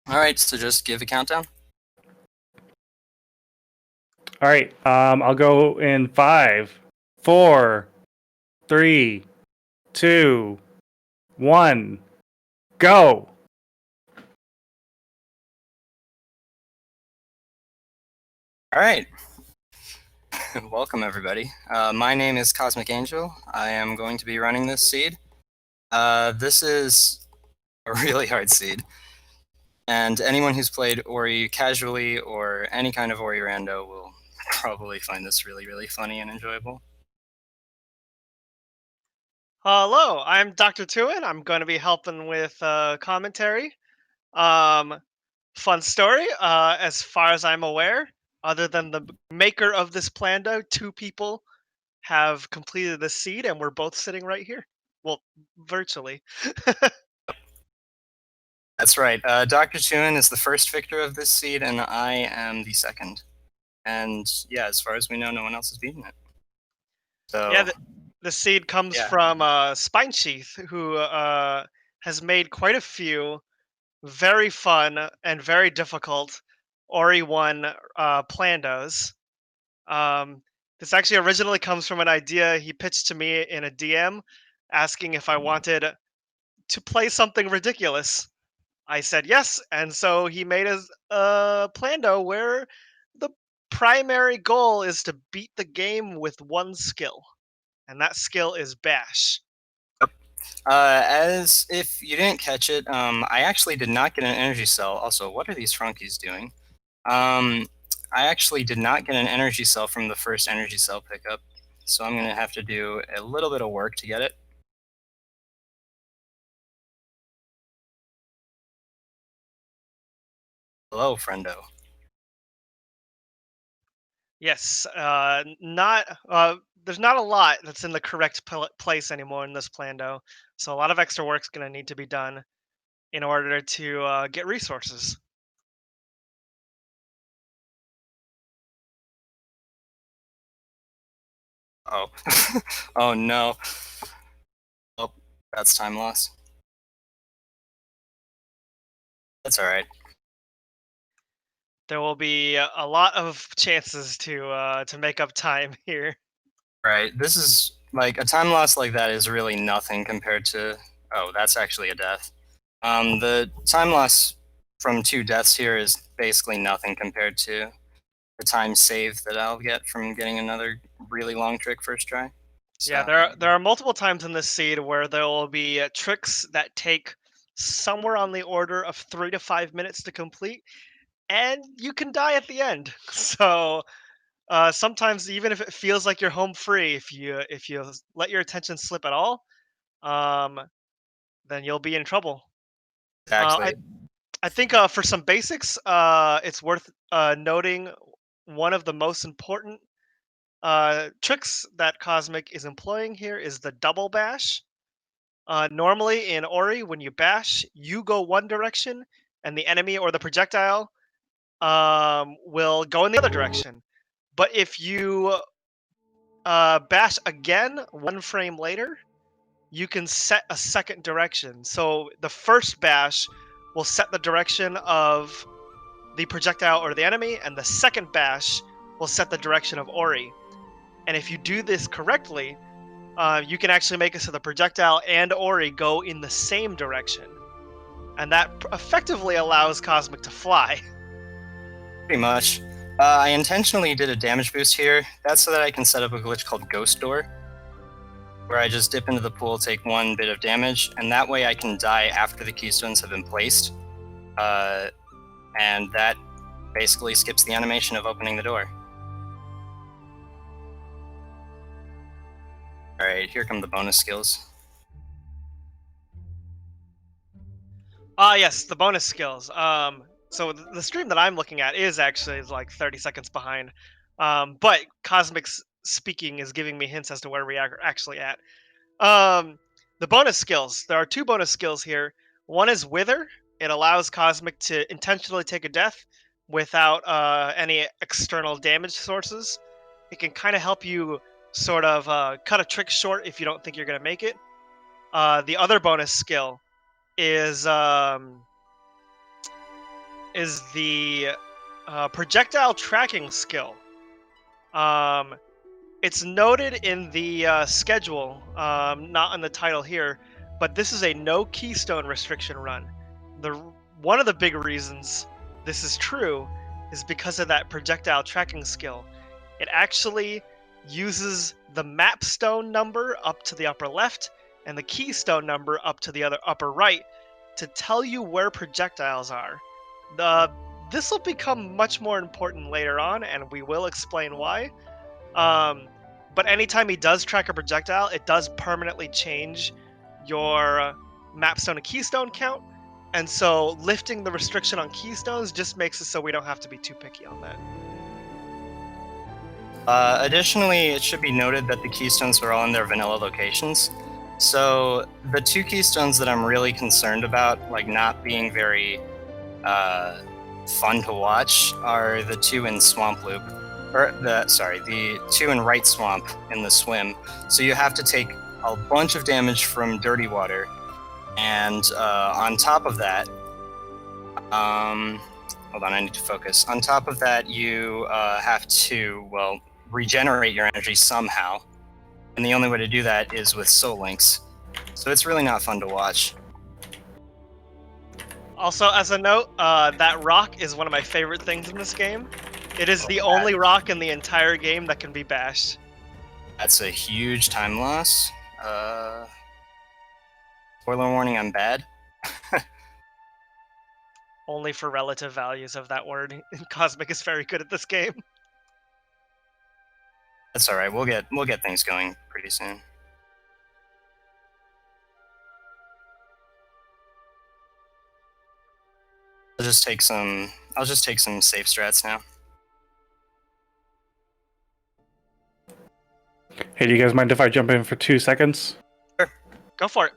All right, so just give a countdown. All right, I'll go in 5, 4, 3, 2, 1, go. All right. Welcome, everybody. My name is Cosmic Angel. I am going to be running this seed. This is a really hard seed. And anyone who's played Ori casually or any kind of Ori rando will probably find this really, really funny and enjoyable. Hello, I'm Dr. Tuin. I'm going to be helping with commentary. Um, Fun story. As far as I'm aware, other than the maker of this Plando, two people have completed the seed, and we're both sitting right here. Well, virtually. That's right. Dr. Chun is the first victor of this seed, and I am the second. And yeah, as far as we know, no one else has beaten it. So Yeah, the seed comes yeah. from Spine Sheath, who has made quite a few very fun and very difficult Ori 1 Plandos. This actually originally comes from an idea he pitched to me in a DM, asking if I wanted to play something ridiculous. I said yes, and so he made us a Plando where the primary goal is to beat the game with one skill, and that skill is Bash. As if you didn't catch it, I actually did not get an energy cell. Also, what are these Frunkies doing? I actually did not get an energy cell from the first energy cell pickup, so I'm going to have to do a little bit of work to get it. Hello, friendo. Yes, not there's not a lot that's in the correct place anymore in this Plando, so a lot of extra work's going to need to be done in order to get resources. Oh. Oh no. Oh, that's time loss. That's alright. There will be a lot of chances to make up time here. Right, this is, like, a time loss like that is really nothing compared to... Oh, that's actually a death. The time loss from 2 deaths here is basically nothing compared to the time saved that I'll get from getting another really long trick first try. Yeah, So, there are multiple times in this seed where there will be tricks that take somewhere on the order of 3 to 5 minutes to complete, and you can die at the end. So sometimes, even if it feels like you're home free, if you let your attention slip at all, um, then you'll be in trouble. Uh, I exactly. I think for some basics, it's worth noting one of the most important tricks that Cosmic is employing here is the double bash. Normally in Ori, when you bash, you go one direction, and the enemy or the projectile will go in the other direction. But if you bash again 1 frame later, you can set a second direction. So the first bash will set the direction of the projectile or the enemy, and the second bash will set the direction of Ori. And if you do this correctly, you can actually make it so the projectile and Ori go in the same direction. And that effectively allows Cosmic to fly. Pretty much. I intentionally did a damage boost here. That's so that I can set up a glitch called Ghost Door, where I just dip into the pool, take 1 bit of damage, and that way I can die after the keystones have been placed. And that basically skips the animation of opening the door. Alright, here come the bonus skills. Yes, the bonus skills. So the stream that I'm looking at is actually like 30 seconds behind. But Cosmic's speaking is giving me hints as to where we are actually at. The bonus skills. There are 2 bonus skills here. One is Wither. It allows Cosmic to intentionally take a death without any external damage sources. It can kind of help you sort of cut a trick short if you don't think you're going to make it. The other bonus skill is is the projectile tracking skill. It's noted in the schedule, not in the title here, but this is a no keystone restriction run. One of the big reasons this is true is because of that projectile tracking skill. It actually uses the mapstone number up to the upper left and the keystone number up to the upper right to tell you where projectiles are. This will become much more important later on, and we will explain why. But anytime he does track a projectile, it does permanently change your mapstone and keystone count. And so lifting the restriction on keystones just makes it so we don't have to be too picky on that. Additionally, it should be noted that the keystones are all in their vanilla locations. So the two keystones that I'm really concerned about, like not being very fun to watch, are the two in Swamp Loop. The two in Right Swamp in the swim. So you have to take a bunch of damage from Dirty Water, and on top of that, hold on, I need to focus. On top of that, you have to, well, regenerate your energy somehow, and the only way to do that is with Soul Links. So it's really not fun to watch. Also, as a note, that rock is one of my favorite things in this game. It is the only rock in the entire game that can be bashed. That's a huge time loss. Spoiler warning, I'm bad. Only for relative values of that word. Cosmic is very good at this game. That's all right. We'll get things going pretty soon. I'll just take some safe strats now. Hey, do you guys mind if I jump in for 2 seconds? Sure. Go for it.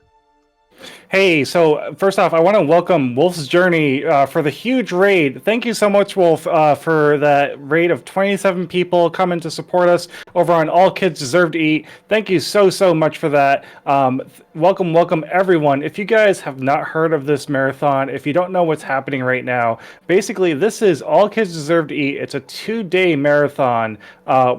Hey, so first off, I want to welcome Wolf's Journey for the huge raid. Thank you so much, Wolf, for that raid of 27 people coming to support us over on All Kids Deserve to Eat. Thank you so much for that. Welcome, everyone. If you guys have not heard of this marathon, if you don't know what's happening right now, basically this is All Kids Deserve to Eat. It's a 2-day marathon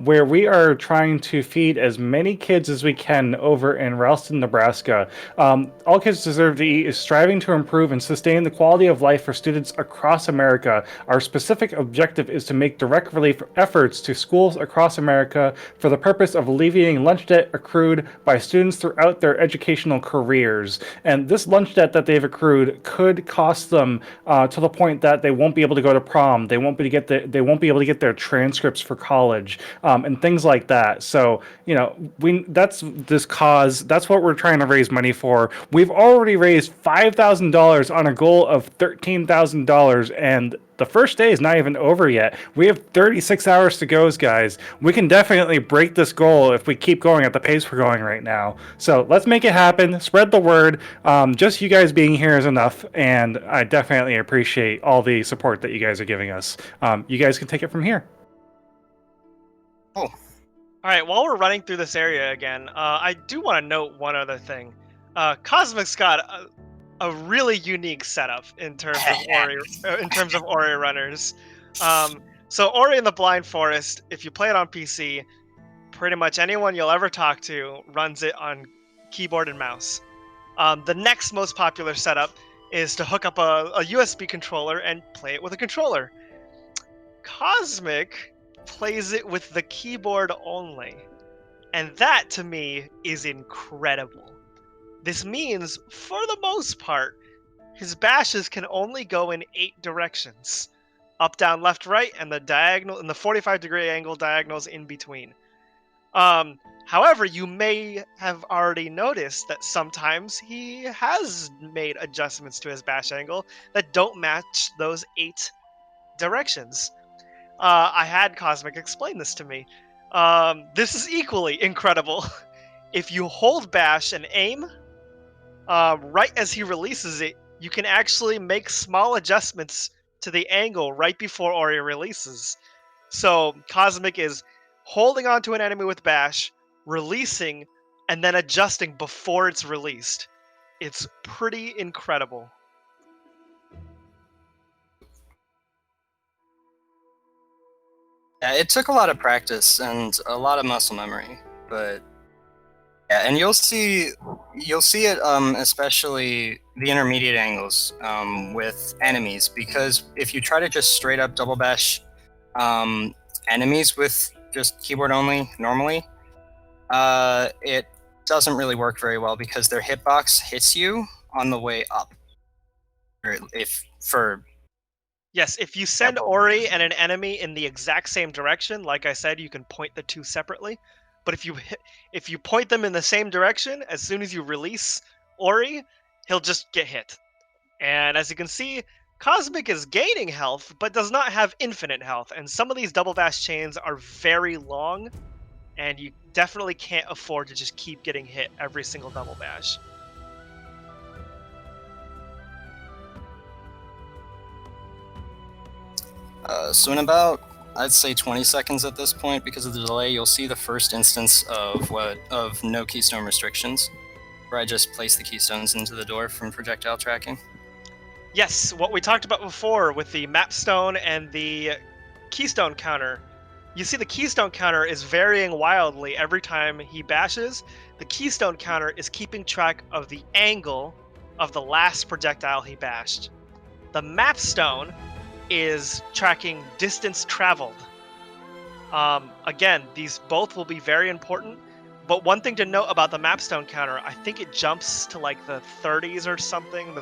where we are trying to feed as many kids as we can over in Ralston, Nebraska. All Kids Deserve to Eat is striving to improve and sustain the quality of life for students across America. Our specific objective is to make direct relief efforts to schools across America for the purpose of alleviating lunch debt accrued by students throughout their educational careers. And this lunch debt that they've accrued could cost them to the point that they won't be able to go to prom, they won't be able to get their transcripts for college, and things like that. So that's this cause. That's what we're trying to raise money for. We've already raised $5,000 on a goal of $13,000, and the first day is not even over yet. We have 36 hours to go, guys. We can definitely break this goal if we keep going at the pace we're going right now. So let's make it happen. Spread the word. Just you guys being here is enough, and I definitely appreciate all the support that you guys are giving us. You guys can take it from here. Oh. All right, while we're running through this area again, I do want to note one other thing. Cosmic's got a really unique setup in terms of Ori runners. So Ori in the Blind Forest, if you play it on PC, pretty much anyone you'll ever talk to runs it on keyboard and mouse. The next most popular setup is to hook up a USB controller and play it with a controller. Cosmic plays it with the keyboard only, and that to me is incredible. This means, for the most part, his bashes can only go in 8 directions: up, down, left, right, and the 45-degree angle diagonals in between. However, you may have already noticed that sometimes he has made adjustments to his bash angle that don't match those 8 directions. I had Cosmic explain this to me. This is equally incredible. If you hold bash and aim, right as he releases it, you can actually make small adjustments to the angle right before Ori releases. So Cosmic is holding onto an enemy with bash, releasing, and then adjusting before it's released. It's pretty incredible. Yeah, it took a lot of practice and a lot of muscle memory, but yeah, and you'll see it especially the intermediate angles with enemies, because if you try to just straight up double bash um, enemies with just keyboard only normally, it doesn't really work very well because their hitbox hits you on the way up. Or if for Yes, if you send example, Ori and an enemy in the exact same direction, like I said, you can point the two separately. But if you point them in the same direction, as soon as you release Ori, he'll just get hit. And as you can see, Cosmic is gaining health, but does not have infinite health. And some of these double bash chains are very long, and you definitely can't afford to just keep getting hit every single double bash. so in about, I'd say 20 seconds at this point, because of the delay, you'll see the first instance of no keystone restrictions, where I just place the keystones into the door from projectile tracking. Yes, what we talked about before with the map stone and the keystone counter. You see the keystone counter is varying wildly every time he bashes. The keystone counter is keeping track of the angle of the last projectile he bashed. The map stone is tracking distance traveled. Again, these both will be very important. But one thing to note about the mapstone counter, I think it jumps to like the 30s or something.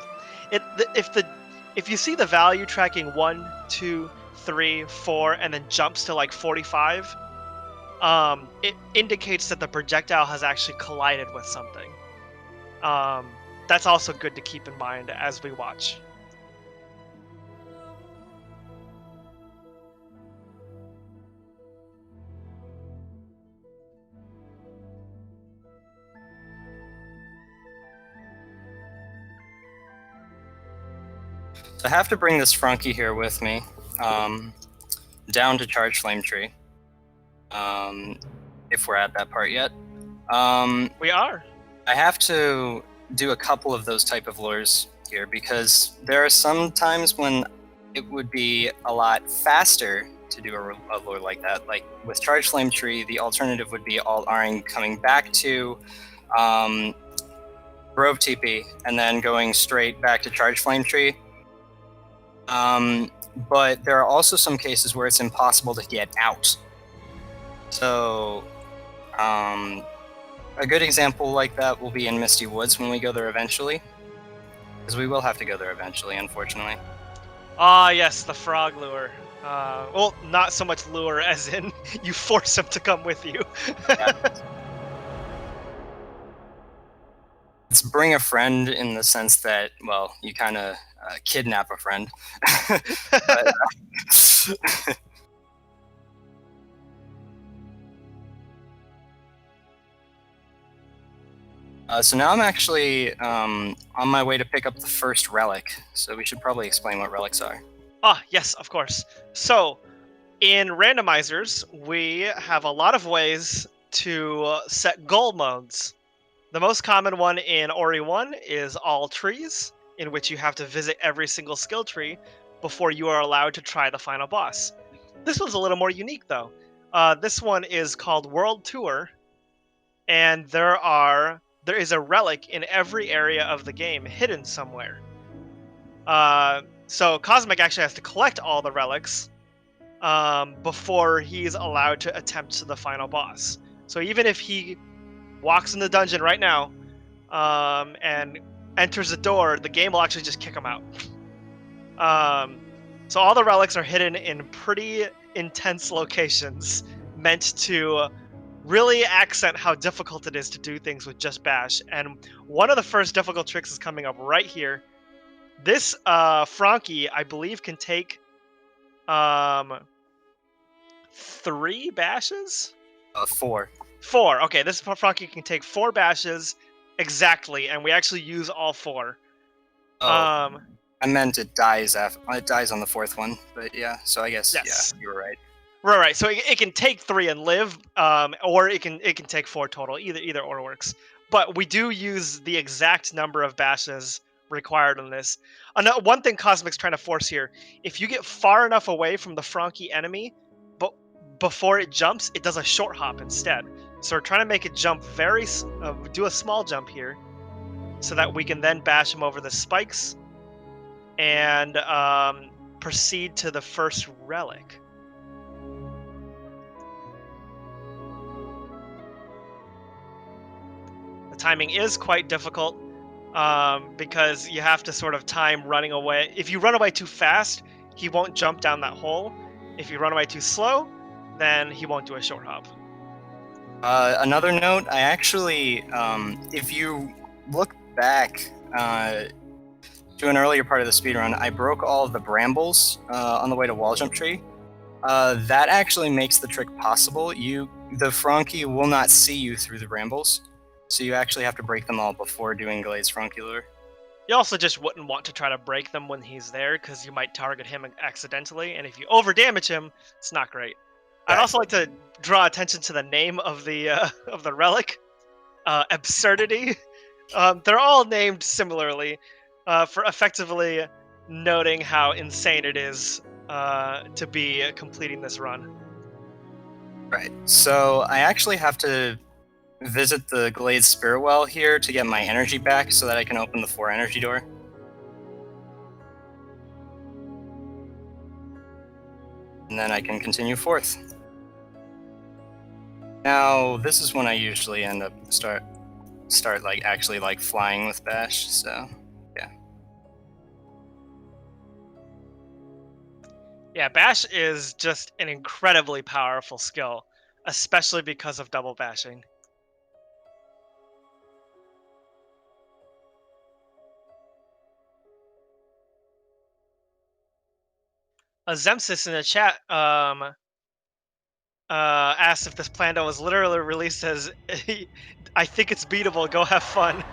If you see the value tracking 1, 2, 3, 4, and then jumps to like 45, it indicates that the projectile has actually collided with something. That's also good to keep in mind as we watch. So I have to bring this Frankie here with me down to Charge Flame Tree, if we're at that part yet. We are. I have to do a couple of those type of lures here, because there are some times when it would be a lot faster to do a lure like that. Like with Charge Flame Tree, the alternative would be alt R'ing coming back to Grove TP and then going straight back to Charge Flame Tree. But there are also some cases where it's impossible to get out. So a good example like that will be in Misty Woods when we go there eventually. Because we will have to go there eventually, unfortunately. Ah, yes, the frog lure. Well, not so much lure as in you force him to come with you. Yeah. It's bring a friend in the sense that, well, you kind of kidnap a friend. But, so now I'm actually on my way to pick up the first relic. So we should probably explain what relics are. Ah, yes, of course. So, in randomizers, we have a lot of ways to set goal modes. The most common one in Ori 1 is all trees, in which you have to visit every single skill tree before you are allowed to try the final boss. This one's a little more unique, though. This one is called World Tour, and there is a relic in every area of the game hidden somewhere. So Cosmic actually has to collect all the relics before he's allowed to attempt the final boss. So even if he walks in the dungeon right now and enters the door, the game will actually just kick him out. So all the relics are hidden in pretty intense locations, meant to really accent how difficult it is to do things with just bash. And one of the first difficult tricks is coming up right here. This Frankie, I believe, can take 3 bashes? 4. 4. Okay, this Frankie can take 4 bashes exactly, and we actually use all 4. Oh, I meant it dies it dies on the 4th one, but yeah. So I guess Yes. yeah, you were right. Right. So it can take 3 and live, or it can take 4 total. Either or works. But we do use the exact number of bashes required on this. One thing Cosmic's trying to force here: if you get far enough away from the Frankie enemy, but before it jumps, it does a short hop instead. So we're trying to make it jump do a small jump here, so that we can then bash him over the spikes and proceed to the first relic. The timing is quite difficult because you have to sort of time running away. If you run away too fast, he won't jump down that hole. If you run away too slow, then he won't do a short hop. Another note, I actually, if you look back to an earlier part of the speedrun, I broke all of the brambles on the way to Wall Jump Tree. That actually makes the trick possible. The Frankie will not see you through the brambles, so you actually have to break them all before doing Glade's Frankie lure. You also just wouldn't want to try to break them when he's there, because you might target him accidentally, and if you over-damage him, it's not great. I'd also like to draw attention to the name of the relic, Absurdity. They're all named similarly, for effectively noting how insane it is to be completing this run. Right. So I actually have to visit the Glade Spirit Well here to get my energy back so that I can open the 4 energy door. And then I can continue forth. Now, this is when I usually end up start like actually like flying with Bash, so yeah. Yeah, Bash is just an incredibly powerful skill, especially because of double bashing. Zemsis in the chat asked if this Plando was literally released as I think it's beatable, go have fun.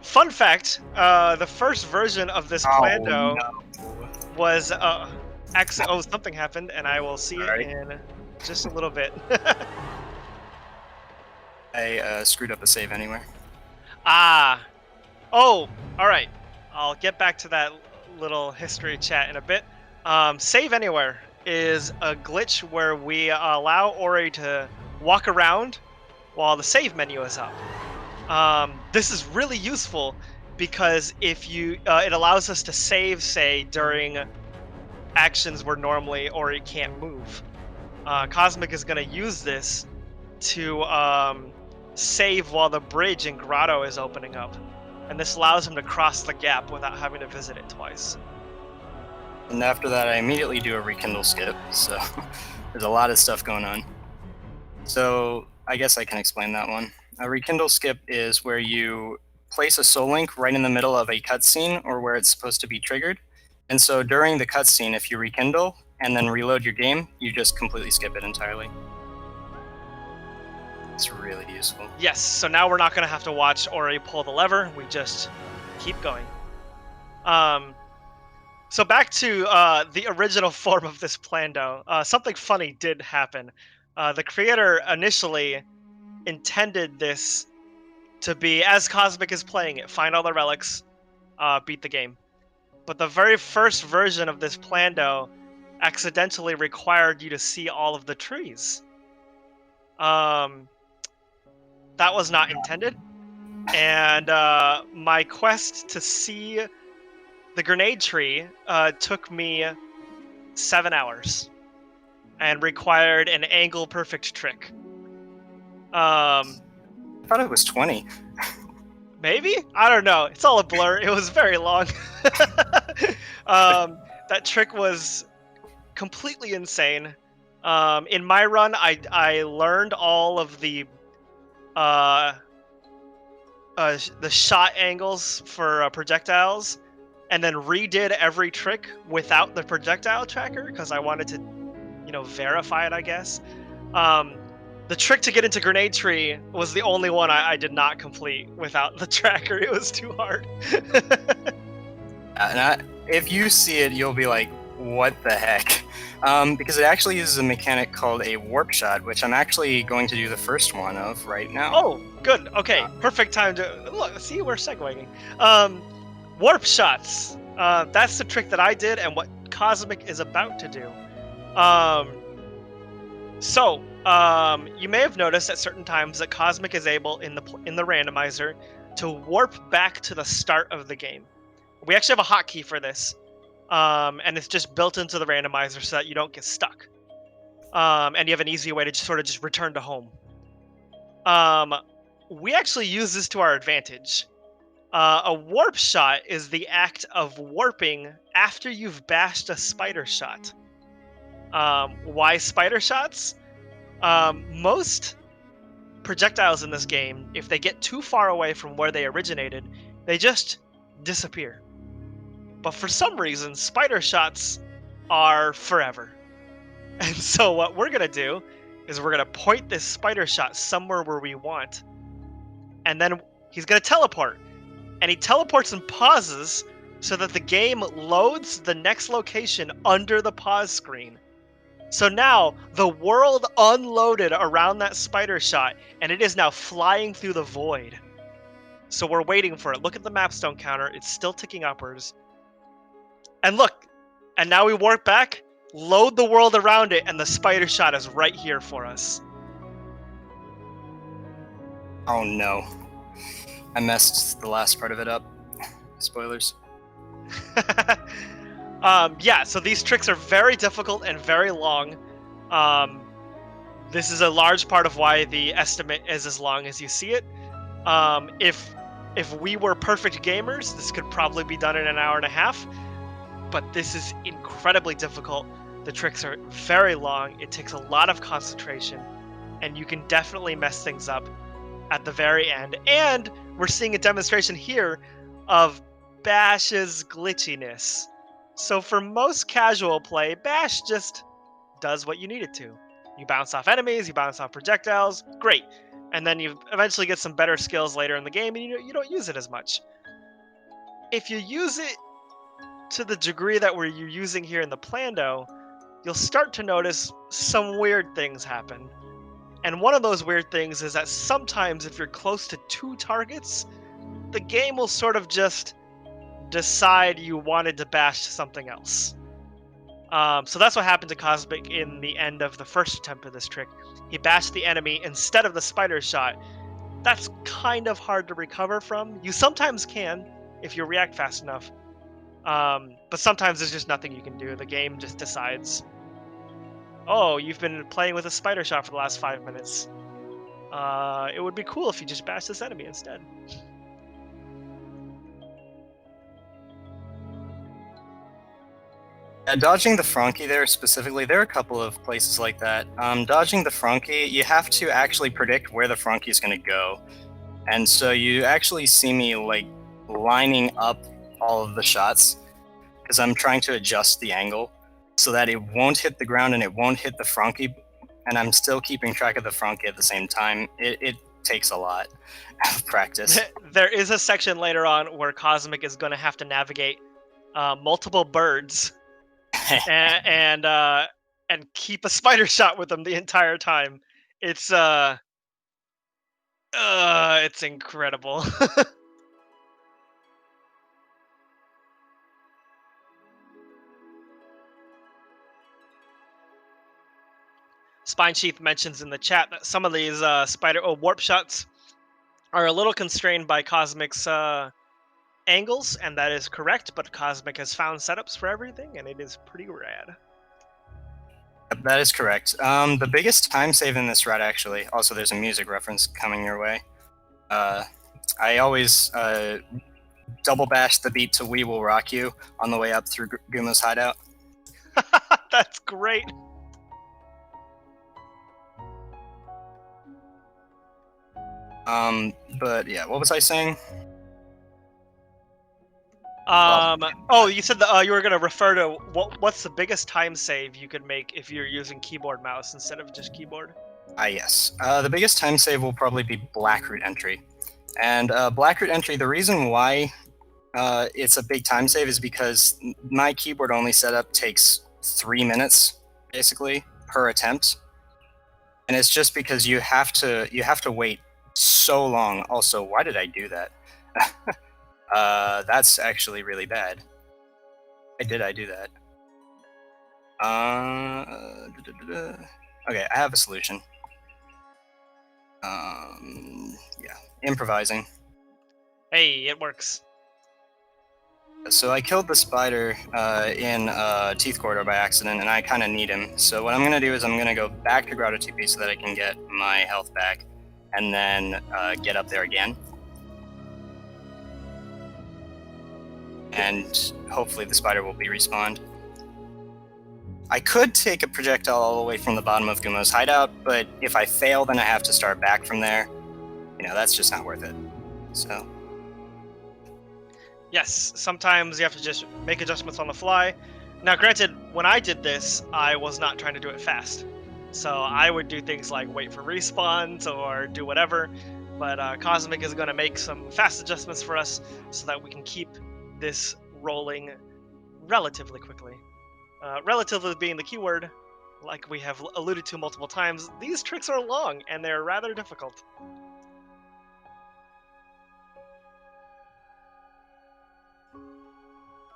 Fun fact, the first version of this Plando was something happened, and I will see it in just a little bit. I screwed up a save anywhere. Oh, alright. I'll get back to that little history chat in a bit. Save anywhere is a glitch where we allow Ori to walk around while the save menu is up. This is really useful because if you it allows us to save, say, during actions where normally Ori can't move. Cosmic is going to use this to save while the bridge in Grotto is opening up, and this allows him to cross the gap without having to visit it twice. And after that, I immediately do a rekindle skip, so there's a lot of stuff going on. So I guess I can explain that one. A rekindle skip is where you place a soul link right in the middle of a cutscene or where it's supposed to be triggered. And so during the cutscene, if you rekindle and then reload your game, you just completely skip it entirely. It's really useful. Yes, so now we're not going to have to watch Ori pull the lever, we just keep going. So back to the original form of this Plando. Something funny did happen. The creator initially intended this to be, as Cosmic is playing it, find all the relics, beat the game. But the very first version of this Plando accidentally required you to see all of the trees. That was not intended. And my quest to see the grenade tree took me 7 hours and required an angle perfect trick. I thought it was 20. Maybe? I don't know. It's all a blur. It was very long. That trick was completely insane. In my run, I learned all of the shot angles for projectiles, and then redid every trick without the projectile tracker because I wanted to, verify it, I guess. The trick to get into Grenade Tree was the only one I did not complete without the tracker. It was too hard. If you see it, you'll be like, what the heck? Because it actually uses a mechanic called a warp shot, which I'm actually going to do the first one of right now. Oh, good. Okay, perfect time to... Look, see, we're segueing. Warp shots. That's the trick that I did and what Cosmic is about to do. You may have noticed at certain times that Cosmic is able in the randomizer to warp back to the start of the game. We actually have a hotkey for this, and it's just built into the randomizer so that you don't get stuck. And you have an easy way to just return to home. We actually use this to our advantage. A warp shot is the act of warping after you've bashed a spider shot. Why spider shots? Most projectiles in this game, if they get too far away from where they originated, they just disappear. But for some reason, spider shots are forever. And so what we're going to do is we're going to point this spider shot somewhere where we want. And then he's going to teleport. And he teleports and pauses so that the game loads the next location under the pause screen. So now the world unloaded around that spider shot, and it is now flying through the void. So we're waiting for it. Look at the mapstone counter. It's still ticking upwards. And look, and now we warp back, load the world around it, and the spider shot is right here for us. Oh no. I messed the last part of it up. Spoilers. Yeah, so these tricks are very difficult and very long. This is a large part of why the estimate is as long as you see it. If we were perfect gamers, this could probably be done in an hour and a half. But this is incredibly difficult. The tricks are very long. It takes a lot of concentration, and you can definitely mess things up at the very end. And we're seeing a demonstration here of Bash's glitchiness. So for most casual play, Bash just does what you need it to. You bounce off enemies, you bounce off projectiles, great. And then you eventually get some better skills later in the game, and you don't use it as much. If you use it to the degree that you're using here in the Plando, you'll start to notice some weird things happen. And one of those weird things is that sometimes if you're close to two targets, the game will sort of just decide you wanted to bash something else. So that's what happened to Cosmic in the end of the first attempt of this trick. He bashed the enemy instead of the spider shot. That's kind of hard to recover from. You sometimes can if you react fast enough. But sometimes there's just nothing you can do. The game just decides, oh, you've been playing with a spider shot for the last 5 minutes. It would be cool if you just bashed this enemy instead. Dodging the Frankie there specifically, there are a couple of places like that. Dodging the Frankie, you have to actually predict where the Frankie is going to go. And so you actually see me like lining up all of the shots because I'm trying to adjust the angle so that it won't hit the ground and it won't hit the Frankie. And I'm still keeping track of the Frankie at the same time. It takes a lot of practice. There is a section later on where Cosmic is going to have to navigate multiple birds and keep a spider shot with them the entire time. It's incredible. Spine Sheath mentions in the chat that some of these warp shots are a little constrained by Cosmic's angles, and that is correct, but Cosmic has found setups for everything, and it is pretty rad. That is correct. The biggest time save in this route, actually, also there's a music reference coming your way. I always double bash the beat to We Will Rock You on the way up through Guma's hideout. That's great. But yeah, what was I saying? Oh, you said you were gonna refer to what's the biggest time save you could make if you're using keyboard mouse instead of just keyboard? Yes. The biggest time save will probably be Blackroot entry. And Blackroot entry, the reason why it's a big time save is because my keyboard only setup takes 3 minutes, basically, per attempt. And it's just because you have to wait so long. Also, why did I do that? That's actually really bad. Why did I do that? Okay, I have a solution. Yeah, improvising. Hey, it works. So I killed the spider in Teeth Corridor by accident, and I kind of need him. So what I'm going to do is I'm going to go back to Grotto TP so that I can get my health back, and then get up there again. And hopefully the spider will be respawned. I could take a projectile all the way from the bottom of Gumo's hideout, but if I fail, then I have to start back from there. You know, that's just not worth it. So... Yes, sometimes you have to just make adjustments on the fly. Now, granted, when I did this, I was not trying to do it fast. So I would do things like wait for respawns or do whatever. But Cosmic is going to make some fast adjustments for us so that we can keep this rolling relatively quickly. Relatively being the keyword, like we have alluded to multiple times, these tricks are long and they're rather difficult.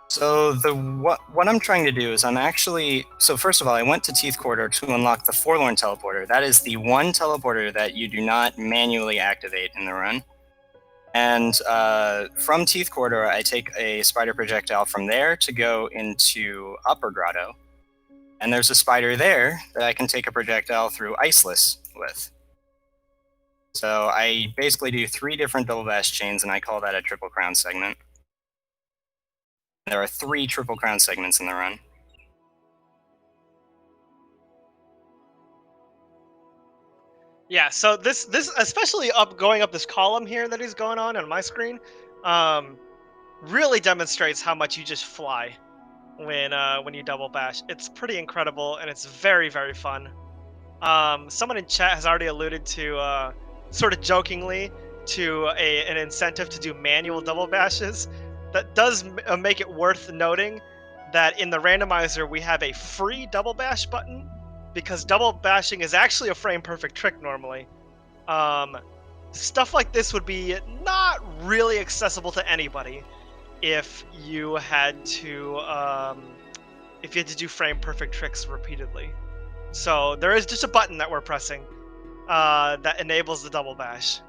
So what I'm trying to do is so first of all, I went to Teeth Corridor to unlock the Forlorn Teleporter. That is the one teleporter that you do not manually activate in the run. And from Teeth Corridor, I take a spider projectile from there to go into Upper Grotto. And there's a spider there that I can take a projectile through Iceless with. So I basically do 3 different double bash chains, and I call that a triple crown segment. There are 3 triple crown segments in the run. Yeah, so this especially going up this column here that is going on my screen, really demonstrates how much you just fly when you double bash. It's pretty incredible and it's very, very fun. Someone in chat has already alluded to sort of jokingly to an incentive to do manual double bashes. That does make it worth noting that in the randomizer we have a free double bash button, because double bashing is actually a frame perfect trick normally. Stuff like this would be not really accessible to anybody if you had to do frame perfect tricks repeatedly. So there is just a button that we're pressing that enables the double bash.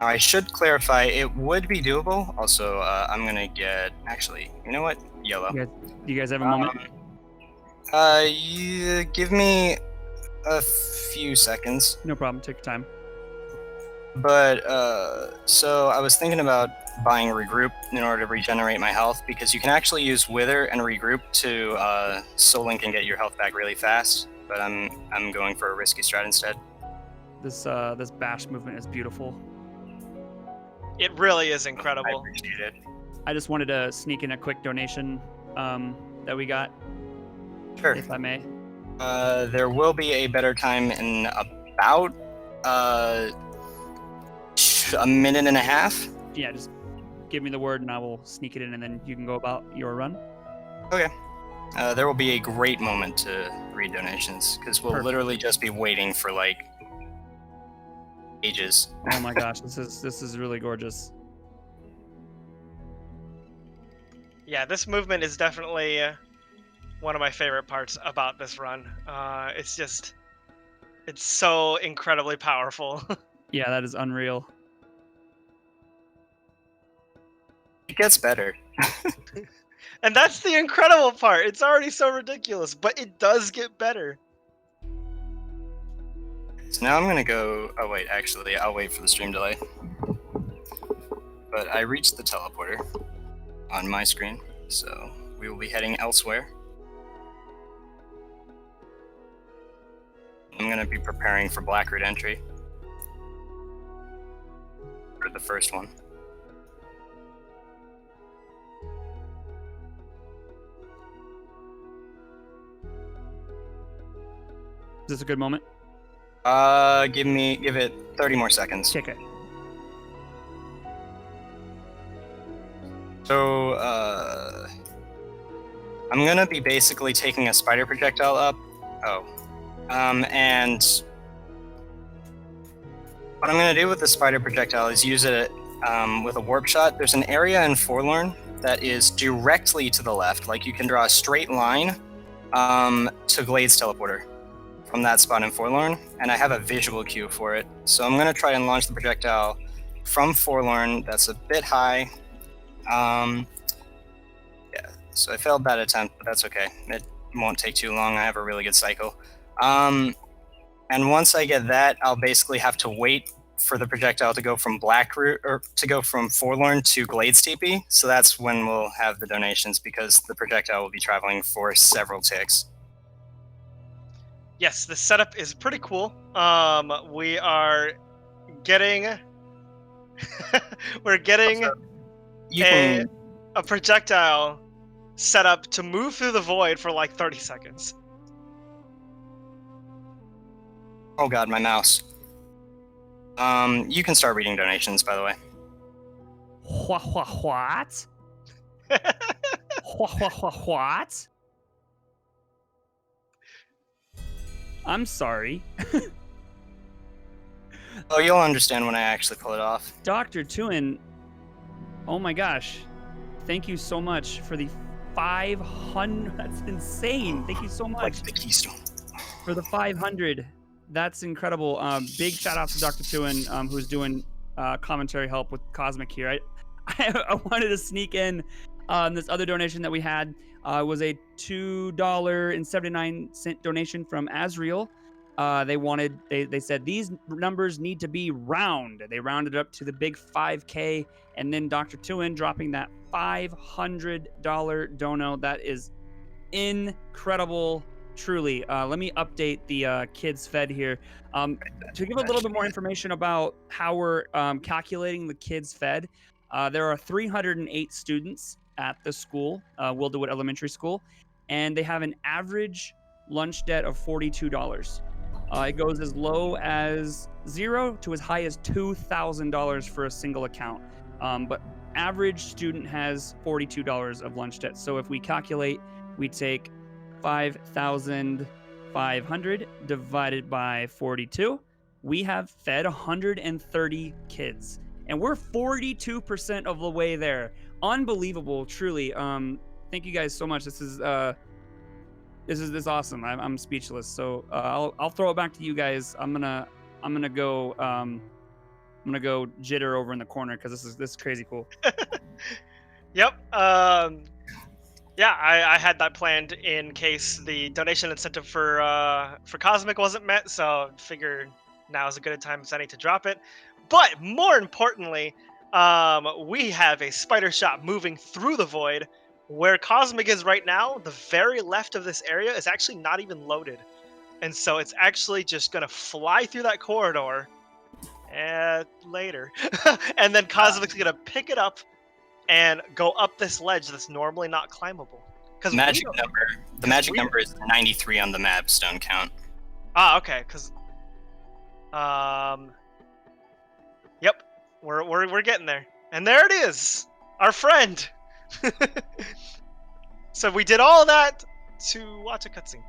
I should clarify, it would be doable. Also, I'm gonna get, actually, you know what? Yellow. You guys have a moment? You give me a few seconds. No problem. Take your time. But, so I was thinking about buying Regroup in order to regenerate my health, because you can actually use Wither and Regroup to Soul Link and get your health back really fast. But I'm going for a risky strat instead. This bash movement is beautiful. It really is I incredible. appreciate it. I just wanted to sneak in a quick donation that we got, Sure. if I may. There will be a better time in about a minute and a half. Yeah, just give me the word and I will sneak it in, and then you can go about your run. Okay. There will be a great moment to read donations, because we'll Perfect. literally just be waiting for like ages. Oh my gosh, this is really gorgeous. Yeah, this movement is definitely one of my favorite parts about this run. It's so incredibly powerful. Yeah, that is unreal. It gets better. And that's the incredible part. It's already so ridiculous, but it does get better. So now I'm gonna go. Oh wait, actually, I'll wait for the stream delay. But I reached the teleporter on my screen, so we will be heading elsewhere. I'm gonna be preparing for Blackroot entry for the first one. Is this a good moment? Give it 30 more seconds. Kick it. So, I'm gonna be basically taking a spider projectile up. And what I'm gonna do with the spider projectile is use it with a warp shot. There's an area in Forlorn that is directly to the left. Like, you can draw a straight line to Glade's teleporter from that spot in Forlorn, and I have a visual cue for it. So I'm going to try and launch the projectile from Forlorn. That's a bit high. Yeah, so I failed that attempt, but that's okay. It won't take too long. I have a really good cycle. And once I get that, I'll basically have to wait for the projectile to go from from Forlorn to Glade's TP. So that's when we'll have the donations, because the projectile will be traveling for several ticks. Yes, the setup is pretty cool. We are getting we're getting You can a projectile set up to move through the void for like 30 seconds. Oh god, my mouse. You can start reading donations, by the way. What? What? I'm sorry. Oh, you'll understand when I actually pull it off. Dr. Tuin, oh my gosh. Thank you so much for the 500. That's insane. Thank you so much. Like the keystone. For the 500. That's incredible. Big shout out to Dr. Tuin, who's doing commentary help with Cosmic here. I wanted to sneak in this other donation that we had. Was a $2.79 donation from Azriel. They said these numbers need to be round. They rounded up to the big 5K, and then Dr. Tuin dropping that $500 dono. That is incredible, truly. Let me update the kids fed here. To give a little bit more information about how we're calculating the kids fed, there are 308 students at the school, Wilderwood Elementary School, and they have an average lunch debt of $42. It goes as low as $0 to as high as $2,000 for a single account. But average student has $42 of lunch debt. So if we calculate, we take 5,500 divided by 42. We have fed 130 kids, and we're 42% of the way there. Unbelievable, truly. Thank you guys so much. This is awesome. I'm speechless. So I'll throw it back to you guys. I'm gonna go jitter over in the corner because this is crazy cool. Yep. Yeah, I had that planned in case the donation incentive for Cosmic wasn't met, so figured now is as good a time as any to drop it. But more importantly, we have a spider shot moving through the void. Where Cosmic is right now, the very left of this area is actually not even loaded. And so it's actually just going to fly through that corridor later. And then Cosmic's going to pick it up and go up this ledge that's normally not climbable. The magic number is 93 on the map stone count. Ah, okay, because yep, we're getting there. And there it is. Our friend. So we did all that to watch a cutscene.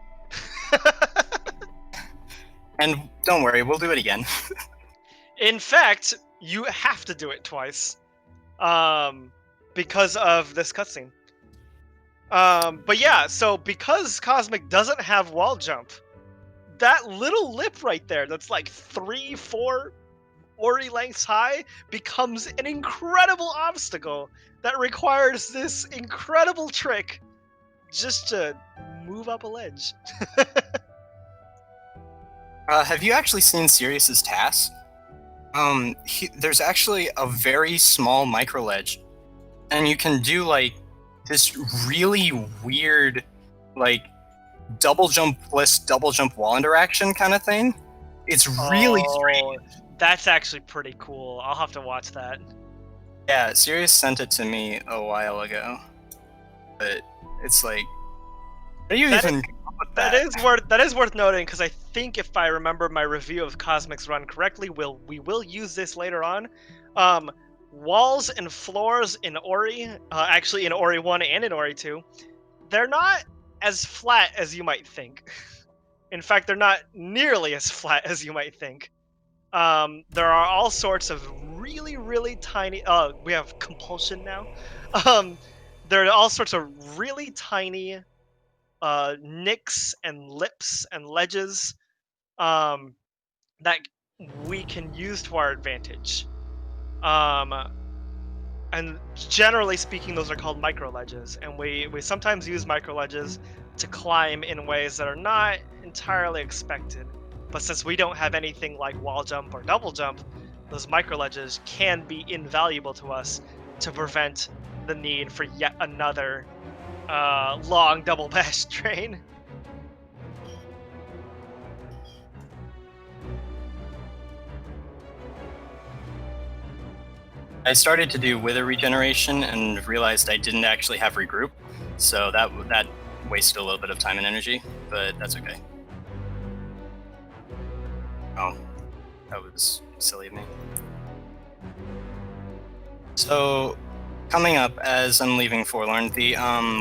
And don't worry, we'll do it again. In fact, you have to do it twice. Because of this cutscene. But yeah, so because Cosmic doesn't have wall jump, that little lip right there that's like 3-4 Ori lengths high becomes an incredible obstacle that requires this incredible trick just to move up a ledge. Have you actually seen Sirius's task? There's actually a very small micro ledge, and you can do like this really weird, like double jump wall interaction kind of thing. It's really strange. That's actually pretty cool. I'll have to watch that. Yeah, Sirius sent it to me a while ago, but it's like, how do you even come up with that? That is worth noting, because I think if I remember my review of Cosmic's run correctly, we will use this later on. Walls and floors in Ori, actually in Ori 1 and in Ori 2, they're not as flat as you might think. In fact, they're not nearly as flat as you might think. There are all sorts of really, really tiny... we have compulsion now. There are all sorts of really tiny nicks and lips and ledges that we can use to our advantage. Um, and generally speaking, those are called micro ledges, and we sometimes use micro ledges to climb in ways that are not entirely expected. But since we don't have anything like wall jump or double jump, those micro ledges can be invaluable to us to prevent the need for yet another long double bash train. I started to do wither regeneration and realized I didn't actually have regroup, so that wasted a little bit of time and energy, but that's okay. Oh, that was silly of me. So, coming up as I'm leaving Forlorn, the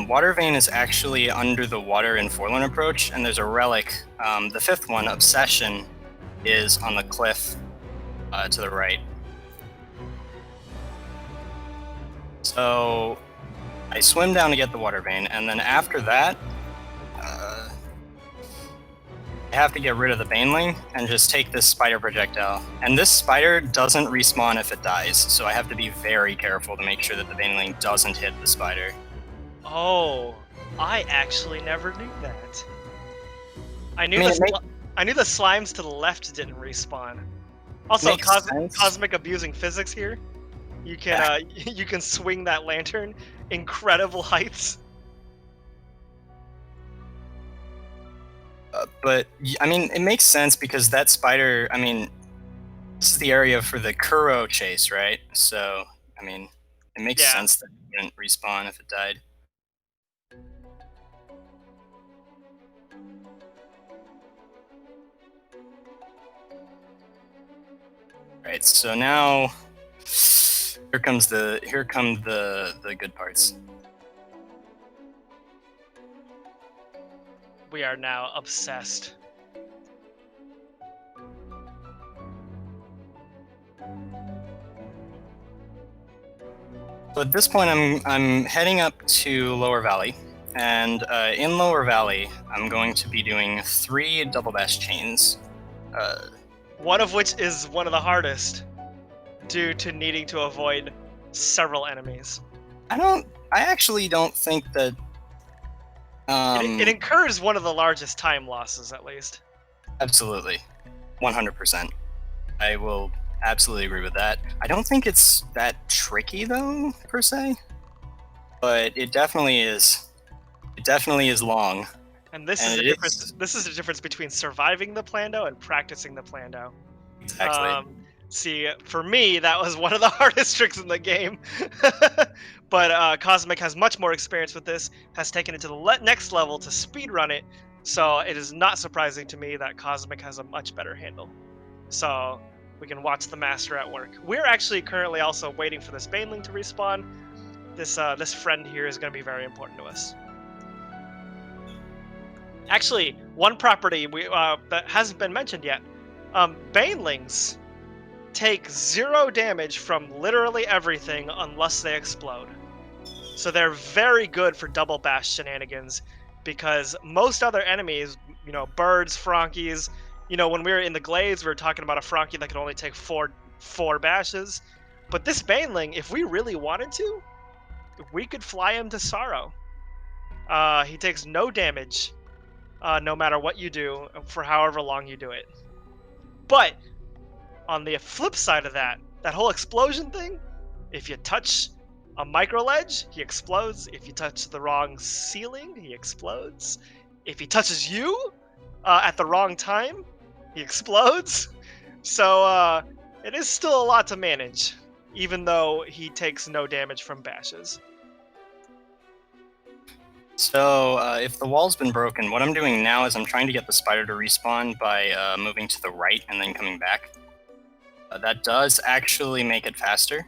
water vein is actually under the water in Forlorn approach, and there's a relic. The fifth one, Obsession, is on the cliff to the right. So I swim down to get the water vein, and then after that, I have to get rid of the baneling and just take this spider projectile. And this spider doesn't respawn if it dies, so I have to be very careful to make sure that the baneling doesn't hit the spider. Oh, I actually never knew that. I knew mean, I knew the slimes to the left didn't respawn. Also, Makes sense. cosmic abusing physics here. You can you can swing that lantern incredible heights. But I mean, it makes sense because that spider. I mean, this is the area for the Kuro chase, right? So I mean, it makes Yeah. sense that it wouldn't respawn if it died. Right. So now here come the good parts. We are now obsessed. So at this point, I'm heading up to Lower Valley, and in Lower Valley, I'm going to be doing 3 double bash chains. One of which is one of the hardest, due to needing to avoid several enemies. I actually don't think that. It incurs one of the largest time losses, at least. Absolutely, 100%. I will absolutely agree with that. I don't think it's that tricky though, per se, but it definitely is. It definitely is long. And this And is the it difference. is- This is the difference between surviving the Plando and practicing the Plando. Exactly. See, for me, that was one of the hardest tricks in the game. But Cosmic has much more experience with this, has taken it to the next level to speedrun it, so it is not surprising to me that Cosmic has a much better handle. So we can watch the master at work. We're actually currently also waiting for this baneling to respawn. This friend here is going to be very important to us. Actually, one property that hasn't been mentioned yet. Banelings take 0 damage from literally everything unless they explode. So they're very good for double bash shenanigans, because most other enemies, birds, Frankies, when we were in the glades, we were talking about a Frankie that could only take four bashes. But this baneling, if we really wanted to, we could fly him to Sorrow. He takes no damage, no matter what you do, for however long you do it. But on the flip side of that whole explosion thing, if you touch a micro ledge, he explodes. If you touch the wrong ceiling, he explodes. If he touches you at the wrong time, he explodes. So it is still a lot to manage, even though he takes no damage from bashes. So if the wall's been broken, what I'm doing now is I'm trying to get the spider to respawn by moving to the right and then coming back. That does actually make it faster.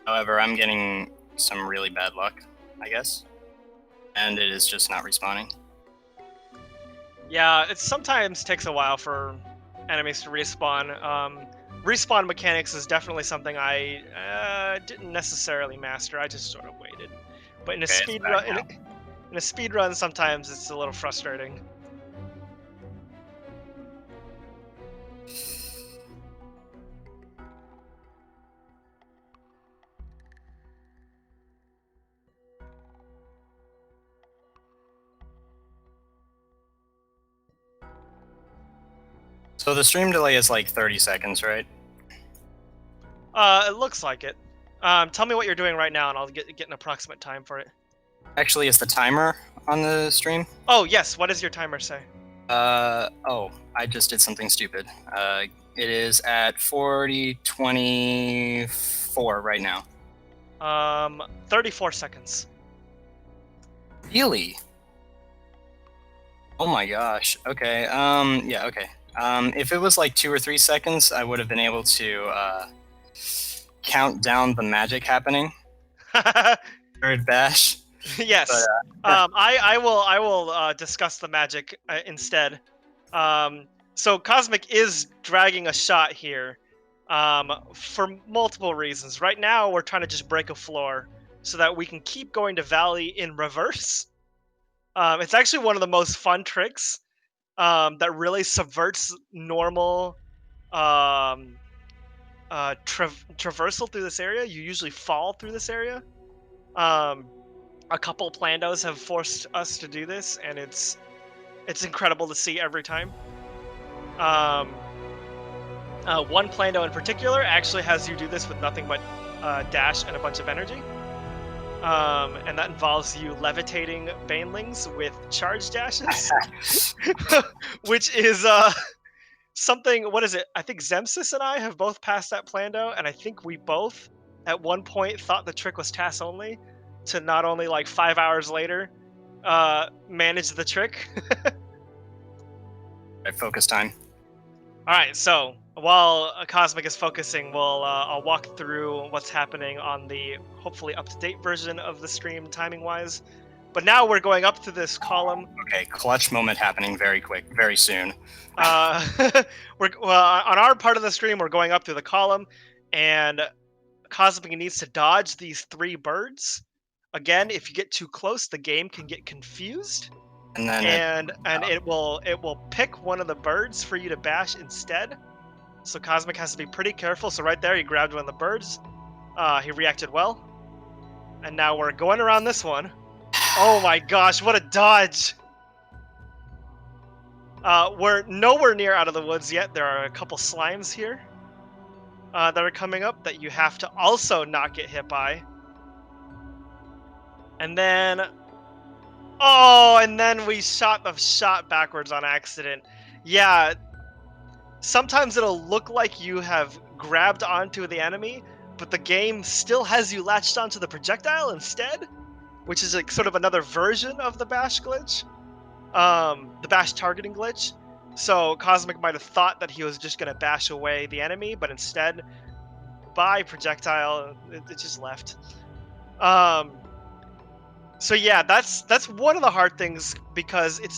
However, I'm getting some really bad luck, I guess. And it is just not respawning. Yeah, it sometimes takes a while for enemies to respawn. Respawn mechanics is definitely something I didn't necessarily master. I just sort of waited. But in a Okay, it's back now. In a speed run, sometimes it's a little frustrating. So the stream delay is like 30 seconds, right? It looks like it. Tell me what you're doing right now, and I'll get an approximate time for it. Actually, is the timer on the stream? Oh, yes. What does your timer say? Oh, I just did something stupid. It is at 40:24 right now. 34 seconds. Really? Oh my gosh. Okay. Yeah. Okay. If it was like 2 or 3 seconds, I would have been able to count down the magic happening. Third bash. Yes. But, I will discuss the magic instead. So Cosmic is dragging a shot here, for multiple reasons. Right now, we're trying to just break a floor so that we can keep going to Valley in reverse. It's actually one of the most fun tricks that really subverts normal traversal through this area. You usually fall through this area. A couple Plandos have forced us to do this, and it's incredible to see every time. One Plando in particular actually has you do this with nothing but dash and a bunch of energy. And that involves you levitating banelings with charge dashes, which is something. What is it? I think Zemsis and I have both passed that Plando, and I think we both at one point thought the trick was TAS only, to not only like 5 hours later manage the trick. Right, focus time. All right, so while Cosmic is focusing, I'll walk through what's happening on the hopefully up-to-date version of the stream timing-wise. But now we're going up to this column. Okay, clutch moment happening very quick, very soon. We're on our part of the stream, we're going up through the column, and Cosmic needs to dodge these 3 birds. Again, if you get too close, the game can get confused. And then It will pick one of the birds for you to bash instead. So Cosmic has to be pretty careful. So right there, he grabbed one of the birds. He reacted well. And now we're going around this one. Oh my gosh, what a dodge! We're nowhere near out of the woods yet. There are a couple slimes here that are coming up that you have to also not get hit by. And then... Oh, and then we shot the shot backwards on accident. Yeah, sometimes it'll look like you have grabbed onto the enemy, but the game still has you latched onto the projectile instead, which is like sort of another version of the bash glitch, the bash targeting glitch. So Cosmic might have thought that he was just going to bash away the enemy, but instead, by projectile, it just left. So yeah, that's one of the hard things, because it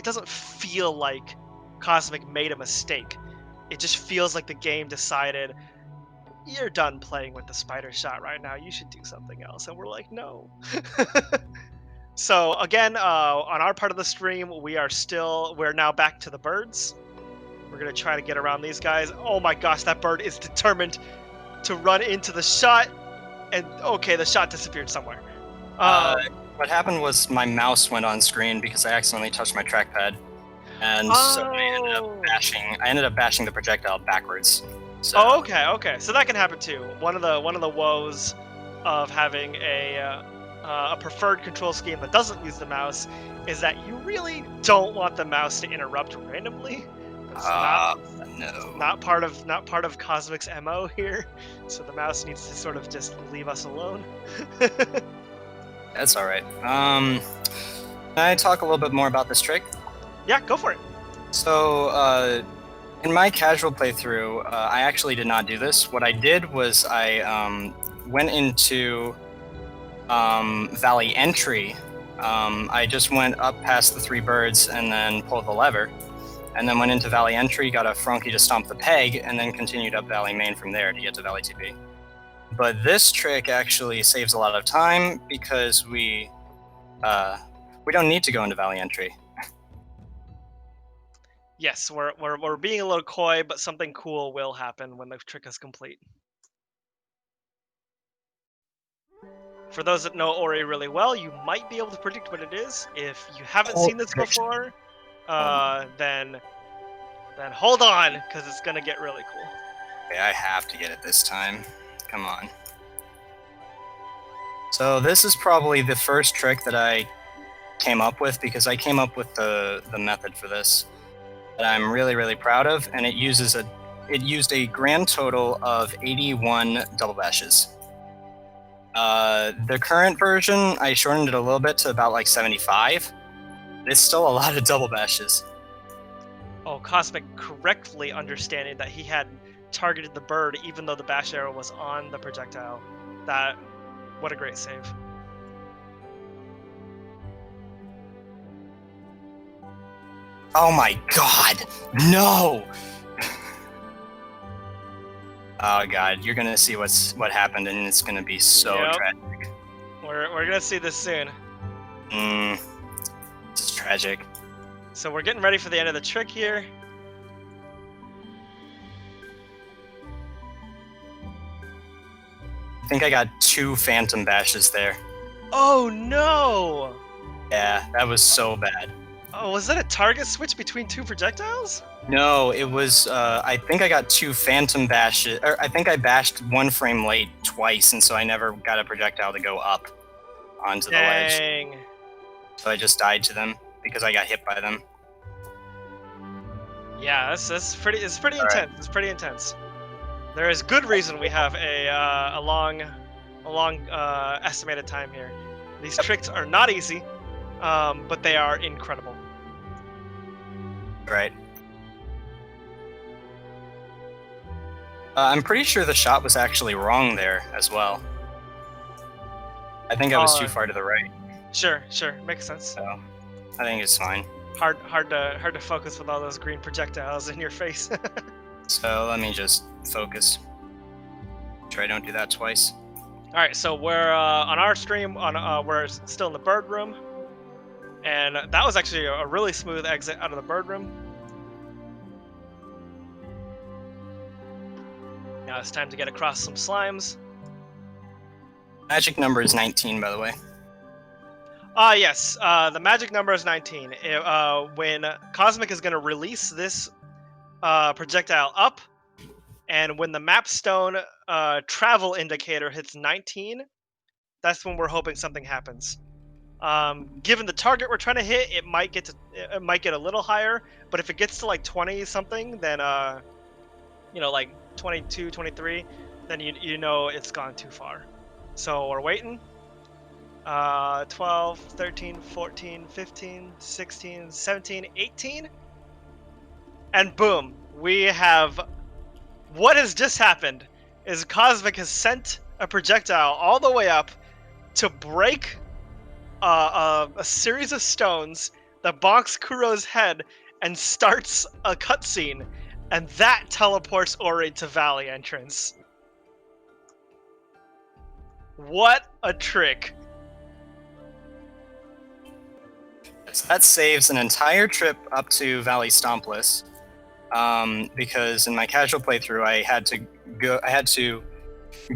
doesn't feel like Cosmic made a mistake. It just feels like the game decided, you're done playing with the spider shot right now, you should do something else. And we're like, no. So again, on our part of the stream, we're now back to the birds. We're gonna try to get around these guys. Oh my gosh, that bird is determined to run into the shot, and okay, the shot disappeared somewhere. What happened was my mouse went on screen because I accidentally touched my trackpad, and so I ended up bashing the projectile backwards. So. Oh, okay. So that can happen too. One of the woes of having a preferred control scheme that doesn't use the mouse is that you really don't want the mouse to interrupt randomly. It's not part of Cosmic's MO here. So the mouse needs to sort of just leave us alone. That's all right. Can I talk a little bit more about this trick? Yeah, go for it. So, in my casual playthrough, I actually did not do this. What I did was I went into Valley Entry. I just went up past the 3 birds and then pulled the lever, and then went into Valley Entry, got a Frunky to stomp the peg, and then continued up Valley Main from there to get to Valley TP. But this trick actually saves a lot of time because we We don't need to go into Valley Entry. Yes, we're being a little coy, but something cool will happen when the trick is complete. For those that know Ori really well, you might be able to predict what it is. If you haven't seen this before, then hold on, because it's gonna get really cool. Okay, I have to get it this time. Come on. So this is probably the first trick that I came up with, because I came up with the method for this that I'm really, really proud of, and it used a grand total of 81 double bashes. The current version, I shortened it a little bit to about like 75. It's still a lot of double bashes. Oh, Cosmic correctly understanding that he had targeted the bird even though the bash arrow was on the projectile. What a great save. Oh my god, no! Oh god, you're gonna see what happened, and it's gonna be so Yep. tragic. We're gonna see this soon. This is tragic. So we're getting ready for the end of the trick here. I think I got 2 phantom bashes there. Oh no! Yeah, that was so bad. Oh, was that a target switch between 2 projectiles? No, it was, I think I got 2 phantom bashes, or I think I bashed 1 frame late twice, and so I never got a projectile to go up onto the ledge. Dang. So I just died to them, because I got hit by them. Yeah, it's pretty All intense. right. It's pretty intense. There is good reason we have a long estimated time here. These tricks are not easy, but they are incredible. Right. I'm pretty sure the shot was actually wrong there as well. I think I was too far to the right, Sure, makes sense. so I think it's fine. Hard to focus with all those green projectiles in your face. So let me just focus. Sure I don't do that twice. All right, so we're on our stream. We're still in the bird room, and that was actually a really smooth exit out of the bird room. Now it's time to get across some slimes. Magic number is 19, by the way. Yes, the magic number is 19. When Cosmic is going to release this projectile up, and when the map stone travel indicator hits 19, that's when we're hoping something happens. Given the target we're trying to hit, it might get a little higher, but if it gets to like 20 something, then like 22, 23, then you know it's gone too far. So we're waiting. 12, 13, 14, 15, 16, 17, 18. And boom, we have... What has just happened is Cosmic has sent a projectile all the way up to break a series of stones that bonks Kuro's head and starts a cutscene, and that teleports Ori to Valley entrance. What a trick. So that saves an entire trip up to Valley Stompless, because in my casual playthrough I had to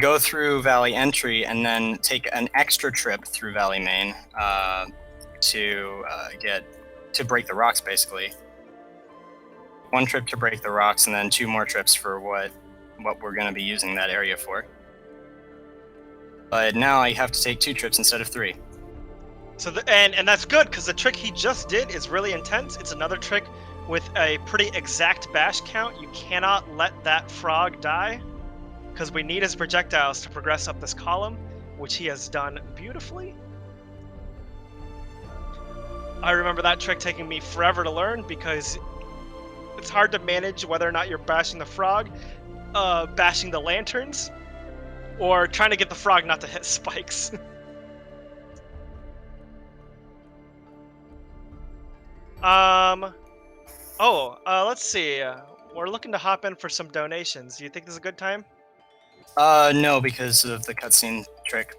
go through Valley Entry and then take an extra trip through Valley Main to break the rocks, basically. 1 trip to break the rocks, and then 2 more trips for what we're going to be using that area for. But now I have to take 2 trips instead of 3. So and that's good, because the trick he just did is really intense. It's another trick with a pretty exact bash count. You cannot let that frog die, because we need his projectiles to progress up this column, which he has done beautifully. I remember that trick taking me forever to learn, because it's hard to manage whether or not you're bashing the frog, bashing the lanterns, or trying to get the frog not to hit spikes. Let's see. We're looking to hop in for some donations. Do you think this is a good time? No, because of the cutscene trick.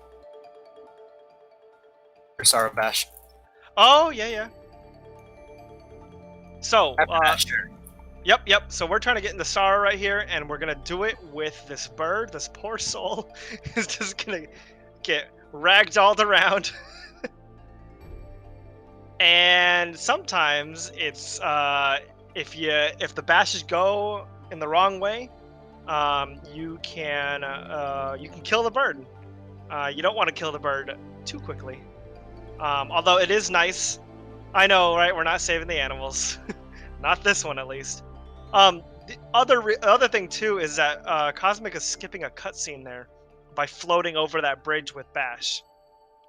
Or Sorrow Bash. Oh, yeah, yeah. So, Sure. Yep. So we're trying to get in the Star right here, and we're gonna do it with this bird. This poor soul is just gonna get ragdolled around. And sometimes it's if the bashes go in the wrong way, you can kill the bird. You don't want to kill the bird too quickly. Although it is nice. I know, right? We're not saving the animals. Not this one, at least. The other thing too is that Cosmic is skipping a cutscene there by floating over that bridge with Bash.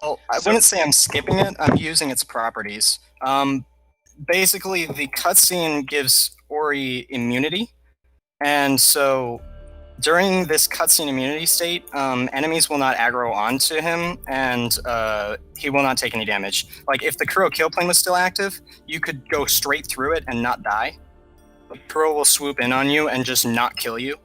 Well, I So- wouldn't say I'm skipping it. I'm using its properties. Basically, the cutscene gives Ori immunity, and so during this cutscene immunity state, enemies will not aggro onto him, and he will not take any damage. Like, if the Kuro kill plane was still active, you could go straight through it and not die. The Kuro will swoop in on you and just not kill you.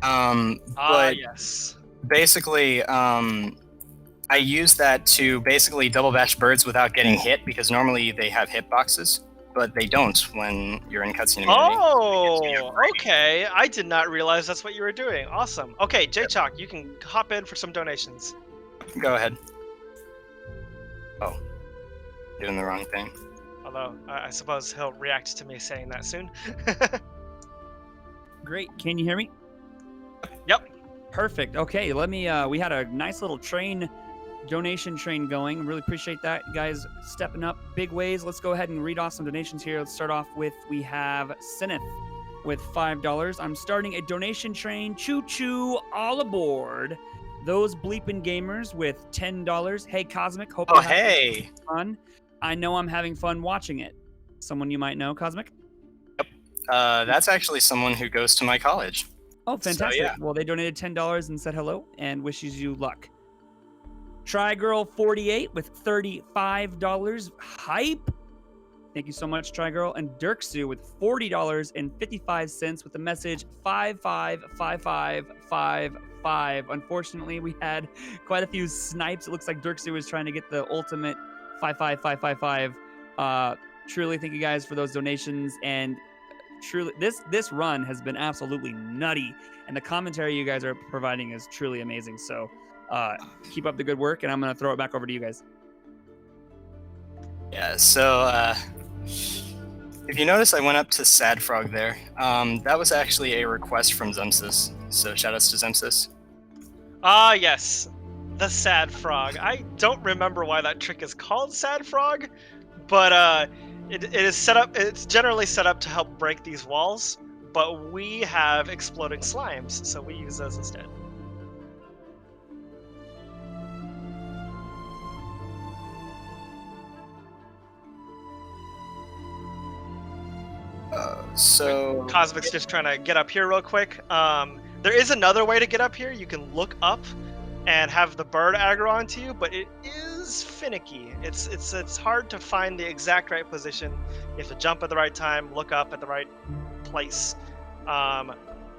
But yes. basically, I use that to basically double bash birds without getting hit, because normally they have hitboxes, but they don't when you're in cutscene immunity. Oh, okay. I did not realize that's what you were doing. Awesome. Okay, J-Chalk, you can hop in for some donations. Go ahead. Oh, doing the wrong thing. Although, I suppose he'll react to me saying that soon. Great. Can you hear me? Yep. Perfect. Okay, let me. We had a nice little donation train going. Really appreciate that, you guys stepping up big ways. Let's go ahead and read off some donations here. Let's start off with, we have Sineth with $5. I'm starting a donation train. Choo choo, all aboard. Those bleeping gamers with $10. Hey Cosmic, hope Oh, you're having hey. fun. I know I'm having fun watching it. Someone you might know, Cosmic? That's actually someone who goes to my college. Oh, fantastic. yeah. Well, they donated $10 and said hello and wishes you luck. TryGirl48 with $35. Hype. Thank you so much, TryGirl. And Dirksu with $40.55 with the message 555555. Unfortunately, we had quite a few snipes. It looks like Dirksu was trying to get the ultimate 55555. Truly thank you guys for those donations, and truly this run has been absolutely nutty, and the commentary you guys are providing is truly amazing. So keep up the good work, and I'm gonna throw it back over to you guys. Yeah, so if you notice, I went up to Sad Frog there. That was actually a request from Zemsis, so shoutouts to Zemsis. Ah, yes. The Sad Frog. I don't remember why that trick is called Sad Frog, but it is set up. It's generally set up to help break these walls, but we have exploding slimes, so we use those instead. So Cosmic's just trying to get up here real quick. There is another way to get up here. You can look up and have the bird aggro onto you, but it is finicky. It's hard to find the exact right position. You have to jump at the right time, look up at the right place.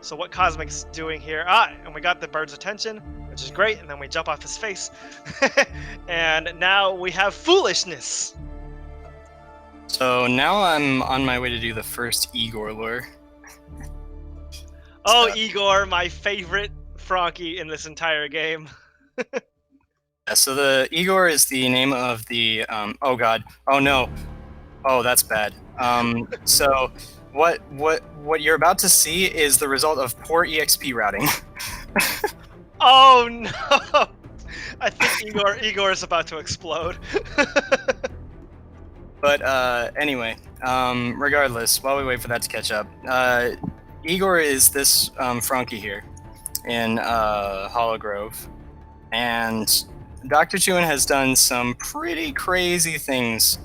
So what Cosmic's doing here, and we got the bird's attention, which is great, and then we jump off his face. And now we have foolishness. So now I'm on my way to do the first Igor lure. Oh, Igor, my favorite Frankie in this entire game. Yeah, so the Igor is the name of the oh god, oh no, oh that's bad. So what you're about to see is the result of poor EXP routing. Oh no! I think Igor is about to explode. But anyway, regardless, while we wait for that to catch up, Igor is this Frankie here in Hollow Grove, and Dr. Chuan has done some pretty crazy things,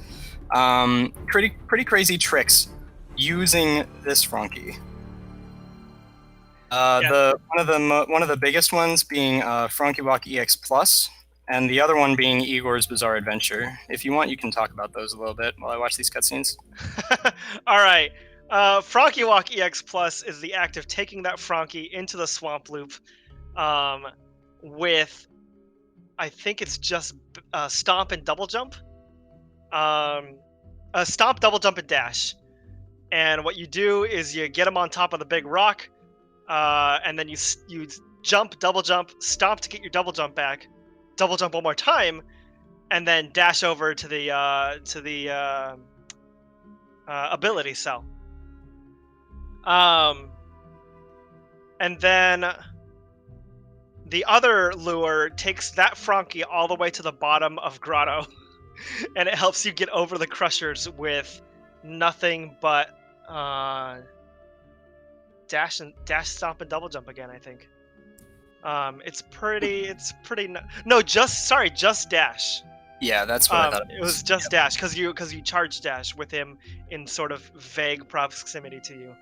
pretty crazy tricks using this Frankie. One of the biggest ones being Frankie Walk EX Plus, and the other one being Igor's Bizarre Adventure. If you want, you can talk about those a little bit while I watch these cutscenes. All right. Frankie Walk EX Plus is the act of taking that Frankie into the swamp loop with, I think it's just stomp and double jump. Stomp, double jump, and dash. And what you do is you get him on top of the big rock, and then you jump, double jump, stomp to get your double jump back, double jump one more time, and then dash over to the ability cell. And then the other lure takes that Frankie all the way to the bottom of Grotto, and it helps you get over the crushers with nothing but dash, stomp, and double jump again. I think. It's pretty. No, just dash. Yeah, that's what I thought. It was just dash because you charge dash with him in sort of vague proximity to you.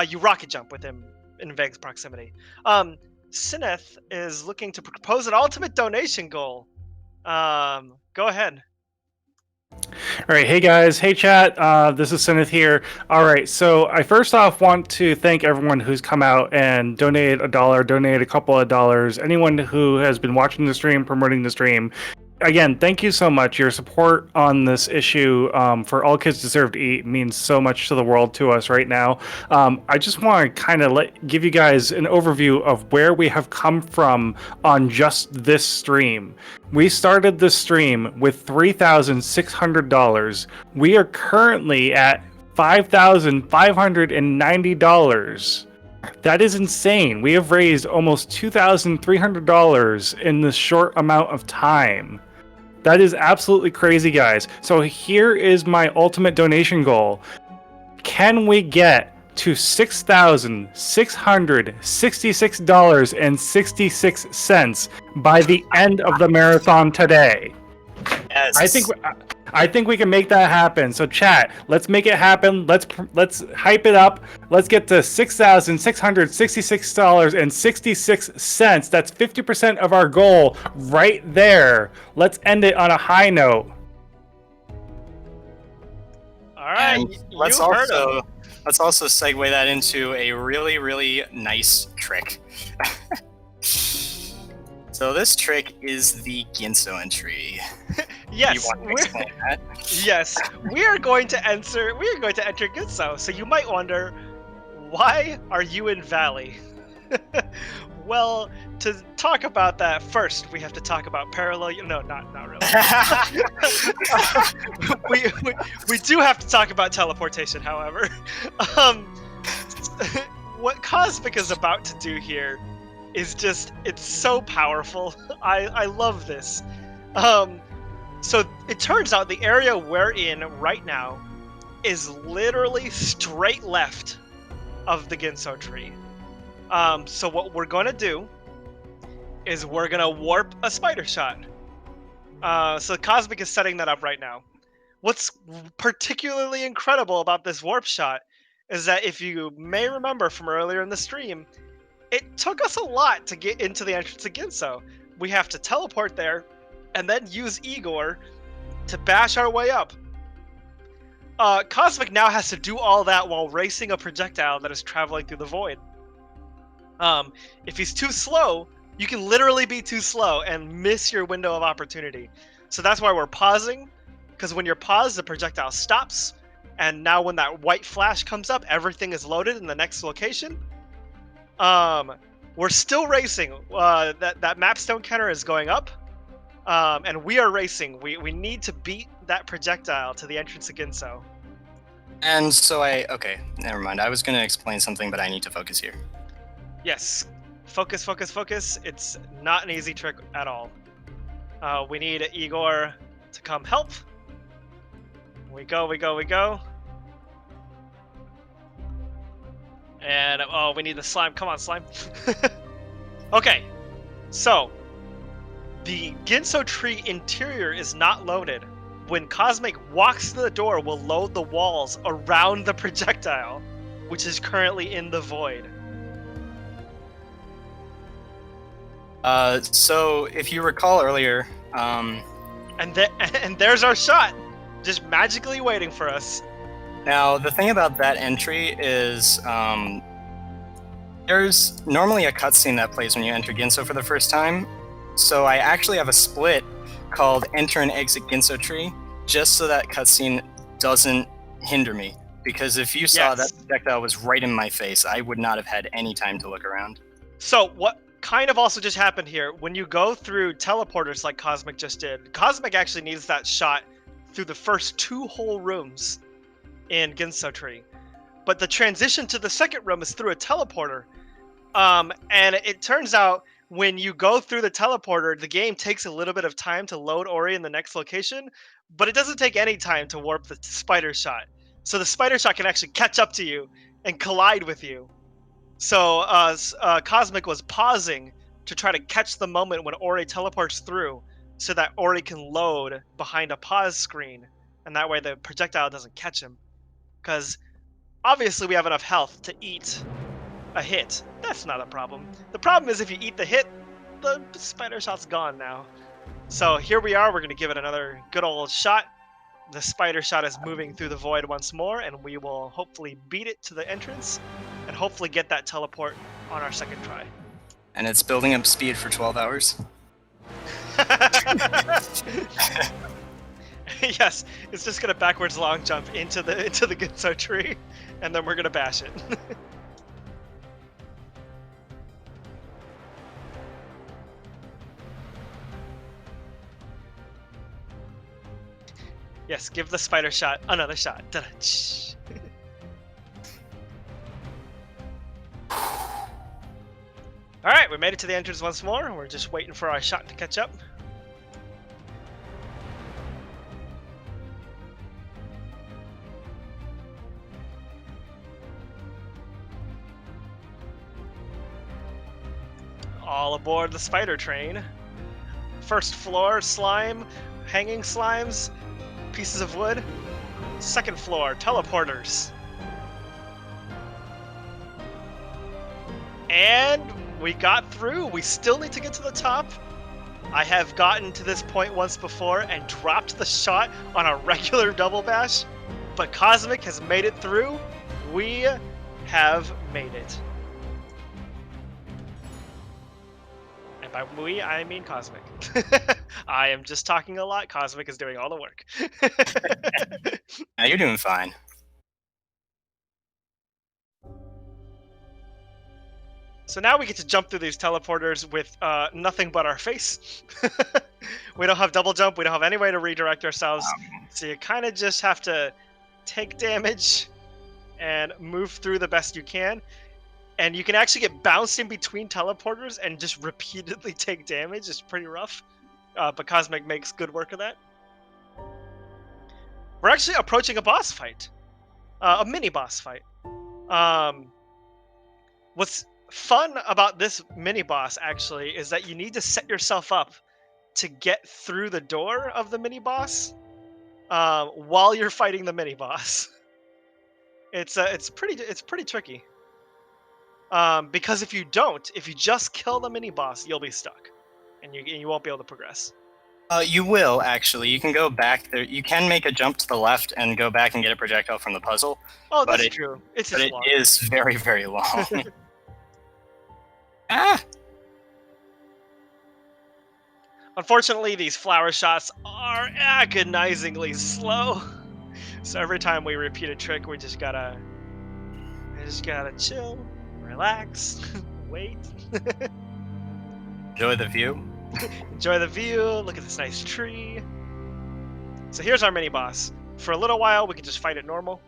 You rocket jump with him in vague proximity. Sineth is looking to propose an ultimate donation goal. Go ahead. All right, hey guys, hey chat, this is Sineth here. All right, so I first off want to thank everyone who's come out and donated $1, donated a couple of dollars, anyone who has been watching the stream, promoting the stream. Again, thank you so much. Your support on this issue for All Kids Deserve to Eat means so much to the world, to us right now. I just want to kind of give you guys an overview of where we have come from on just this stream. We started this stream with $3,600. We are currently at $5,590. That is insane. We have raised almost $2,300 in this short amount of time. That is absolutely crazy, guys. So here is my ultimate donation goal. Can we get to $6,666.66 by the end of the marathon today? Yes. I think we can make that happen. So chat, let's make it happen. Let's hype it up. Let's get to $6,666.66. That's 50% of our goal right there. Let's end it on a high note. All right, And let's also segue that into a really, really nice trick. So this trick is the Ginso entry. Yes, You want to explain that? yes, we are going to enter Ginso. So you might wonder, why are you in Valley? Well, to talk about that first, we have to talk about parallel. No, not really. we do have to talk about teleportation, however. What Cosmic is about to do here is just, it's so powerful. I love this. So it turns out the area we're in right now is literally straight left of the Ginso tree. So what we're gonna do is we're gonna warp a spider shot. So Cosmic is setting that up right now. What's particularly incredible about this warp shot is that, if you may remember from earlier in the stream, it took us a lot to get into the entrance to Ginso. We have to teleport there and then use Igor to bash our way up. Cosmic now has to do all that while racing a projectile that is traveling through the void. If he's too slow, you can literally be too slow and miss your window of opportunity. So that's why we're pausing, because when you're paused, the projectile stops, and now when that white flash comes up, everything is loaded in the next location. We're still racing. That mapstone counter is going up, and we are racing. We need to beat that projectile to the entrance to Ginso. And so okay, never mind. I was going to explain something, but I need to focus here. Yes, focus. It's not an easy trick at all. We need Igor to come help. We go. And we need the slime. Come on, slime. Okay, so the Ginso tree interior is not loaded. When Cosmic walks through the door, we'll load the walls around the projectile, which is currently in the void. So if you recall earlier, And there's our shot, just magically waiting for us. now the thing about that entry is there's normally a cutscene that plays when you enter Ginso for the first time. So I actually have a split called Enter and Exit Ginso Tree, just so that cutscene doesn't hinder me. Because if you saw that Yes. projectile was right in my face, I would not have had any time to look around. So what kind of also just happened here, when you go through teleporters like Cosmic just did, Cosmic actually needs that shot through the first 2 whole rooms in Ginso Tree. But the transition to the second room is through a teleporter. And it turns out when you go through the teleporter, the game takes a little bit of time to load Ori in the next location, but it doesn't take any time to warp the spider shot. So the spider shot can actually catch up to you and collide with you. So Cosmic was pausing to try to catch the moment when Ori teleports through so that Ori can load behind a pause screen, and that way the projectile doesn't catch him. Because obviously we have enough health to eat a hit. That's not a problem. The problem is if you eat the hit, the spider shot's gone now. So here we are, we're going to give it another good old shot. The spider shot is moving through the void once more, and we will hopefully beat it to the entrance and hopefully get that teleport on our second try. And it's building up speed for 12 hours. Yes, it's just going to backwards long jump into the Ginso tree, and then we're going to bash it. Yes, give the spider shot another shot. Alright, we made it to the entrance once more. We're just waiting for our shot to catch up. All aboard the spider train. First floor, slime, hanging slimes, pieces of wood. Second floor, teleporters. And we got through. We still need to get to the top. I have gotten to this point once before and dropped the shot on a regular double bash, but Cosmic has made it through. We have made it. And by we, I mean Cosmic. I am just talking a lot. Cosmic is doing all the work. Now you're doing fine. So now we get to jump through these teleporters with nothing but our face. We don't have double jump. We don't have any way to redirect ourselves. So you kind of just have to take damage and move through the best you can. And you can actually get bounced in between teleporters and just repeatedly take damage. It's pretty rough. But Cosmic makes good work of that. We're actually approaching a boss fight. A mini boss fight. What's fun about this mini boss actually is that you need to set yourself up to get through the door of the mini boss while you're fighting the mini boss. It's pretty tricky. Because if you just kill the mini boss, you'll be stuck, and you won't be able to progress. You will, actually. You can go back there. You can make a jump to the left and go back and get a projectile from the puzzle. Oh, that's true. It's But just it long. is very, very long. Ah! Unfortunately, these flower shots are agonizingly slow. So every time we repeat a trick, we just gotta chill, relax, wait, Enjoy the view. enjoy the view, look at this nice tree. So here's our mini boss. For a little while, we can just fight it normal.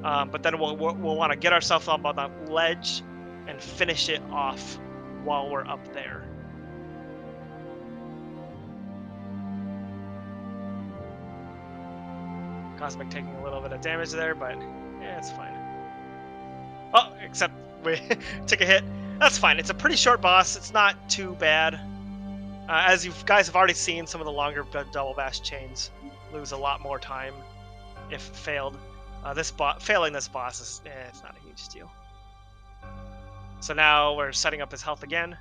But then we'll want to get ourselves up on that ledge and finish it off while we're up there. Cosmic taking a little bit of damage there, but yeah, it's fine. Oh, except we took a hit. That's fine. It's a pretty short boss. It's not too bad. As you guys have already seen, some of the longer double bash chains lose a lot more time if failed. Failing this boss is it's not a huge deal. So now we're setting up his health again.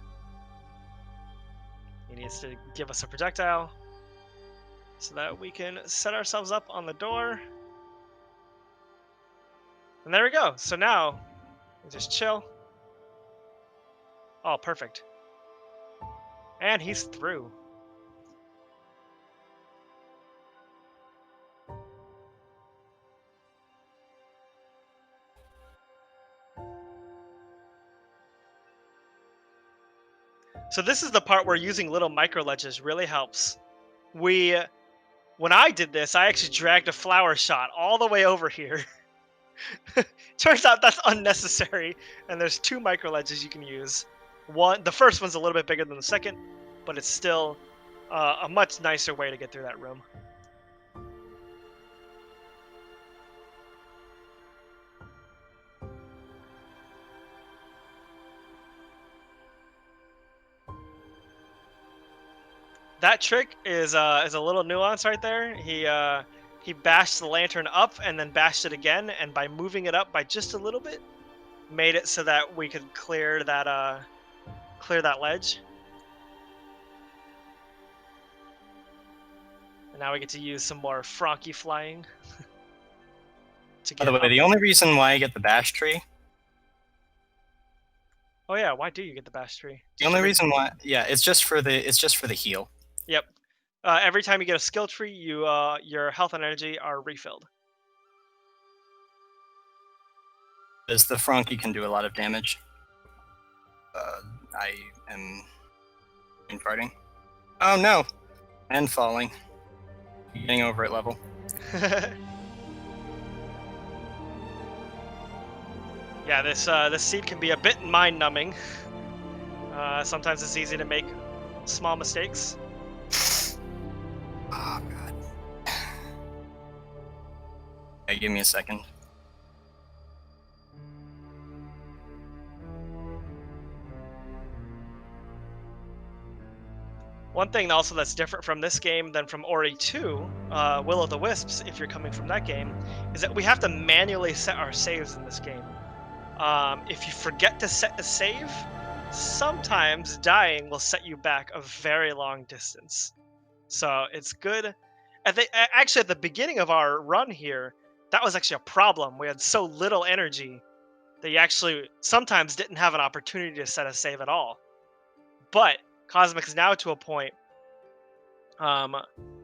He needs to give us a projectile so that we can set ourselves up on the door. And there we go. So now we just chill. Oh, perfect. And he's through. So this is the part where using little micro ledges really helps. When I did this, I actually dragged a flower shot all the way over here. Turns out that's unnecessary, and there's 2 micro ledges you can use. The first one's a little bit bigger than the second, but it's still a much nicer way to get through that room. That trick is a little nuance right there. He bashed the lantern up and then bashed it again, and by moving it up by just a little bit, made it so that we could clear that ledge. And now we get to use some more Frankie flying. By the way, the only reason why I get the bash tree. Oh yeah, why do you get the bash tree? The only reason why, yeah, it's just for the heal. Yep. Every time you get a skill tree, your health and energy are refilled. As the Frankie can do a lot of damage. I am infarting. Oh no! And falling. Getting over at level. Yeah, this seed can be a bit mind-numbing. Sometimes it's easy to make small mistakes. Oh god. Okay, give me a second. One thing also that's different from this game than from Ori 2, Will of the Wisps, if you're coming from that game, is that we have to manually set our saves in this game. If you forget to set a save, sometimes dying will set you back a very long distance. So it's good. Actually, at the beginning of our run here, that was actually a problem. We had so little energy that you actually sometimes didn't have an opportunity to set a save at all. But Cosmic is now to a point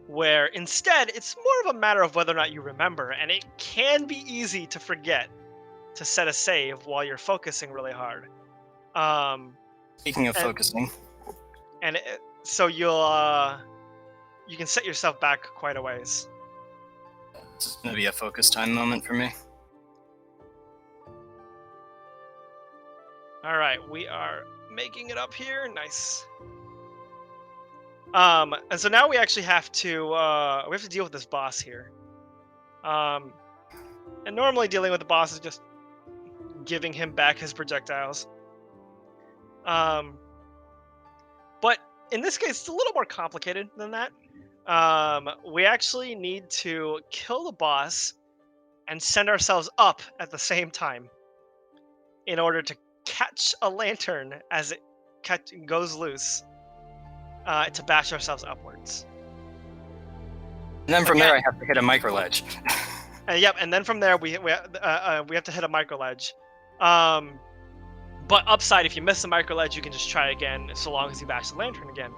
where instead it's more of a matter of whether or not you remember, and it can be easy to forget to set a save while you're focusing really hard. Speaking of focusing, so you can set yourself back quite a ways. this is going to be a focus time moment for me. All right, we are making it up here. Nice. And so now we actually have to deal with this boss here. And normally dealing with the boss is just giving him back his projectiles. But in this case, it's a little more complicated than that. We actually need to kill the boss and send ourselves up at the same time in order to catch a lantern as it goes loose, to bash ourselves upwards. And then from there, I have to hit a micro ledge. Yep, and then from there we have to hit a micro ledge. But upside, if you miss the micro ledge, you can just try again, so long as you bash the lantern again.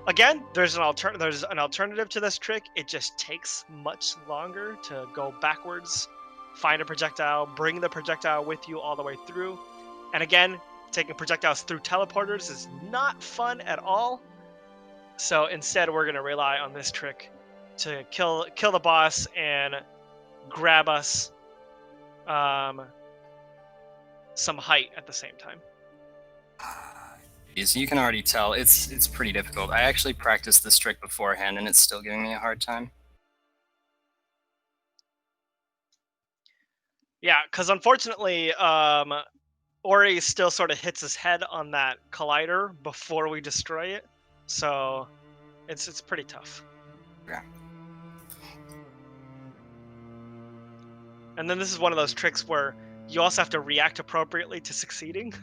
Again, there's an alternative to this trick. It just takes much longer to go backwards, find a projectile, bring the projectile with you all the way through. And again, taking projectiles through teleporters is not fun at all. So instead, we're going to rely on this trick to kill the boss and grab us some height at the same time. As you can already tell, it's pretty difficult. I actually practiced this trick beforehand, and it's still giving me a hard time. Yeah, because unfortunately, Ori still sort of hits his head on that collider before we destroy it, so it's pretty tough. Yeah. And then this is one of those tricks where you also have to react appropriately to succeeding.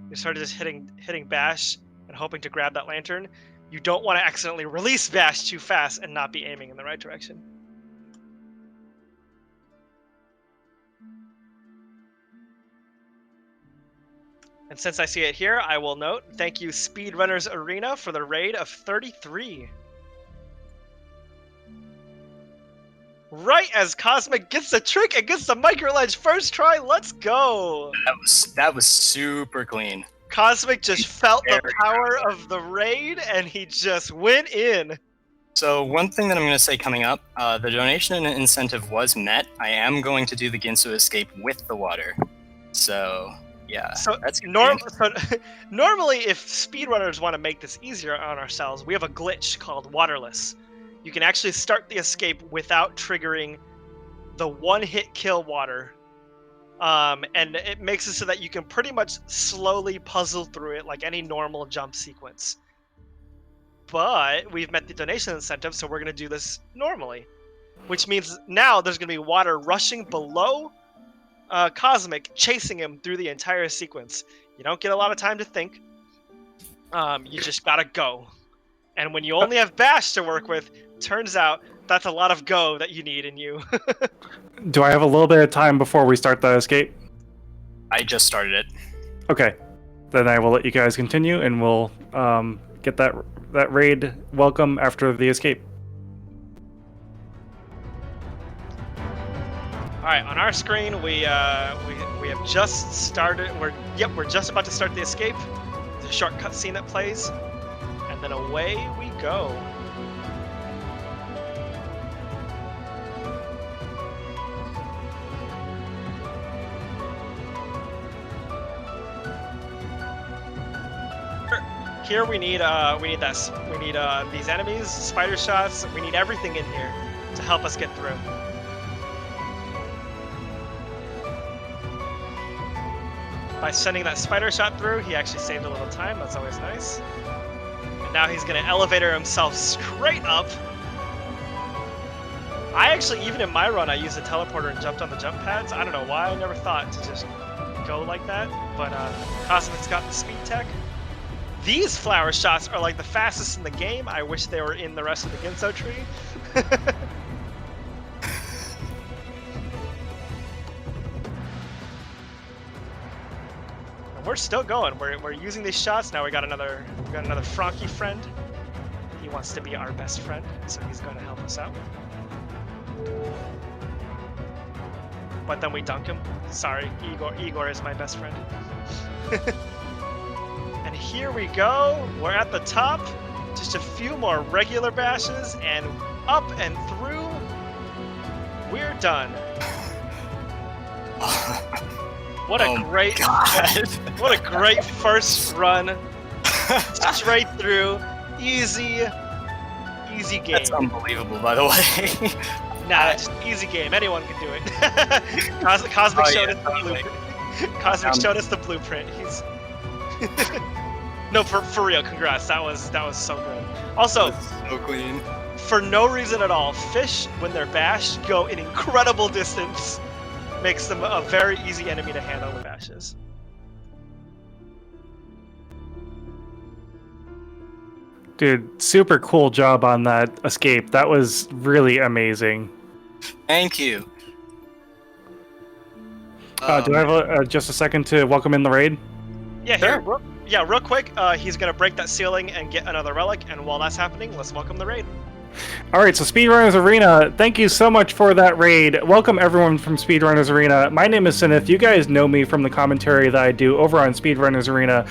You're sort of just hitting bash and hoping to grab that lantern. You don't want to accidentally release bash too fast and not be aiming in the right direction. And since I see it here, I will note, thank you Speedrunners Arena for the raid of 33. Right as Cosmic gets the trick and gets the micro ledge first try, let's go! That was super clean. Cosmic just felt the Very power of the raid, and he just went in. So one thing that I'm going to say coming up, the donation incentive was met. I am going to do the Ginsu escape with the water. So yeah, So, that's gonna be interesting. normally, if speedrunners want to make this easier on ourselves, we have a glitch called waterless. You can actually start the escape without triggering the one-hit kill water. And it makes it so that you can pretty much slowly puzzle through it like any normal jump sequence. But we've met the donation incentive, so we're going to do this normally. Which means now there's going to be water rushing below Cosmic, chasing him through the entire sequence. You don't get a lot of time to think. You just gotta go. And when you only have Bash to work with, turns out that's a lot of go that you need in you. Do I have a little bit of time before we start the escape? I just started it. Okay, then I will let you guys continue, and we'll get that raid welcome after the escape. All right, on our screen, we have just started. We're just about to start the escape. There's a short cutscene that plays, and then away we go. Here we need these enemies, spider shots. We need everything in here to help us get through. By sending that spider shot through, he actually saved a little time. That's always nice. And now he's going to elevator himself straight up. I actually, even in my run, I used the teleporter and jumped on the jump pads. I don't know why I never thought to just go like that. But Cosmic's got the speed tech. These flower shots are like the fastest in the game. I wish they were in the rest of the Ginso tree. We're still going. We're using these shots now. We got another Frankie friend. He wants to be our best friend, so he's going to help us out. But then we dunk him. Sorry, Igor is my best friend. And here we go. We're at the top. Just a few more regular bashes, and up and through. We're done. What a great first run. Straight through. Easy game. That's unbelievable, by the way. Nah, just easy game. Anyone can do it. Cosmic showed us the blueprint. Cosmic showed us the blueprint. He's No, for real, congrats. That was so good. Also, so clean. For no reason at all, fish, when they're bashed, go an incredible distance. Makes them a very easy enemy to handle with bashes. Dude, super cool job on that escape. That was really amazing. Thank you. Do I have just a second to welcome in the raid? Yeah, Sure. real quick. He's gonna break that ceiling and get another relic, and while that's happening, let's welcome the raid. All right, so Speedrunners Arena, thank you so much for that raid. Welcome everyone from Speedrunners Arena. My name is Sinith. You guys know me from the commentary that I do over on Speedrunners Arena.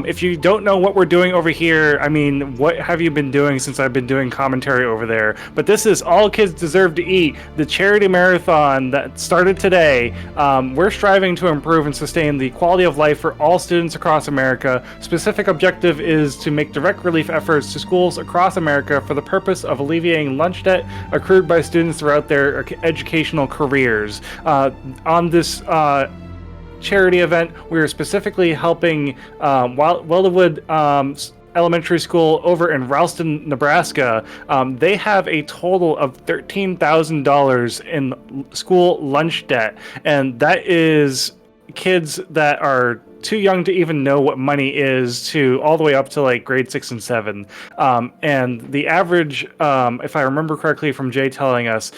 If you don't know what we're doing over here, I mean, what have you been doing since I've been doing commentary over there? But this is All Kids Deserve to Eat, the charity marathon that started today. We're striving to improve and sustain the quality of life for all students across America. Specific objective is to make direct relief efforts to schools across America for the purpose of alleviating lunch debt accrued by students throughout their educational careers. On this charity event, we are specifically helping Wildwood Elementary School over in Ralston, Nebraska. They have a total of $13,000 in school lunch debt, and that is kids that are too young to even know what money is to all the way up to like grade 6 and 7. And the average, if I remember correctly from Jay telling us,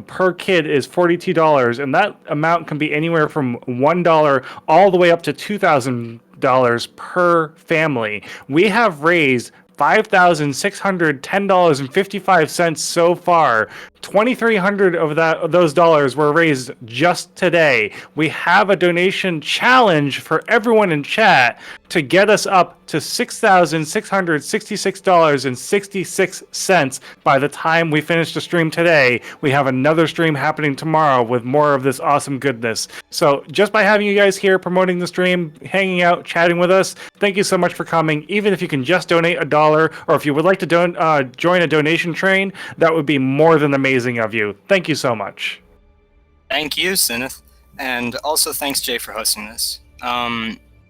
per kid is $42, and that amount can be anywhere from $1 all the way up to $2,000 per family. We have raised $5,610.55 so far 2,300 of those dollars were raised just today. We have a donation challenge for everyone in chat to get us up to $6,666.66 by the time we finish the stream today. We have another stream happening tomorrow with more of this awesome goodness. So just by having you guys here promoting the stream, hanging out, chatting with us, thank you so much for coming. Even if you can just donate $1, or if you would like to join a donation train, that would be more than amazing of you. Thank you so much. Thank you, Sinith. And also thanks, Jay, for hosting this.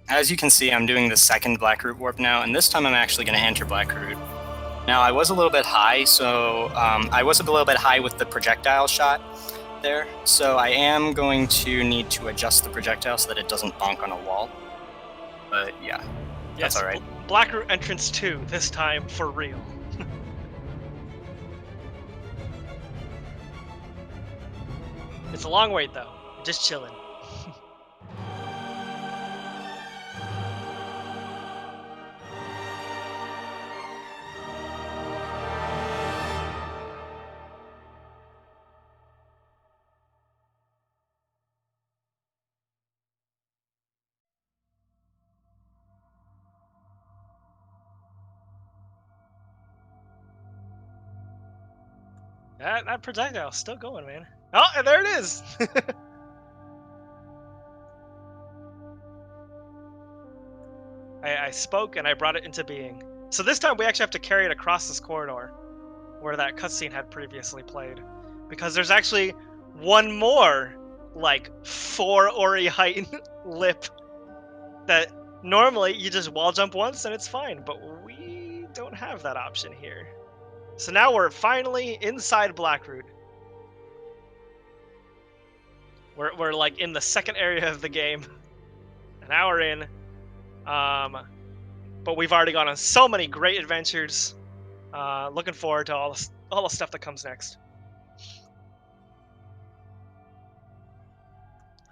As you can see, I'm doing the second Blackroot warp now, and this time I'm actually going to enter Blackroot. Now, I was a little bit high, so I was a little bit high with the projectile shot there, so I am going to need to adjust the projectile so that it doesn't bonk on a wall. But yeah, that's all right. Blackroot entrance 2, this time for real. It's a long wait though, just chilling. That projectile's still going, man. Oh, and there it is! I spoke and I brought it into being. So this time we actually have to carry it across this corridor where that cutscene had previously played. Because there's actually one more, like, 4 Ori height lip that normally you just wall jump once and it's fine, but we don't have that option here. So now we're finally inside Blackroot. We're like in the second area of the game. An hour in. But we've already gone on so many great adventures. Looking forward to all the stuff that comes next.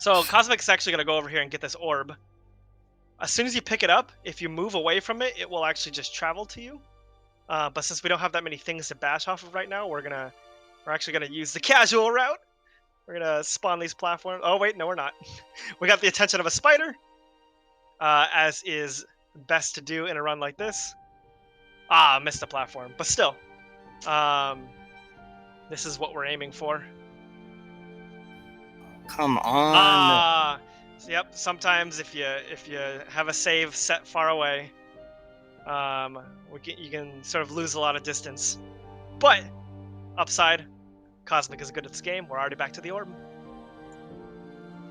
So Cosmic's actually going to go over here and get this orb. As soon as you pick it up, if you move away from it, it will actually just travel to you. But since we don't have that many things to bash off of right now, we're actually gonna use the casual route. We're gonna spawn these platforms. Oh wait, no, we're not. We got the attention of a spider, as is best to do in a run like this. Ah, missed a platform, but still, this is what we're aiming for. Come on. Yep. Sometimes if you have a save set far away, you can sort of lose a lot of distance. But upside, Cosmic is good at this game. We're already back to the orb.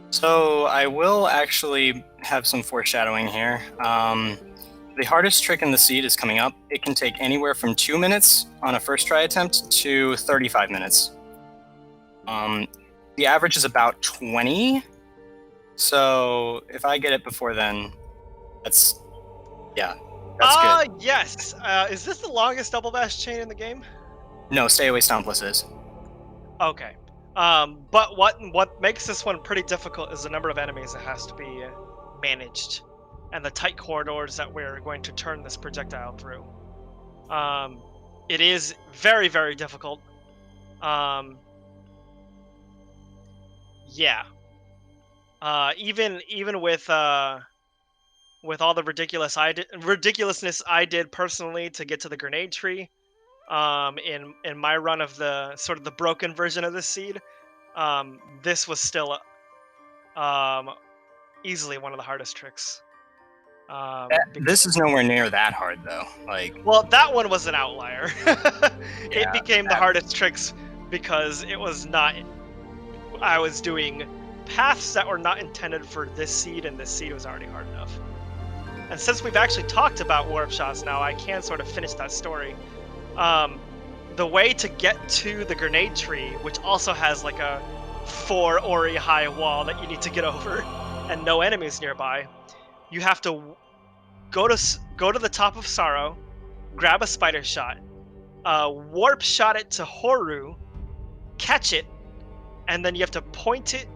So I will actually have some foreshadowing here. The hardest trick in the seed is coming up. It can take anywhere from 2 minutes on a first try attempt to 35 minutes. The average is about 20. So if I get it before then, that's good. Yes. Is this the longest double bash chain in the game? No, Stay Away Stompless is. Okay. But what makes this one pretty difficult is the number of enemies that has to be managed, and the tight corridors that we're going to turn this projectile through. It is very, very difficult. Yeah. Even with all the ridiculousness I did personally to get to the grenade tree, in my run of the sort of the broken version of this seed, this was still easily one of the hardest tricks. This is nowhere near that hard though. Well, that one was an outlier. It Yeah, became the hardest tricks because it was not. I was doing paths that were not intended for this seed, and this seed was already hard enough. And since we've actually talked about warp shots now, I can sort of finish that story. The way to get to the grenade tree, which also has like a 4 Ori high wall that you need to get over, and no enemies nearby, you have to go to the top of Sorrow, grab a spider shot, warp shot it to Horu, catch it, and then you have to point it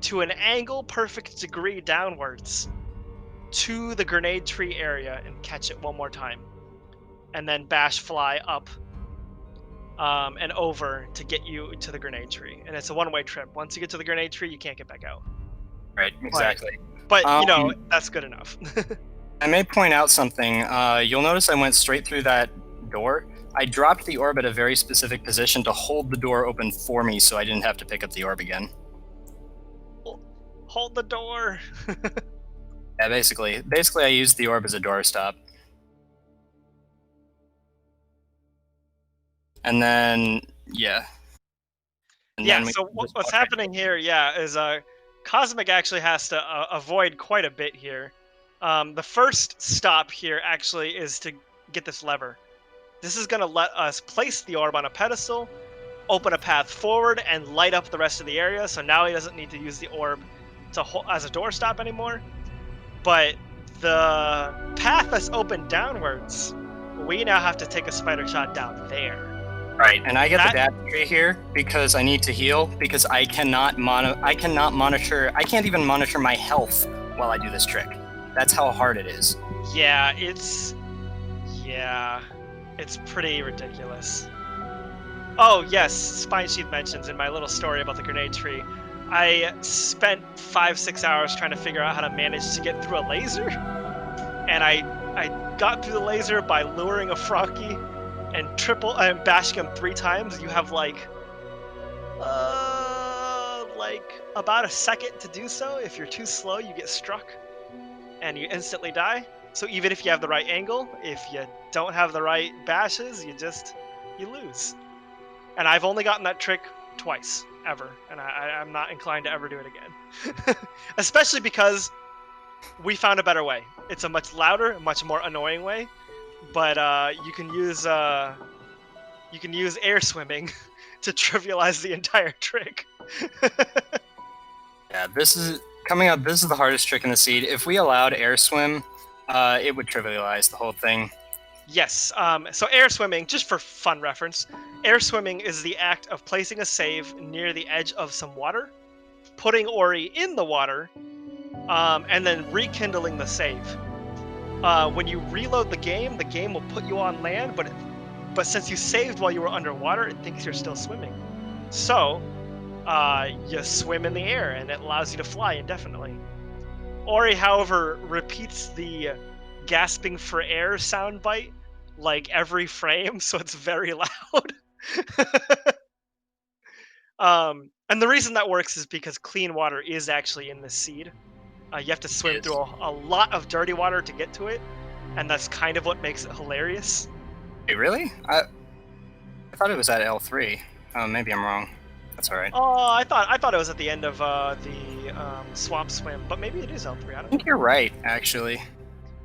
to an angle perfect degree downwards to the grenade tree area and catch it one more time, and then bash fly up and over to get you to the grenade tree. And it's a one-way trip. Once you get to the grenade tree, you can't get back out. Right, exactly. But, you know, that's good enough. I may point out something. You'll notice I went straight through that door. I dropped the orb at a very specific position to hold the door open for me so I didn't have to pick up the orb again. Hold the door. Yeah, basically I used the orb as a doorstop. And then, yeah. And Yeah, then so what's happening here, is Cosmic actually has to avoid quite a bit here. The first stop here actually is to get this lever. This is going to let us place the orb on a pedestal, open a path forward, and light up the rest of the area. So now he doesn't need to use the orb as a doorstop anymore. But the path that's open downwards, we now have to take a spider shot down there. Right, and I get the dash tree here because I need to heal because I can't even monitor my health while I do this trick. That's how hard it is. Yeah, it's pretty ridiculous. Oh yes, Spine Sheath mentions in my little story about the grenade tree, I spent 5-6 hours trying to figure out how to manage to get through a laser, and I got through the laser by luring a Frankie and bashing him 3 times. You have like about a second to do so. If you're too slow, you get struck and you instantly die. So even if you have the right angle, if you don't have the right bashes, you lose. And I've only gotten that trick twice ever, and I'm not inclined to ever do it again. Especially because we found a better way. It's a much louder, much more annoying way. But you can use air swimming to trivialize the entire trick. Yeah, this is coming up. This is the hardest trick in the seed. If we allowed air swim, it would trivialize the whole thing. Yes. So air swimming, just for fun reference, air swimming is the act of placing a save near the edge of some water, putting Ori in the water, and then rekindling the save. When you reload the game will put you on land, but since you saved while you were underwater, it thinks you're still swimming. So, you swim in the air, and it allows you to fly indefinitely. Ori, however, repeats the gasping for air soundbite like every frame, so it's very loud. And the reason that works is because clean water is actually in the seed. You have to swim through a lot of dirty water to get to it, and that's kind of what makes it hilarious. Hey, really? I thought it was at L3. Maybe I'm wrong. That's all right. Oh, I thought it was at the end of the swamp swim, but maybe it is L3. I don't think you're right, actually.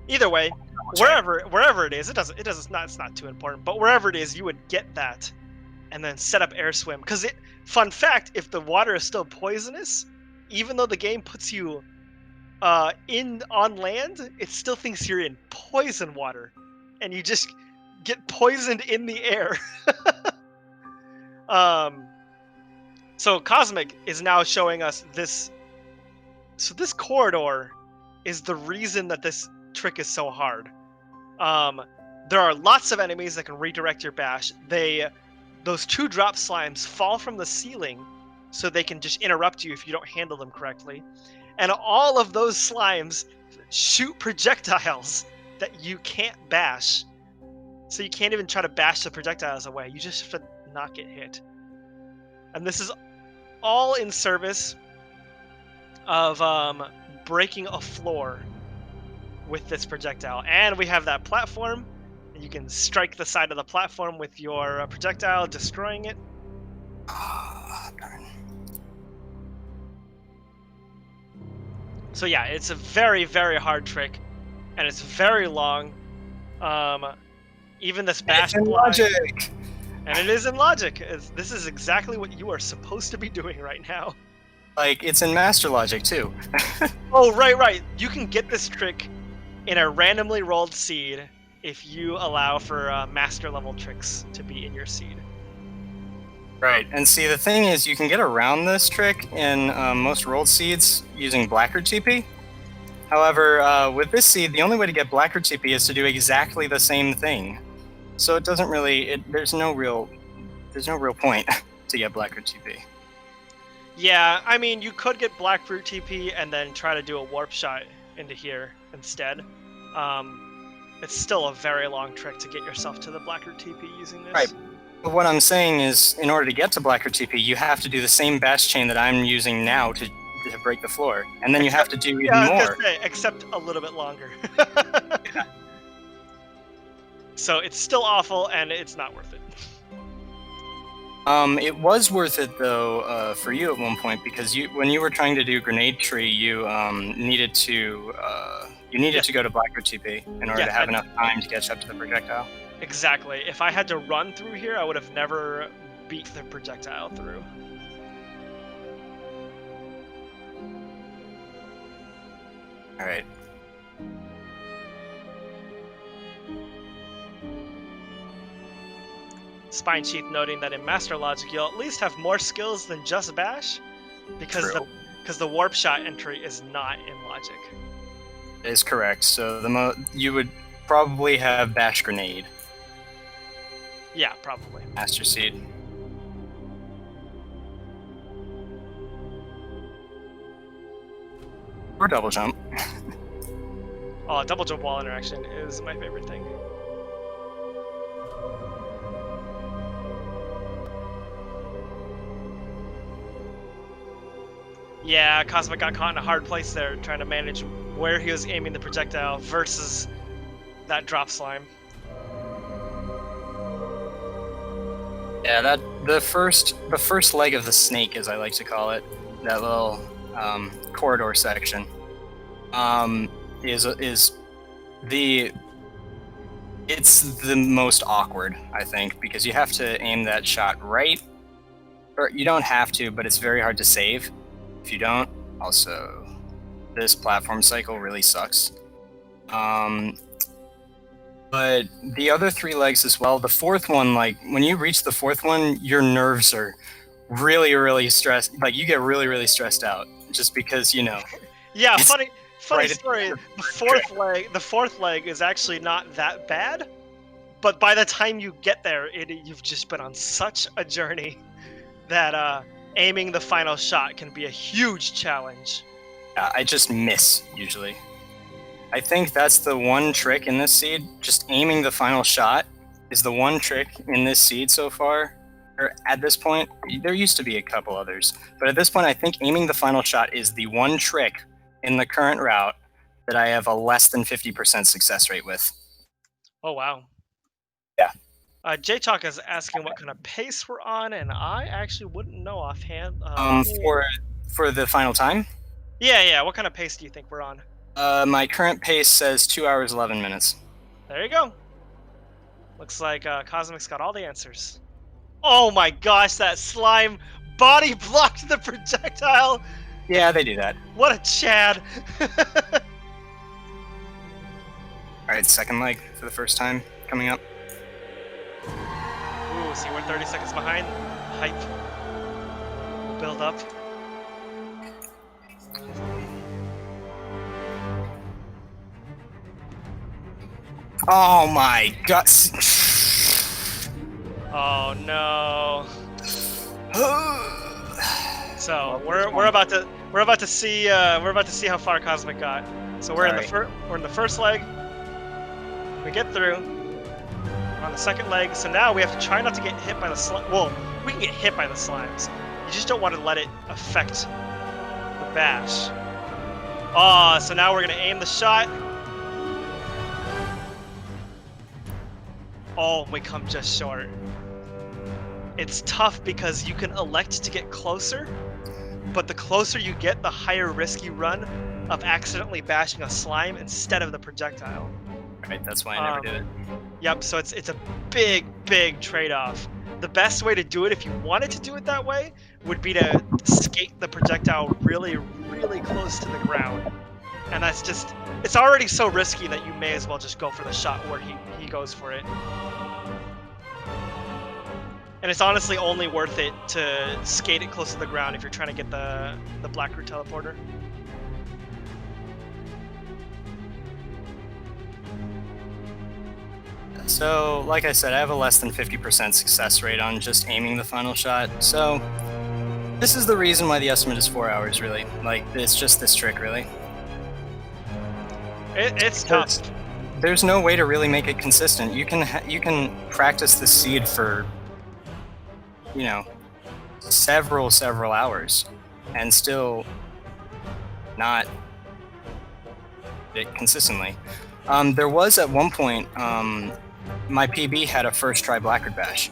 Either way, wherever it is, it's not too important. But wherever it is, you would get that, and then set up air swim. Because fun fact, if the water is still poisonous, even though the game puts you on land, it still thinks you're in poison water, and you just get poisoned in the air. So Cosmic is now showing us this. So this corridor is the reason that this trick is so hard. There are lots of enemies that can redirect your bash. Those 2 drop slimes fall from the ceiling, so they can just interrupt you if you don't handle them correctly. And all of those slimes shoot projectiles that you can't bash. So you can't even try to bash the projectiles away. You just have to not get hit. And this is all in service of breaking a floor with this projectile. And we have that platform. And you can strike the side of the platform with your projectile, destroying it. Ah, darn. So yeah, it's a very, very hard trick, and it's very long. Even this bash it's in logic, and it is in logic. This is exactly what you are supposed to be doing right now. Like, it's in master logic too. Oh, right. You can get this trick in a randomly rolled seed if you allow for master level tricks to be in your seed. Right, and see, the thing is, you can get around this trick in most rolled seeds using Blackroot TP. However, with this seed, the only way to get Blackroot TP is to do exactly the same thing. So it doesn't really, there's no real there's no real point to get Blackroot TP. Yeah, I mean, you could get Blackroot TP and then try to do a warp shot into here instead. It's still a very long trick to get yourself to the Blackroot TP using this. Right. But what I'm saying is, in order to get to Blackroot TP, you have to do the same bash chain that I'm using now to break the floor, and then you have to do even Yeah, I was more. gonna say, except a little bit longer. So it's still awful, and it's not worth it. It was worth it though for you at one point, because when you were trying to do Grenade Tree, you needed to go to Blackroot TP in order to have enough time to catch up to the projectile. Exactly. If I had to run through here, I would have never beat the projectile through. All right. Spine Chief noting that in Master Logic, you'll at least have more skills than just Bash, because the warp shot entry is not in Logic. That is correct. So you would probably have Bash Grenade. Yeah, probably. Master Seed. Or double jump. Oh, double jump wall interaction is my favorite thing. Yeah, Cosmic got caught in a hard place there, trying to manage where he was aiming the projectile versus that drop slime. Yeah, the first leg of the snake, as I like to call it, that little corridor section, it's the most awkward, I think, because you have to aim that shot right, or you don't have to, but it's very hard to save if you don't. Also, this platform cycle really sucks. But the other three legs as well, the fourth one, like, when you reach the fourth one, your nerves are really, really stressed. Like, you get really, really stressed out just because, Yeah, funny right story. The fourth leg is actually not that bad, but by the time you get there, you've just been on such a journey that aiming the final shot can be a huge challenge. I just miss, usually. I think that's the one trick in this seed. Just aiming the final shot is the one trick in this seed so far. Or at this point, there used to be a couple others, but at this point, I think aiming the final shot is the one trick in the current route that I have a less than 50% success rate with. Oh, wow. Yeah. J-Talk is asking what kind of pace we're on, and I actually wouldn't know offhand. For the final time? Yeah. What kind of pace do you think we're on? My current pace says 2 hours, 11 minutes. There you go. Looks like Cosmic's got all the answers. Oh my gosh, that slime body blocked the projectile. Yeah, they do that. What a Chad. Alright, second leg for the first time coming up. Ooh, see, we're 30 seconds behind. Hype. Build up. Oh my god. Oh no. So we're about to see how far Cosmic got. So we're in the first leg. We get through. We're on the second leg. So now we have to try not to get hit by the slime. Well, we can get hit by the slimes. You just don't want to let it affect the bash. Oh, so now we're gonna aim the shot. Oh, we come just short. It's tough because you can elect to get closer, but the closer you get, the higher risk you run of accidentally bashing a slime instead of the projectile. Right, that's why I never did it. Yep, so it's a big trade-off. The best way to do it, if you wanted to do it that way, would be to skate the projectile really close to the ground. And that's just, it's already so risky that you may as well just go for the shot where he goes for it. And it's honestly only worth it to skate it close to the ground if you're trying to get the Blackroot teleporter. So, like I said, I have a less than 50% success rate on just aiming the final shot. So, this is the reason why the estimate is 4 hours, really. Like, it's just this trick, really. It's tough. There's no way to really make it consistent. You can practice the seed for, you know, several hours, and still not it consistently. There was at one point, my PB had a first try Blackguard Bash.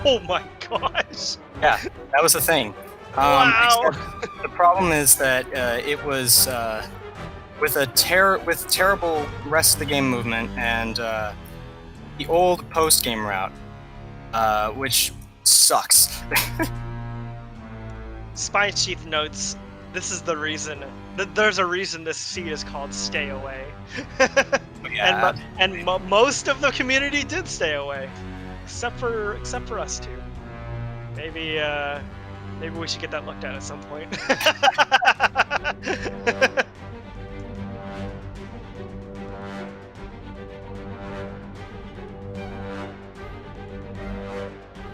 Oh my gosh! Yeah, that was the thing. Wow! Except the problem is that it was with terrible rest of the game movement and the old post game route, which sucks. Spine Sheath notes, this is the reason. There's a reason this seed is called Stay Away. Yeah. And most of the community did stay away. Except for us two. Maybe we should get that looked at some point.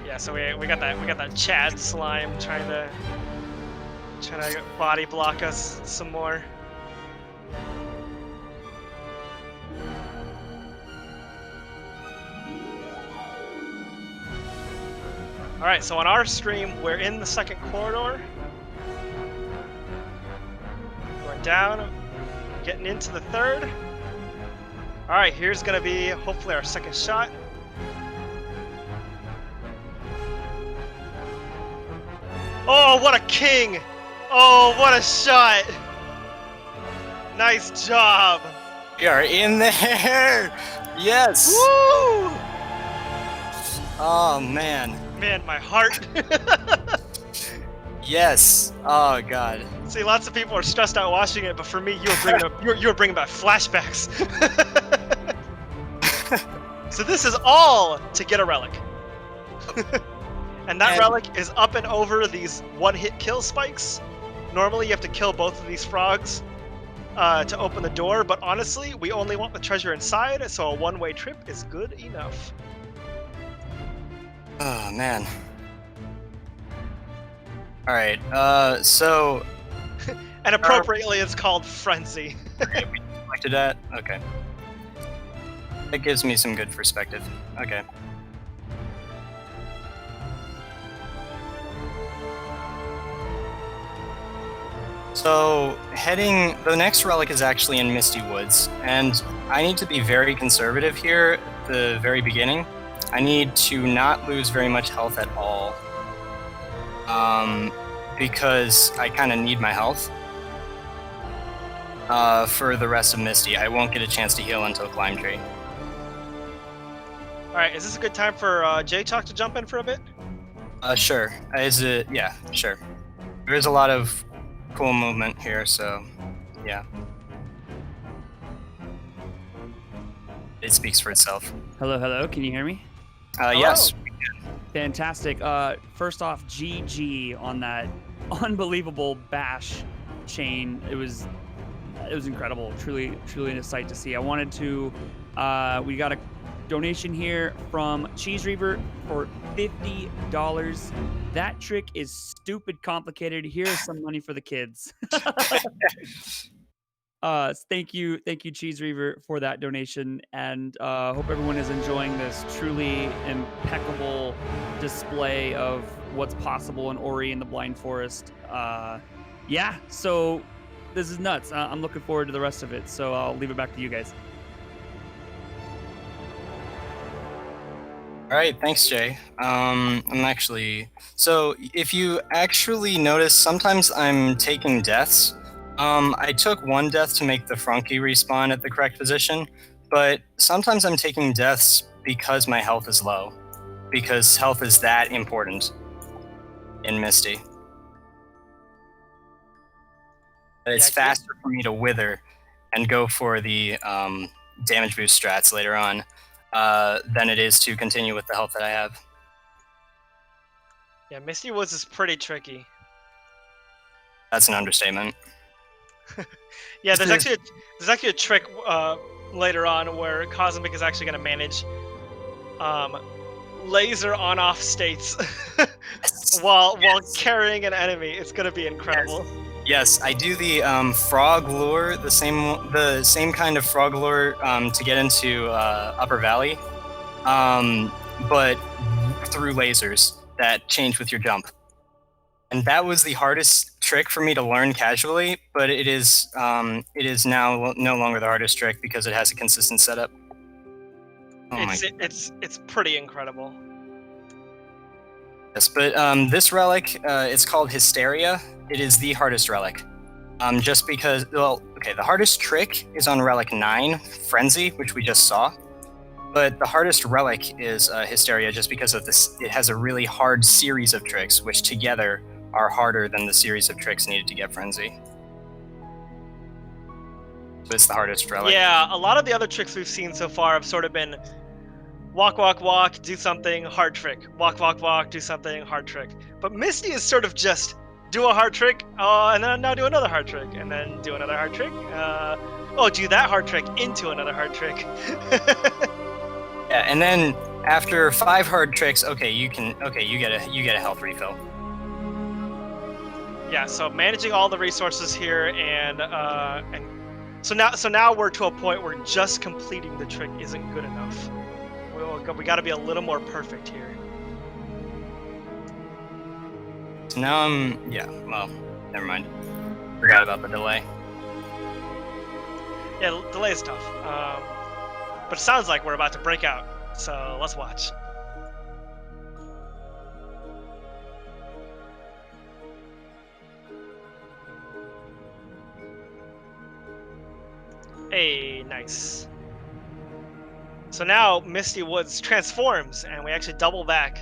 Yeah, so we got that Chad slime trying to body block us some more. All right, so on our stream, we're in the second corridor. Going down, getting into the third. All right, here's gonna be hopefully our second shot. Oh, what a king! Oh, what a shot! Nice job! We are in there! Yes! Woo! Oh, man. Man, my heart. Yes. Oh, God. See, lots of people are stressed out watching it, but for me, you were bringing back flashbacks. So this is all to get a relic. And that relic is up and over these one-hit kill spikes. Normally, you have to kill both of these frogs to open the door, but honestly, we only want the treasure inside, so a one-way trip is good enough. Oh, man. Alright, so... And appropriately, it's called Frenzy. Okay, we selected that? Okay. That gives me some good perspective. Okay. So, the next relic is actually in Misty Woods, and I need to be very conservative here at the very beginning. I need to not lose very much health at all, because I kind of need my health for the rest of Misty. I won't get a chance to heal until Climb Tree. Alright, is this a good time for J-Talk to jump in for a bit? Sure. Yeah, sure. There is a lot of cool movement here, so yeah. It speaks for itself. Hello, can you hear me? Yes. Fantastic. First off, GG on that unbelievable bash chain. It was incredible. Truly a sight to see. I wanted to we got a donation here from Cheese Reaver for $50. That trick is stupid complicated. Here's some money for the kids. Thank you, Cheese Reaver, for that donation, and hope everyone is enjoying this truly impeccable display of what's possible in Ori and the Blind Forest. Yeah, so this is nuts. I'm looking forward to the rest of it, so I'll leave it back to you guys. All right, thanks, Jay. So if you actually notice, sometimes I'm taking deaths. I took one death to make the Frunky respawn at the correct position, but sometimes I'm taking deaths because my health is low, because health is that important in Misty. It's faster for me to wither and go for the damage boost strats later on than it is to continue with the health that I have. Yeah, Misty Woods is pretty tricky. That's an understatement. Yeah, there's actually a trick later on where Cosmic is actually going to manage laser on-off states while carrying an enemy. It's going to be incredible. Yes, I do the frog lure, the same kind of frog lure to get into Upper Valley, but through lasers that change with your jump. And that was the hardest trick for me to learn casually, but it is now no longer the hardest trick because it has a consistent setup. It's pretty incredible. Yes, but this relic, it's called Hysteria. It is the hardest relic. Just because, well, okay, the hardest trick is on Relic 9, Frenzy, which we just saw. But the hardest relic is Hysteria just because of this. It has a really hard series of tricks, which together are harder than the series of tricks needed to get Frenzy. So it's the hardest relic. Yeah, a lot of the other tricks we've seen so far have sort of been walk, walk, walk, do something, hard trick. Walk, walk, walk, do something, hard trick. But Misty is sort of just do a hard trick, and then now do another hard trick, and then do another hard trick. Do that hard trick into another hard trick. Yeah, and then after 5 hard tricks, you get a health refill. Yeah, so managing all the resources here, and so now we're to a point where just completing the trick isn't good enough. We got to be a little more perfect here. So now never mind. Forgot about the delay. Yeah, delay is tough. But it sounds like we're about to break out, so let's watch. Hey, nice. So now Misty Woods transforms, and we actually double back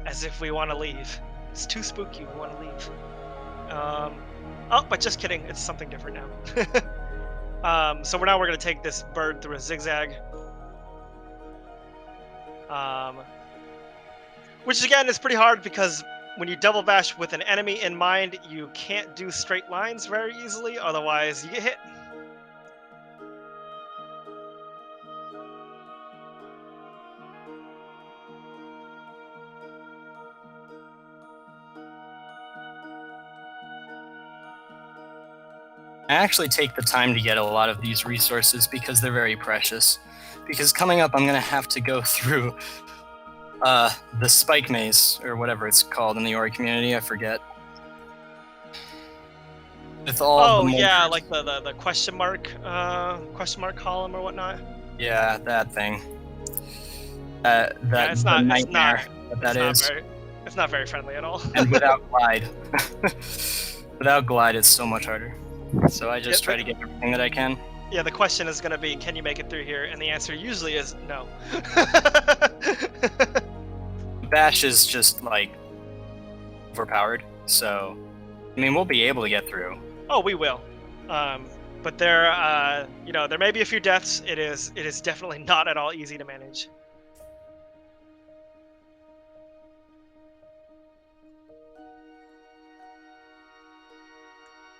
as if we want to leave. It's too spooky, we want to leave. But just kidding, it's something different now. So we're going to take this bird through a zigzag. Which again is pretty hard because when you double bash with an enemy in mind, you can't do straight lines very easily, otherwise you get hit. I actually take the time to get a lot of these resources because they're very precious. Because coming up, I'm going to have to go through the spike maze, or whatever it's called in the Ori community, I forget. With all like the question mark column or whatnot. Yeah, that thing. It's not nightmare that is. It's not very friendly at all. And without glide. Without glide, it's so much harder. So I just try to get everything that I can. Yeah, the question is going to be, can you make it through here? And the answer usually is no. Bash is just, overpowered. So, I mean, we'll be able to get through. Oh, we will. But there may be a few deaths. It is definitely not at all easy to manage.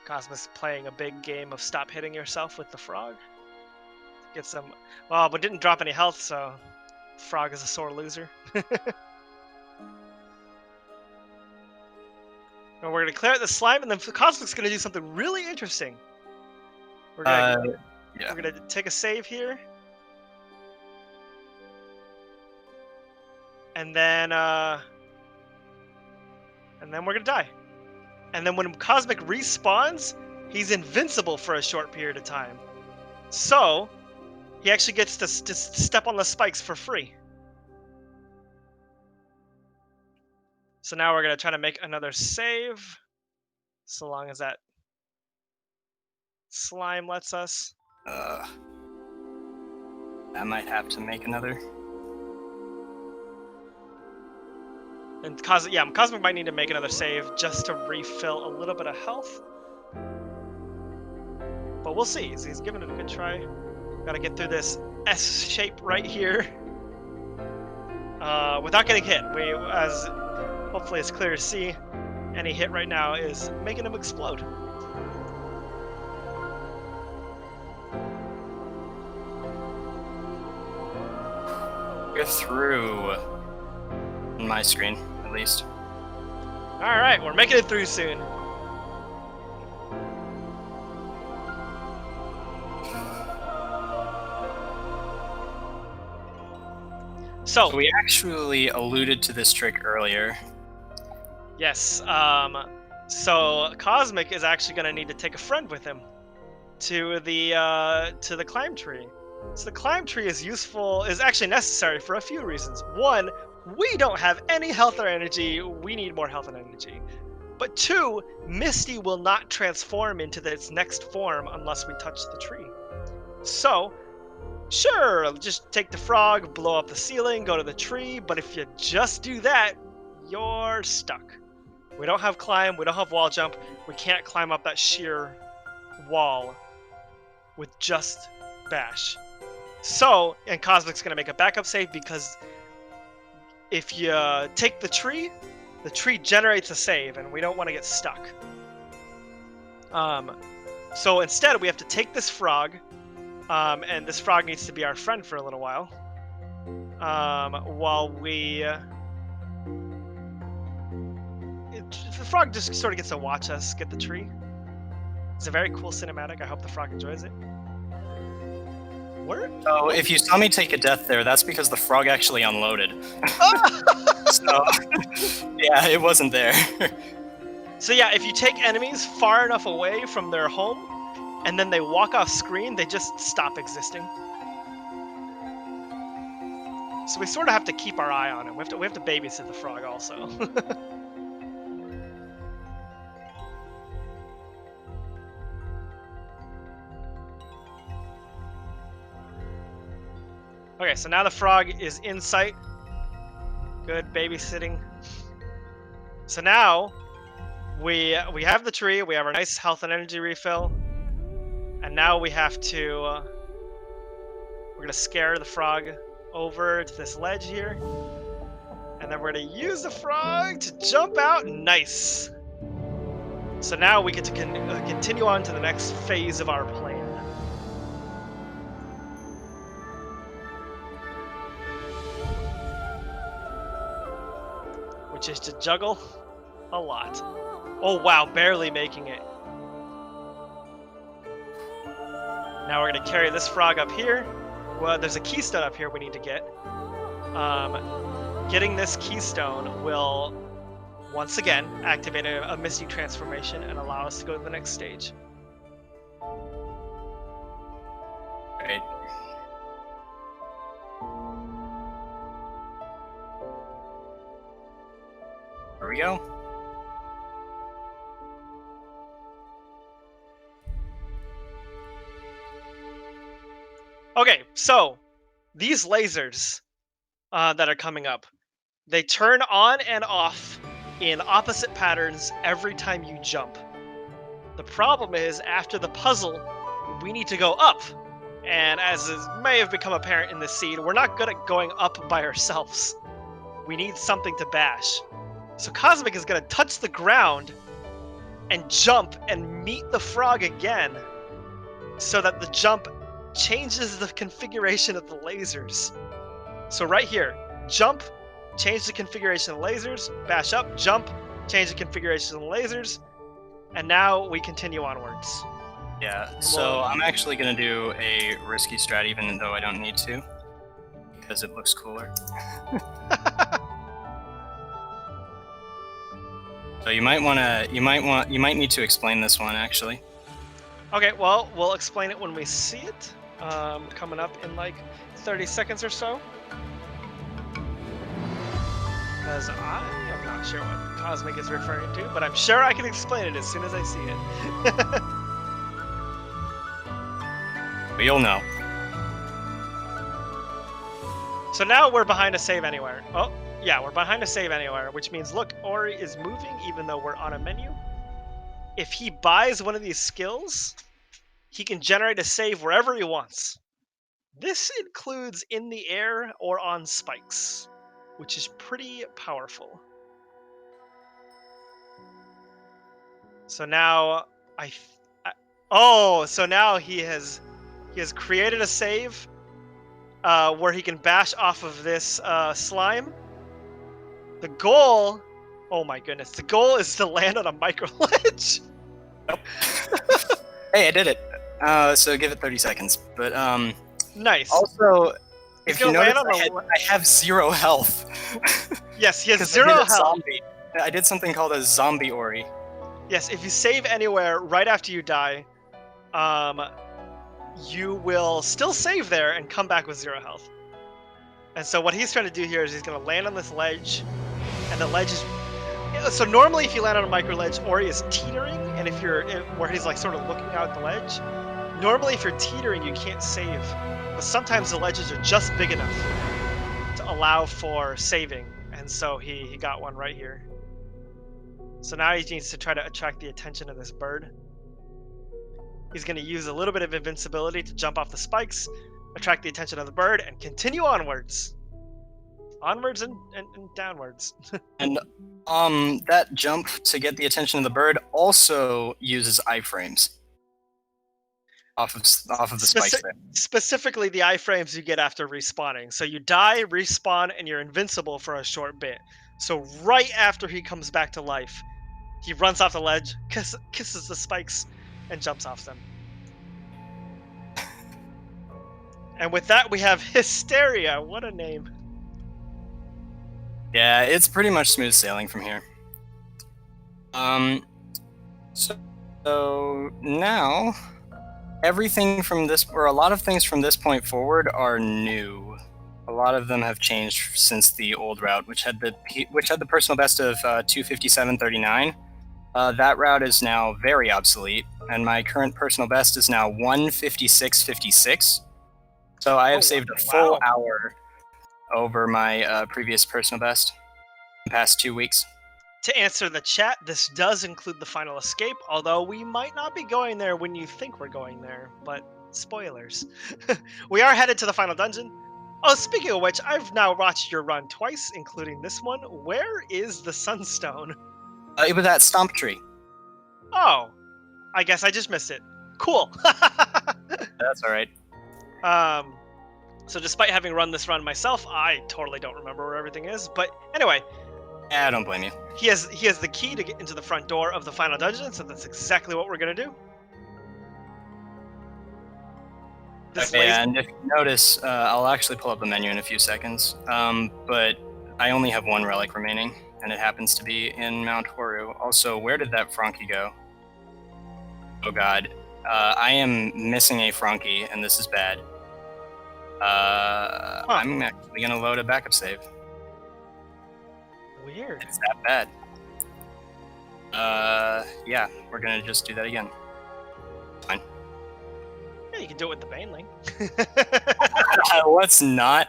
Cosmos playing a big game of stop hitting yourself with the frog. Get some... Well, but didn't drop any health, so... Frog is a sore loser. And we're going to clear out the slime, and then Cosmic's going to do something really interesting. We're going to take a save here. And then we're going to die. And then when Cosmic respawns, he's invincible for a short period of time. So, he actually gets to step on the spikes for free. So now we're going to try to make another save. So long as that slime lets us. I might have to make another. And Cosmic might need to make another save just to refill a little bit of health. But we'll see. He's giving it a good try. Got to get through this S shape right here without getting hit. As hopefully it's clear to see, any hit right now is making him explode. Go through on my screen, at least. All right, we're making it through soon. So we actually alluded to this trick earlier. Yes. So Cosmic is actually going to need to take a friend with him to the climb tree. So the climb tree is actually necessary for a few reasons. One, we don't have any health or energy. We need more health and energy. But two, Misty will not transform into its next form unless we touch the tree. So, sure, just take the frog, blow up the ceiling, go to the tree, but if you just do that, you're stuck. We don't have climb, we don't have wall jump, we can't climb up that sheer wall with just bash. So, and Cosmic's gonna make a backup save because if you take the tree generates a save and we don't want to get stuck. So instead we have to take this frog, and this frog needs to be our friend for a little while. While we... the frog just sort of gets to watch us get the tree. It's a very cool cinematic. I hope the frog enjoys it. Where? So if you saw me take a death there, that's because the frog actually unloaded. So, yeah, it wasn't there. So yeah, if you take enemies far enough away from their home, and then they walk off screen, they just stop existing. So we sort of have to keep our eye on him. We have to babysit the frog also. Okay, so now the frog is in sight. Good babysitting. So now we have the tree. We have our nice health and energy refill, and now we have to. We're gonna scare the frog over to this ledge here, and then we're gonna use the frog to jump out. Nice. So now we get to continue on to the next phase of our plan. Which is to juggle a lot. Oh wow, barely making it. Now we're gonna carry this frog up here. Well, there's a keystone up here we need to get. Getting this keystone will, once again, activate a Misty transformation and allow us to go to the next stage. Great. Here we go. Okay, so these lasers that are coming up, they turn on and off in opposite patterns every time you jump. The problem is, after the puzzle, we need to go up. And as may have become apparent in this scene, we're not good at going up by ourselves. We need something to bash. So Cosmic is going to touch the ground and jump and meet the frog again, so that the jump changes the configuration of the lasers. So right here, jump, change the configuration of the lasers, bash up, jump, change the configuration of the lasers, and now we continue onwards. Yeah, so I'm actually going to do a risky strat even though I don't need to, because it looks cooler. So you might need to explain this one actually. Okay, well, we'll explain it when we see it, coming up in like 30 seconds or so. Because I am not sure what Cosmic is referring to, but I'm sure I can explain it as soon as I see it. But you'll know. So now we're behind a save anywhere. Oh, yeah, we're behind a save anywhere, which means, look, Ori is moving even though we're on a menu. If he buys one of these skills, he can generate a save wherever he wants. This includes in the air or on spikes, which is pretty powerful. So now so now he has created a save where he can bash off of this slime. The goal, oh my goodness, the goal is to land on a micro ledge. Hey, I did it. So give it 30 seconds. But Nice. also, He's if you gonna land notice, on I have 0 health. Yes, he has 'Cause I did 0 a health. zombie. I did something called a zombie Ori. Yes, if you save anywhere right after you die, you will still save there and come back with 0 health. And so what he's trying to do here is he's going to land on this ledge, and the ledge is... So normally if you land on a micro ledge, Ori is teetering, and if you're... where he's like sort of looking out at the ledge, normally if you're teetering, you can't save. But sometimes the ledges are just big enough to allow for saving, and so he got one right here. So now he needs to try to attract the attention of this bird. He's going to use a little bit of invincibility to jump off the spikes, attract the attention of the bird, and continue onwards. Onwards and downwards. And that jump to get the attention of the bird also uses iframes off of the spikes there. Specifically, the iframes you get after respawning. So you die, respawn, and you're invincible for a short bit. So right after he comes back to life, he runs off the ledge, kisses the spikes, and jumps off them. And with that, we have Hysteria. What a name. Yeah, it's pretty much smooth sailing from here. So now everything from this, or a lot of things from this point forward, are new. A lot of them have changed since the old route, which had the personal best of 257.39. That route is now very obsolete, and my current personal best is now 156.56. So I have saved a full hour over my previous personal best in the past 2 weeks. To answer the chat, this does include the final escape, although we might not be going there when you think we're going there, but spoilers. We are headed to the final dungeon. Oh, speaking of which, I've now watched your run twice, including this one. Where is the Sunstone? It was that stomp tree. Oh, I guess I just missed it. Cool. That's all right. So despite having run this run myself, I totally don't remember where everything is. But anyway, Yeah, I don't blame you. he has the key to get into the front door of the final dungeon, so that's exactly what we're gonna do. Okay, and if you notice, I'll actually pull up the menu in a few seconds. But I only have 1 relic remaining, and it happens to be in Mount Horu. Also, where did that Frankie go? Oh god. I am missing a Frankie, and this is bad. I'm actually going to load a backup save. Weird. It's that bad. Yeah, we're going to just do that again. Fine. Yeah, you can do it with the Baneling. Let's not.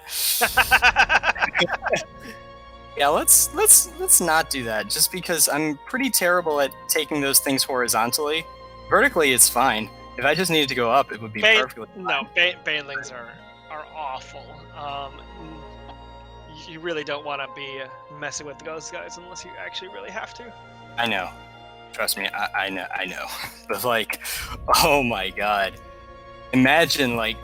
Yeah, let's not do that. Just because I'm pretty terrible at taking those things horizontally. Vertically, it's fine. If I just needed to go up, it would be perfectly fine. No, Banelings are awful. You really don't want to be messing with those guys unless you actually really have to. I know. Trust me, I know. But like, oh my god. Imagine, like,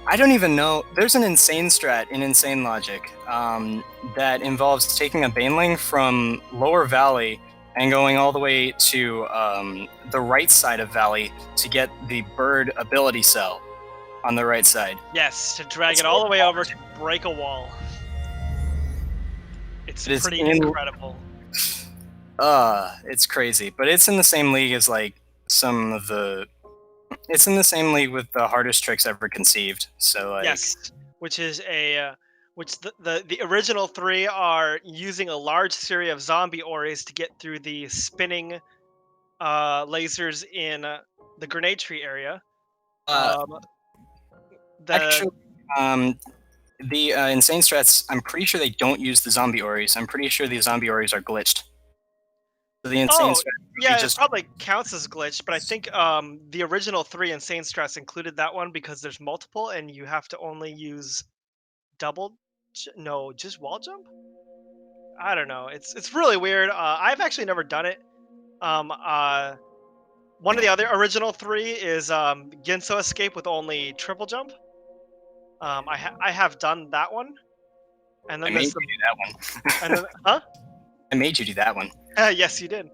I don't even know. There's an insane strat in Insane Logic that involves taking a Baneling from Lower Valley and going all the way to the right side of Valley to get the bird ability cell on the right side. Yes, to drag it all the way over to break a wall. It's pretty incredible. It's crazy. But it's in the same league as, like, some of the... It's in the same league with the hardest tricks ever conceived. So, like... Yes, which is a... which the original 3 are using a large series of zombie Oris to get through the spinning lasers in the grenade tree area. Actually, the insane strats, I'm pretty sure they don't use the zombie Oris. I'm pretty sure the zombie Oris are glitched. So the insane strat it probably counts as glitched, but I think the original 3 insane strats included that one because there's multiple and you have to only use just wall jump. I don't know. It's really weird. I've actually never done it. One of the other original 3 is Ginso escape with only triple jump. I have done that one, and I then made there's you do that one. and then huh? I made you do that one. Yes, you did.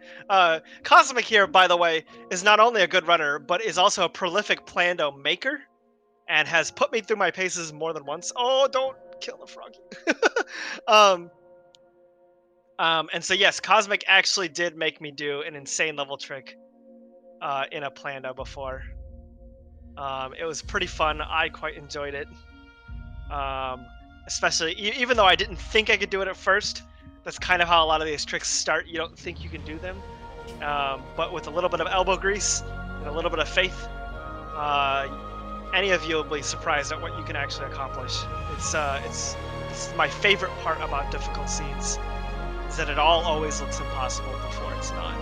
Cosmic here, by the way, is not only a good runner, but is also a prolific Plando maker, and has put me through my paces more than once. Oh, don't kill the froggy. And so yes, Cosmic actually did make me do an insane level trick in a Plando before. It was pretty fun. I quite enjoyed it. Especially even though I didn't think I could do it at first. That's kind of how a lot of these tricks start. You don't think you can do them, but with a little bit of elbow grease and a little bit of faith, any of you will be surprised at what you can actually accomplish. It's my favorite part about difficult seeds, is that it all always looks impossible before it's not.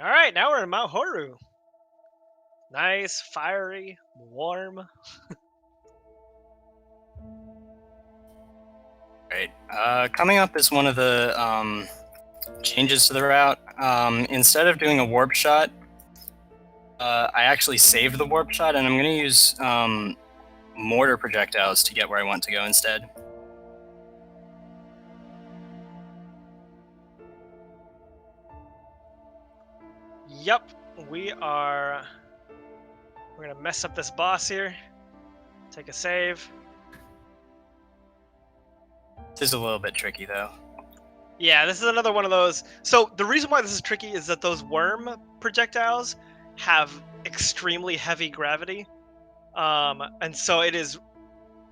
All right, now we're in Mount Horu. Nice, fiery, warm. Right. Coming up is one of the changes to the route. Instead of doing a warp shot, I actually saved the warp shot, and I'm going to use mortar projectiles to get where I want to go instead. Yep, we're gonna mess up this boss here. Take a save. This is a little bit tricky, though. Yeah, this is another one of those. So the reason why this is tricky is that those worm projectiles have extremely heavy gravity, and so it is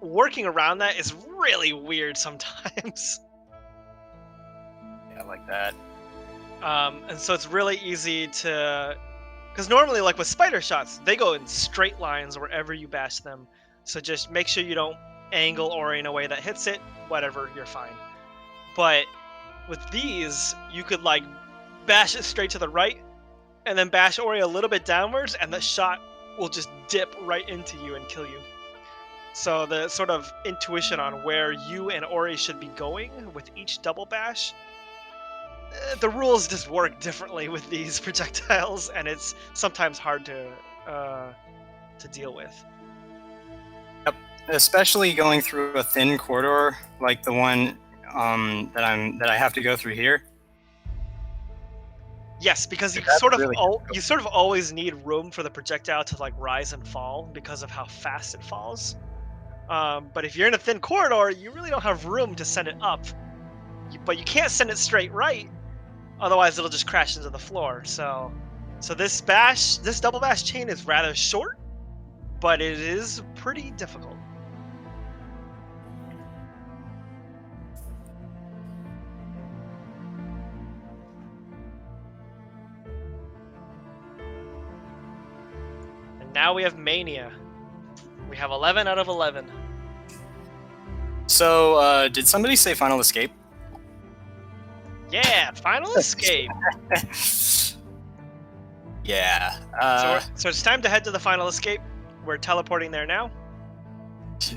working around that is really weird sometimes. Yeah, like that. And so it's really easy to, because normally, like with spider shots, they go in straight lines wherever you bash them. So just make sure you don't angle Ori in a way that hits it. Whatever, you're fine. But with these, you could like bash it straight to the right, and then bash Ori a little bit downwards, and the shot will just dip right into you and kill you. So the sort of intuition on where you and Ori should be going with each double bash, the rules just work differently with these projectiles, and it's sometimes hard to deal with. Yep. Especially going through a thin corridor like the one that I have to go through here. Yes, because you That's sort of really you sort of always need room for the projectile to like rise and fall because of how fast it falls. But if you're in a thin corridor, you really don't have room to send it up. But you can't send it straight right, otherwise it'll just crash into the floor. So this double bash chain is rather short, but it is pretty difficult. And now we have Mania. We have 11 out of 11. So, did somebody say Final Escape? Yeah, Final Escape. Yeah. So it's time to head to the Final Escape. We're teleporting there now.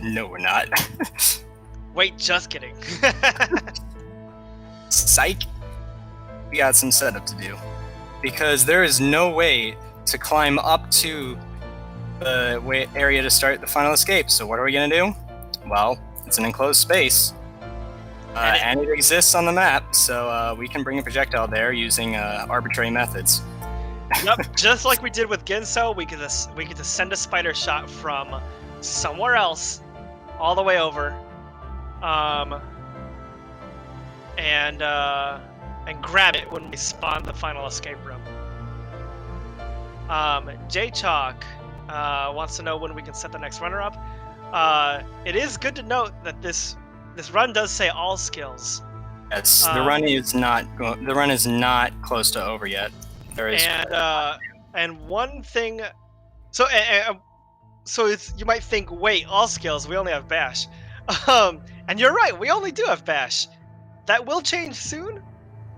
No, we're not. Wait, just kidding. Psych. We got some setup to do. Because there is no way to climb up to the area to start the Final Escape. So what are we going to do? Well, it's an enclosed space. And it exists on the map, so we can bring a projectile there using arbitrary methods. Yep, just like we did with Ginso, we could just send a spider shot from somewhere else, all the way over, and grab it when we spawn the Final Escape room. J-Chalk wants to know when we can set the next runner up. It is good to note that this run does say all skills. Yes, the run is not close to over yet. There is and one thing, so you might think, wait, all skills, we only have bash, and you're right, we only do have bash. That will change soon,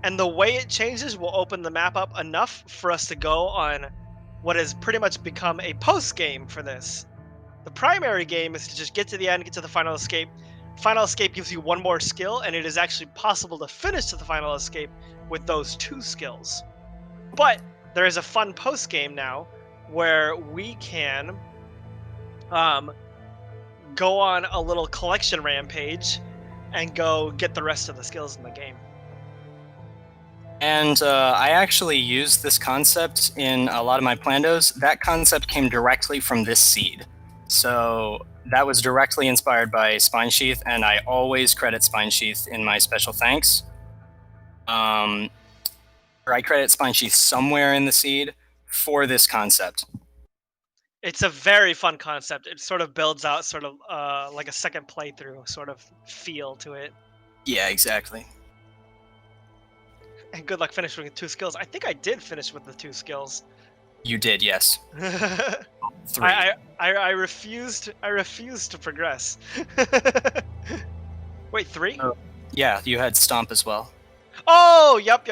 and the way it changes will open the map up enough for us to go on what has pretty much become a post game for this. The primary game is to just get to the end, get to the final escape. Final escape gives you one more skill, and it is actually possible to finish to the final escape with those 2 skills. But there is a fun post game now where we can go on a little collection rampage and go get the rest of the skills in the game. And I actually used this concept in a lot of my Plandos. That concept came directly from this seed. So that was directly inspired by Spine Sheath, and I always credit Spine Sheath in my special thanks. Or I credit Spine Sheath somewhere in the seed for this concept. It's a very fun concept. It sort of builds out sort of like a second playthrough sort of feel to it. Yeah, exactly. And good luck finishing with 2 skills. I think I did finish with the 2 skills. You did, yes. 3. I refused to progress. Wait, 3? Oh. Yeah, you had Stomp as well. Oh, yep.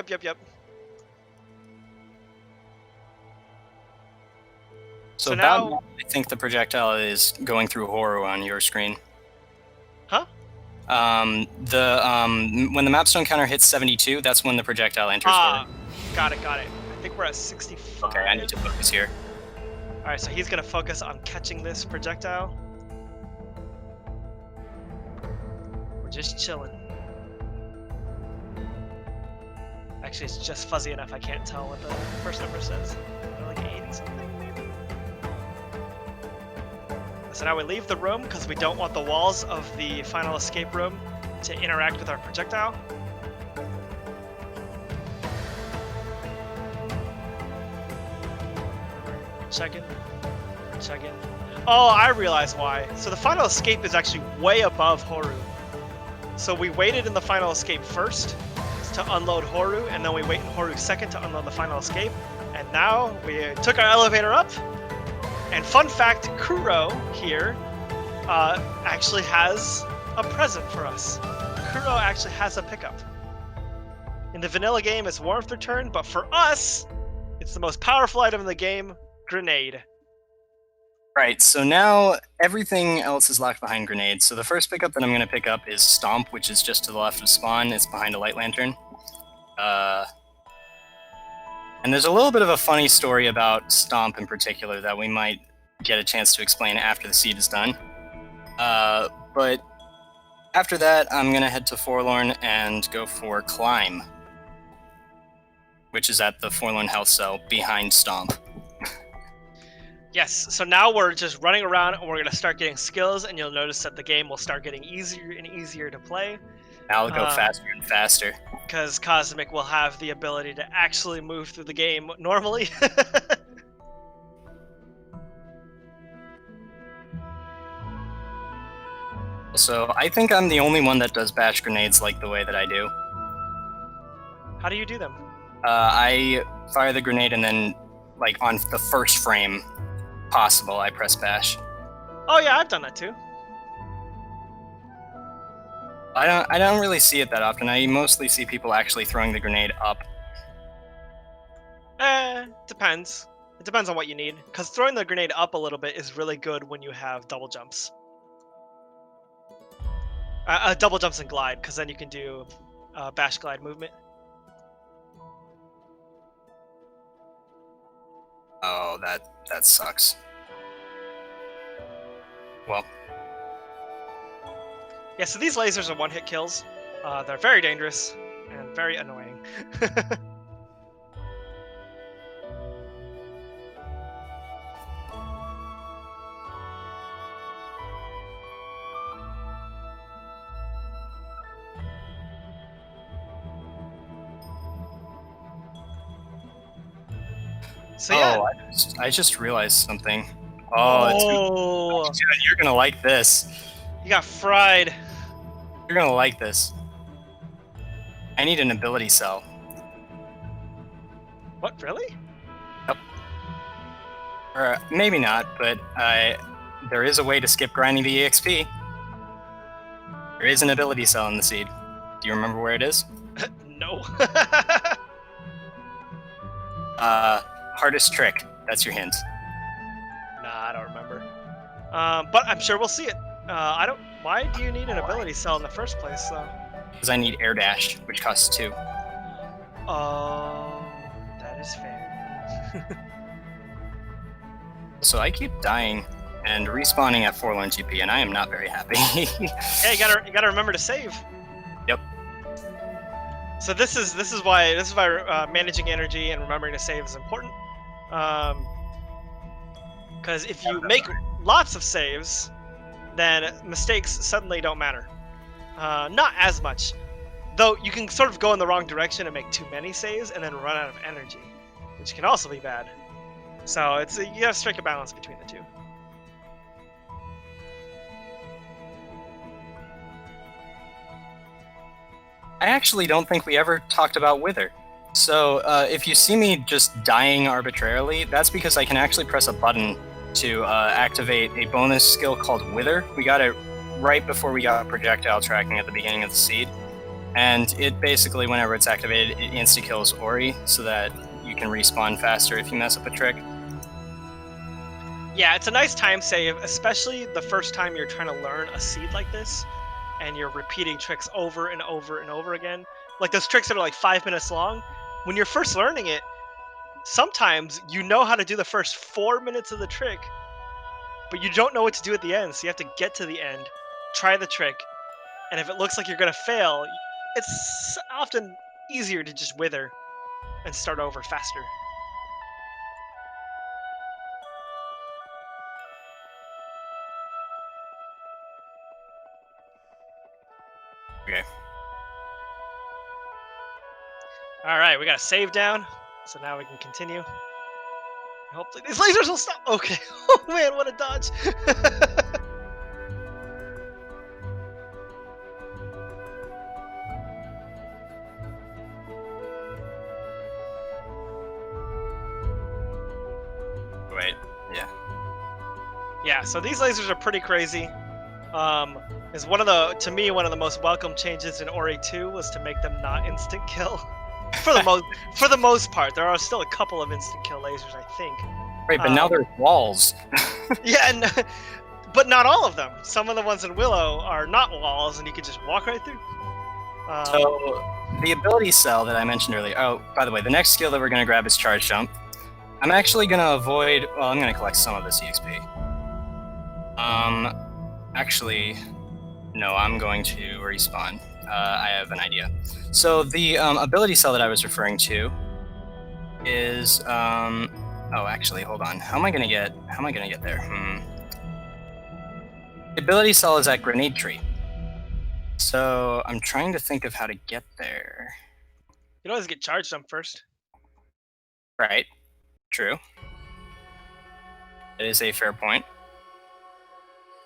So now about, I think the projectile is going through Horu on your screen. Huh? When the mapstone counter hits 72, that's when the projectile enters Horu. Got it. I think we're at 65. Okay, I need to focus here. All right, so he's gonna focus on catching this projectile. We're just chilling. Actually, it's just fuzzy enough I can't tell what the first number says. They're like 80 something, maybe? So now we leave the room because we don't want the walls of the final escape room to interact with our projectile. Checking. Oh, I realize why. So the final escape is actually way above Horu. So we waited in the final escape first to unload Horu, and then we wait in Horu second to unload the final escape. And now we took our elevator up. And fun fact, Kuro here actually has a present for us. Kuro actually has a pickup. In the vanilla game, it's Warmth Return, but for us, it's the most powerful item in the game, Grenade. Right, so now everything else is locked behind Grenade. So the first pickup that I'm going to pick up is Stomp, which is just to the left of Spawn. It's behind a light lantern. And there's a little bit of a funny story about Stomp in particular that we might get a chance to explain after the seed is done. But after that, I'm going to head to Forlorn and go for Climb, which is at the Forlorn health cell behind Stomp. Yes, so now we're just running around and we're going to start getting skills, and you'll notice that the game will start getting easier and easier to play. I'll go faster and faster. Because Cosmic will have the ability to actually move through the game normally. So I think I'm the only one that does batch grenades like the way that I do. How do you do them? I fire the grenade and then, like, on the first frame possible, I press bash. Oh yeah, I've done that too. I don't really see it that often. I mostly see people actually throwing the grenade up. Depends. It depends on what you need. Because throwing the grenade up a little bit is really good when you have double jumps. Double jumps and glide, because then you can do bash glide movement. Oh, that sucks. Well. Yeah, so these lasers are one-hit kills. They're very dangerous and very annoying. So yeah. Oh, I just realized something. Oh, you're gonna like this. You got fried. You're gonna like this. I need an ability cell. What, really? Yep. Or maybe not, but there is a way to skip grinding the EXP. There is an ability cell in the seed. Do you remember where it is? No. Hardest trick. That's your hint. Nah, I don't remember. But I'm sure we'll see it. I don't. Why do you need an ability cell in the first place, though? Because I need air dash, which costs 2. Oh, that is fair. So I keep dying and respawning at 4 1 GP, and I am not very happy. Yeah, you gotta remember to save. Yep. So this is why managing energy and remembering to save is important. Because if you make lots of saves, then mistakes suddenly don't matter. Not as much, though. You can sort of go in the wrong direction and make too many saves and then run out of energy, which can also be bad. So you gotta strike a balance between the two. I actually don't think we ever talked about Wither. So if you see me just dying arbitrarily, that's because I can actually press a button to activate a bonus skill called Wither. We got it right before we got projectile tracking at the beginning of the seed. And it basically, whenever it's activated, it insta-kills Ori so that you can respawn faster if you mess up a trick. Yeah, it's a nice time save, especially the first time you're trying to learn a seed like this, and you're repeating tricks over and over and over again. Like those tricks that are like 5 minutes long. When you're first learning it, sometimes you know how to do the first 4 minutes of the trick, but you don't know what to do at the end, so you have to get to the end, try the trick, and if it looks like you're gonna fail, it's often easier to just wither and start over faster. Okay. Alright, we got a save down, so now we can continue. Hopefully these lasers will stop. Okay. Oh man, what a dodge. Wait, yeah. Yeah, so these lasers are pretty crazy. Is to me one of the most welcome changes in Ori 2 was to make them not instant kill. for the most part, there are still a couple of instant kill lasers, I think. Right, but now there's walls. Yeah, but not all of them. Some of the ones in Willow are not walls, and you can just walk right through. So the ability cell that I mentioned earlier. Oh, by the way, the next skill that we're going to grab is Charge Jump. I'm actually going to avoid. Well, I'm going to collect some of this EXP. Actually, no, I'm going to respawn. I have an idea. So the ability cell that I was referring to is. Oh, actually, hold on. How am I gonna get there? The ability cell is at Grenade Tree. So I'm trying to think of how to get there. You can always get Charge Jump first. Right. True. That is a fair point.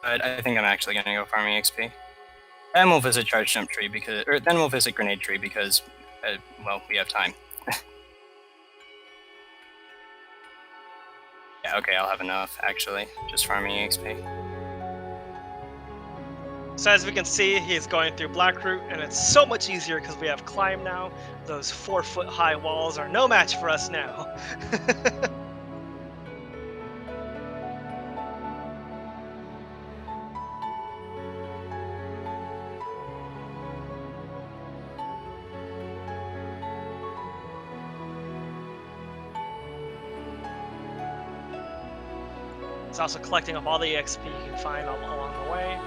But I think I'm actually gonna go farming XP. Then we'll visit Charge Jump Tree then we'll visit Grenade Tree because, well, we have time. Yeah, okay, I'll have enough, actually. Just farming XP. So as we can see, he's going through Blackroot, and it's so much easier because we have Climb now. Those 4-foot high walls are no match for us now. It's also collecting up all the EXP you can find along the way,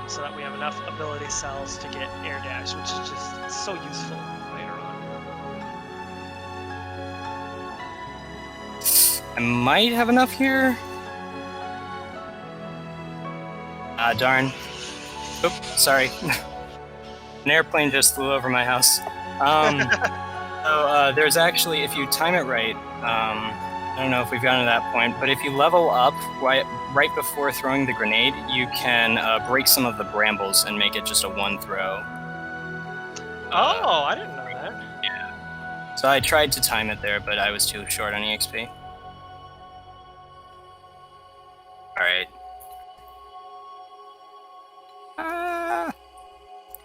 so that we have enough ability cells to get air dash, which is just so useful later on. I might have enough here. Ah, darn. Oops, sorry. An airplane just flew over my house. So there's actually, if you time it right, I don't know if we've gotten to that point, but if you level up right before throwing the grenade, you can break some of the brambles and make it just a 1 throw. Oh, I didn't know that. Yeah. So I tried to time it there, but I was too short on EXP. Alright.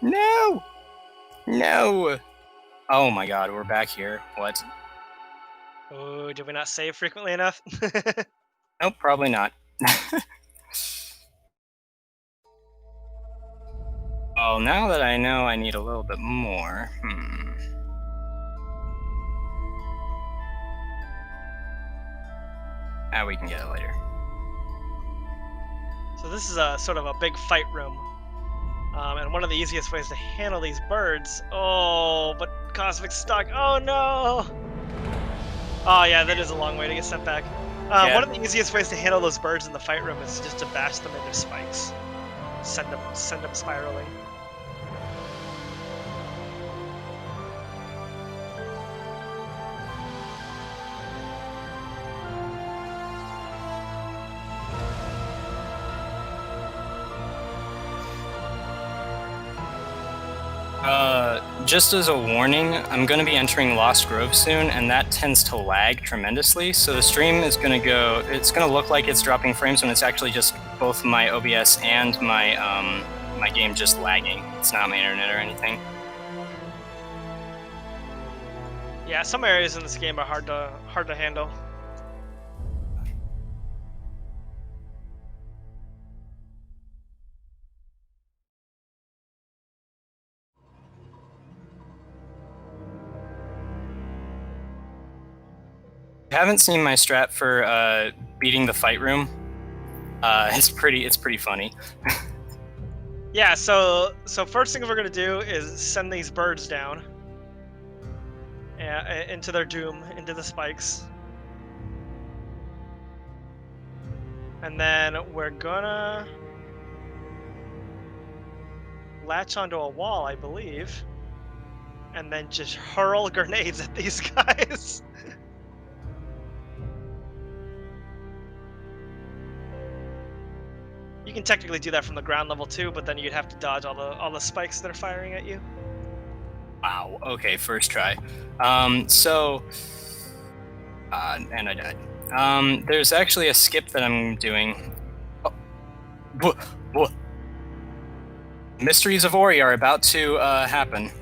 No! No! Oh my god, we're back here. What? Oh, did we not save frequently enough? Nope, probably not. Oh, now that I know I need a little bit more. We can get it later. So this is a sort of a big fight room. And one of the easiest ways to handle these birds... Oh, but Cosmic's stuck. Oh, no! Oh, yeah, that is a long way to get sent back. Yeah. One of the easiest ways to handle those birds in the fight room is just to bash them into spikes. Send them spiraling. Just as a warning, I'm going to be entering Lost Grove soon, and that tends to lag tremendously. So the stream is going to go. It's going to look like it's dropping frames when it's actually just both my OBS and my my game just lagging. It's not my internet or anything. Yeah, some areas in this game are hard to handle. I haven't seen my strat for beating the fight room. It's pretty funny. Yeah, so first thing we're gonna do is send these birds down into their doom, into the spikes, and then we're gonna latch onto a wall, I believe, and then just hurl grenades at these guys. You can technically do that from the ground level too, but then you'd have to dodge all the spikes that are firing at you. Wow. Okay, first try. And I died. There's actually a skip that I'm doing. Oh. Mysteries of Ori are about to happen.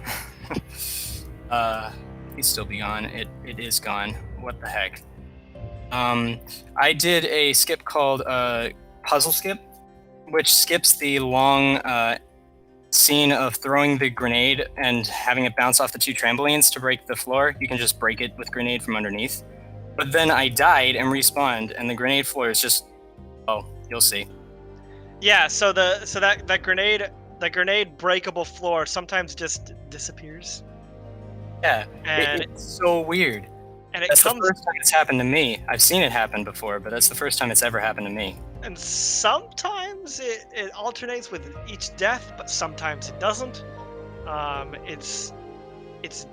Please still be gone. It is gone. What the heck? I did a skip called Puzzle Skip, which skips the long scene of throwing the grenade and having it bounce off the two trampolines to break the floor. You can just break it with grenade from underneath. But then I died and respawned, and the grenade floor is just... Oh, you'll see. Yeah, so that grenade breakable floor sometimes just disappears. Yeah, And it's so weird. And it That's comes... the first time it's happened to me. I've seen it happen before, but that's the first time it's ever happened to me. And sometimes it alternates with each death, but sometimes it doesn't. It's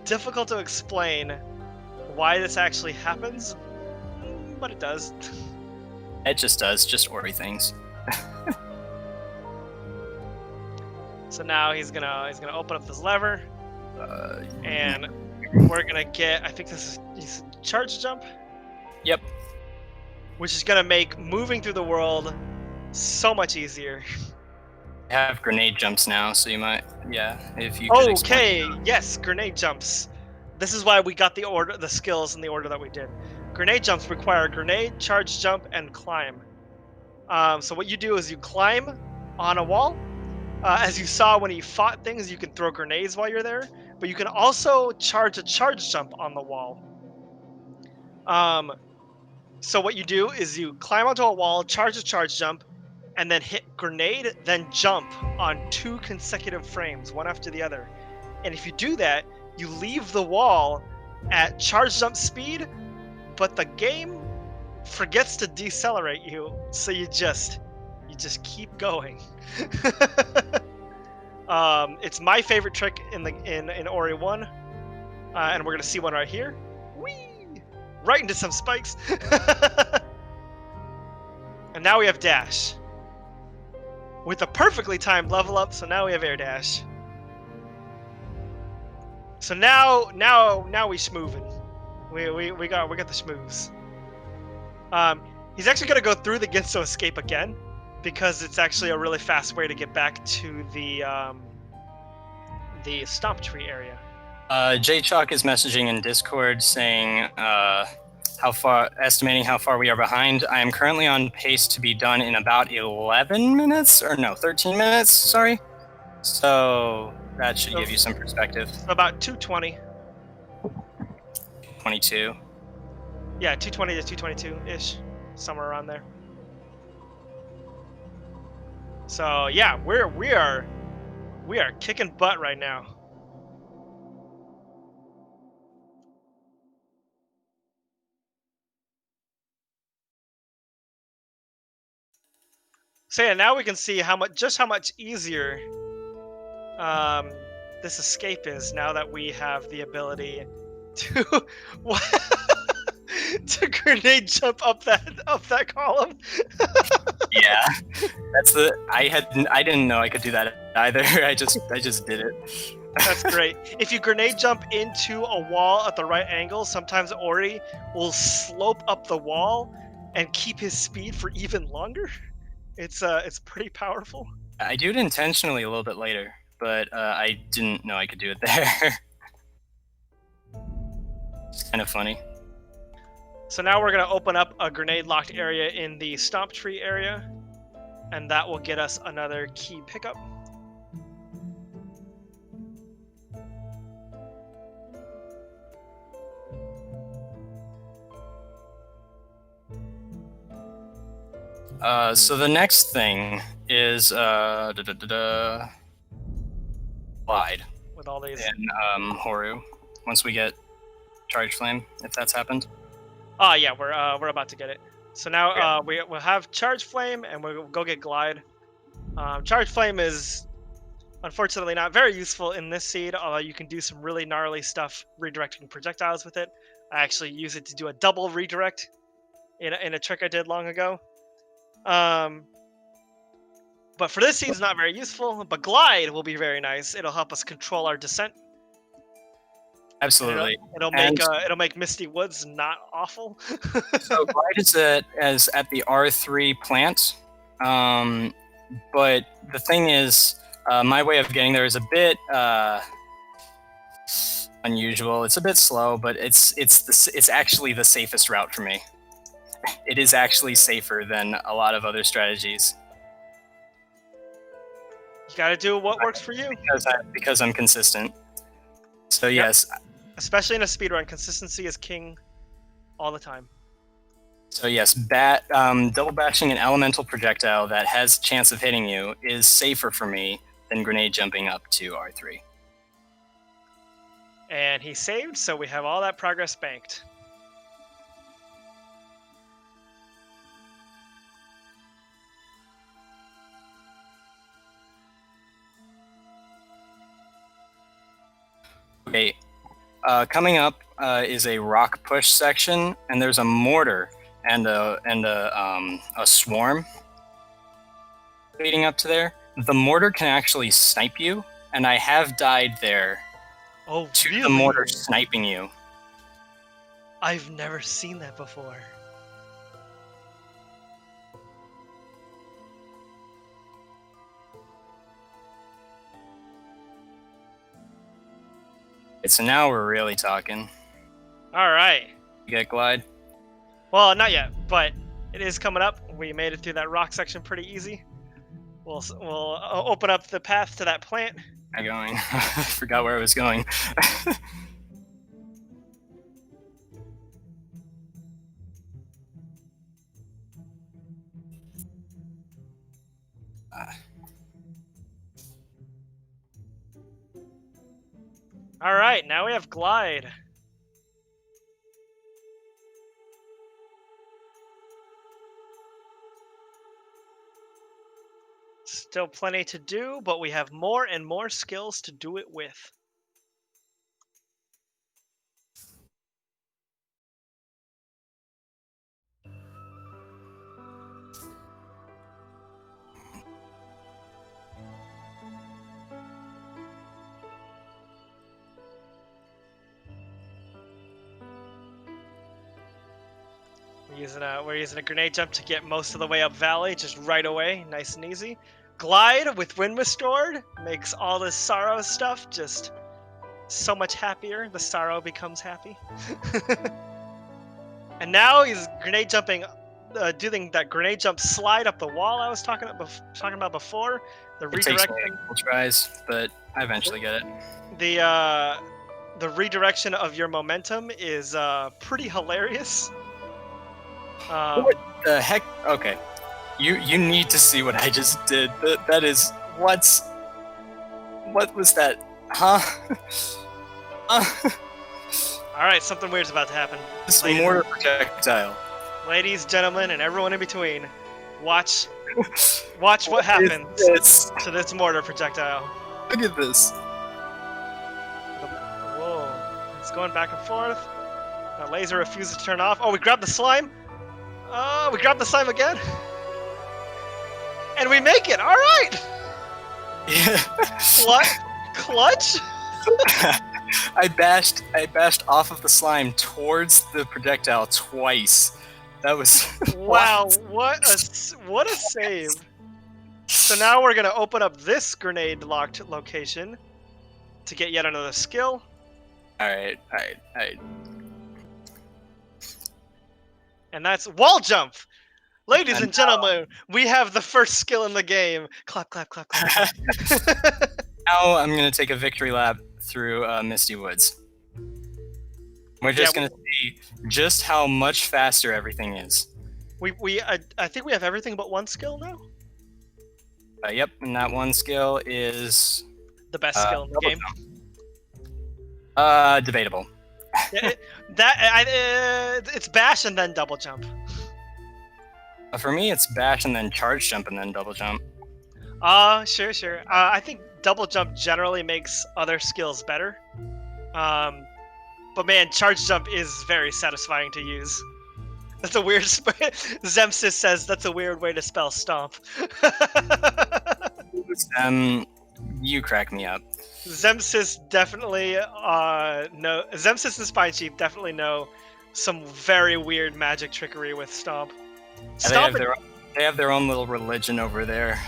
difficult to explain why this actually happens, but it does. It just does, just Ori things. So now he's gonna open up this lever, and we're gonna get, I think this is charge jump. Yep. Which is gonna make moving through the world so much easier. I have grenade jumps now, so you might, yeah, if you could Okay, explain. yes, grenade jumps. This is why we got the skills in the order that we did. Grenade jumps require grenade, charge jump, and climb. So what you do is you climb on a wall. As you saw when you fought things, you can throw grenades while you're there, but you can also charge a charge jump on the wall. So what you do is you climb onto a wall, charge a charge jump, and then hit grenade, then jump on 2 consecutive frames, one after the other. And if you do that, you leave the wall at charge jump speed, but the game forgets to decelerate you, so you just keep going. It's my favorite trick in Ori 1, and we're gonna see one right here. Whee! Right into some spikes. And now we have dash with a perfectly timed level up. So now we have air dash. So now we schmoovin'. We got the schmooze. He's actually gonna go through the Ginso escape again, because it's actually a really fast way to get back to the stomp tree area. J-Chalk is messaging in Discord saying estimating how far we are behind. I am currently on pace to be done in about 11 minutes, or no, 13 minutes. Sorry. So that should give you some perspective. So about 220. 22. Yeah, 220 to 222 ish, somewhere around there. So yeah, we are kicking butt right now. So yeah, now we can see how much easier this escape is now that we have the ability to to grenade jump up that column. Yeah, I didn't know I could do that either. I just did it. That's great. If you grenade jump into a wall at the right angle, sometimes Ori will slope up the wall and keep his speed for even longer. It's pretty powerful. I do it intentionally a little bit later, but I didn't know I could do it there. It's kind of funny. So now we're gonna open up a grenade locked area in the stomp tree area, and that will get us another key pickup. So the next thing is glide With all these. in Horu. Once we get charge flame, if that's happened. Oh yeah, we're about to get it. So now we'll have charge flame, and we'll go get glide. Charge flame is unfortunately not very useful in this seed, although you can do some really gnarly stuff redirecting projectiles with it. I actually use it to do a double redirect in a trick I did long ago. But for this seed, it's not very useful. But glide will be very nice. It'll help us control our descent. Absolutely. It'll make Misty Woods not awful. So glide is at the R3 plant, but the thing is, my way of getting there is a bit unusual. It's a bit slow, but it's actually the safest route for me. It is actually safer than a lot of other strategies. You gotta do what works for you. Because I'm consistent. So yes. Especially in a speedrun, consistency is king all the time. So yes, double bashing an elemental projectile that has chance of hitting you is safer for me than grenade jumping up to R3. And he saved, so we have all that progress banked. Okay, coming up is a rock push section, and there's a mortar and a swarm leading up to there. The mortar can actually snipe you, and I have died there to really? the mortar sniping you. I've never seen that before. So now we're really talking. All right. You get glide? Well, not yet, but it is coming up. We made it through that rock section pretty easy. We'll open up the path to that plant. I'm going. I forgot where I was going. All right, now we have glide. Still plenty to do, but we have more and more skills to do it with. We're using a grenade jump to get most of the way up valley, just right away, nice and easy. Glide with wind restored makes all this sorrow stuff just so much happier. The sorrow becomes happy. And And now he's grenade jumping, doing that grenade jump slide up the wall I was talking about before. The It takes me redirection, a couple tries, but I eventually get it. the redirection of your momentum is pretty hilarious. What the heck? Okay, you need to see what I just did. That is what was that? Huh? All right, something weird's about to happen. This mortar projectile. Ladies, gentlemen, and everyone in between, watch what happens to this mortar projectile. Look at this. Whoa, it's going back and forth. The laser refuses to turn off. Oh, we grabbed the slime. We grabbed the slime again. And we make it. All right. Yeah. Clutch. I bashed off of the slime towards the projectile twice. That was Wow, what a save. So now we're gonna open up this grenade locked location to get yet another skill. All right. And that's wall jump. Ladies and gentlemen, we have the first skill in the game. Clap, clap, clap, clap. Now I'm gonna take a victory lap through Misty Woods. We're just gonna see just how much faster everything is. I think we have everything but one skill now. Yep, and that one skill is The best skill in the game. Debatable. It's bash and then double jump. For me, it's bash and then charge jump and then double jump. Sure. I think double jump generally makes other skills better. But man, charge jump is very satisfying to use. That's a weird. Zemsis says that's a weird way to spell stomp. You crack me up. Zemsis definitely know. Zemsis and Spy Chief definitely know some very weird magic trickery with stomp. Stomp they have their own little religion over there.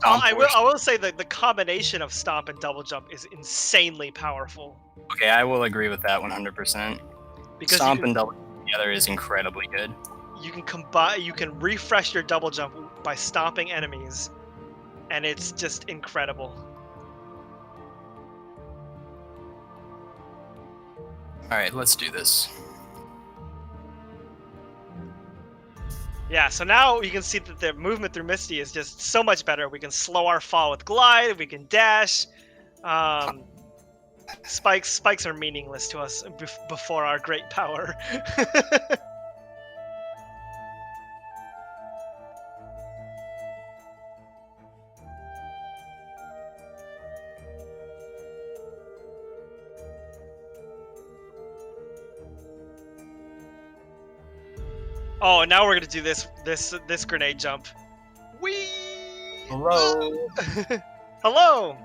I will say that the combination of stomp and double jump is insanely powerful. Okay, I will agree with that 100%. Because stomp and double jump together is incredibly good. You can combine. You can refresh your double jump by stomping enemies, and it's just incredible. All right, let's do this. Yeah, so now you can see that the movement through Misty is just so much better. We can slow our fall with glide. We can dash. Spikes are meaningless to us before our great power. Oh, now we're gonna do this grenade jump. Whee! Hello. Hello.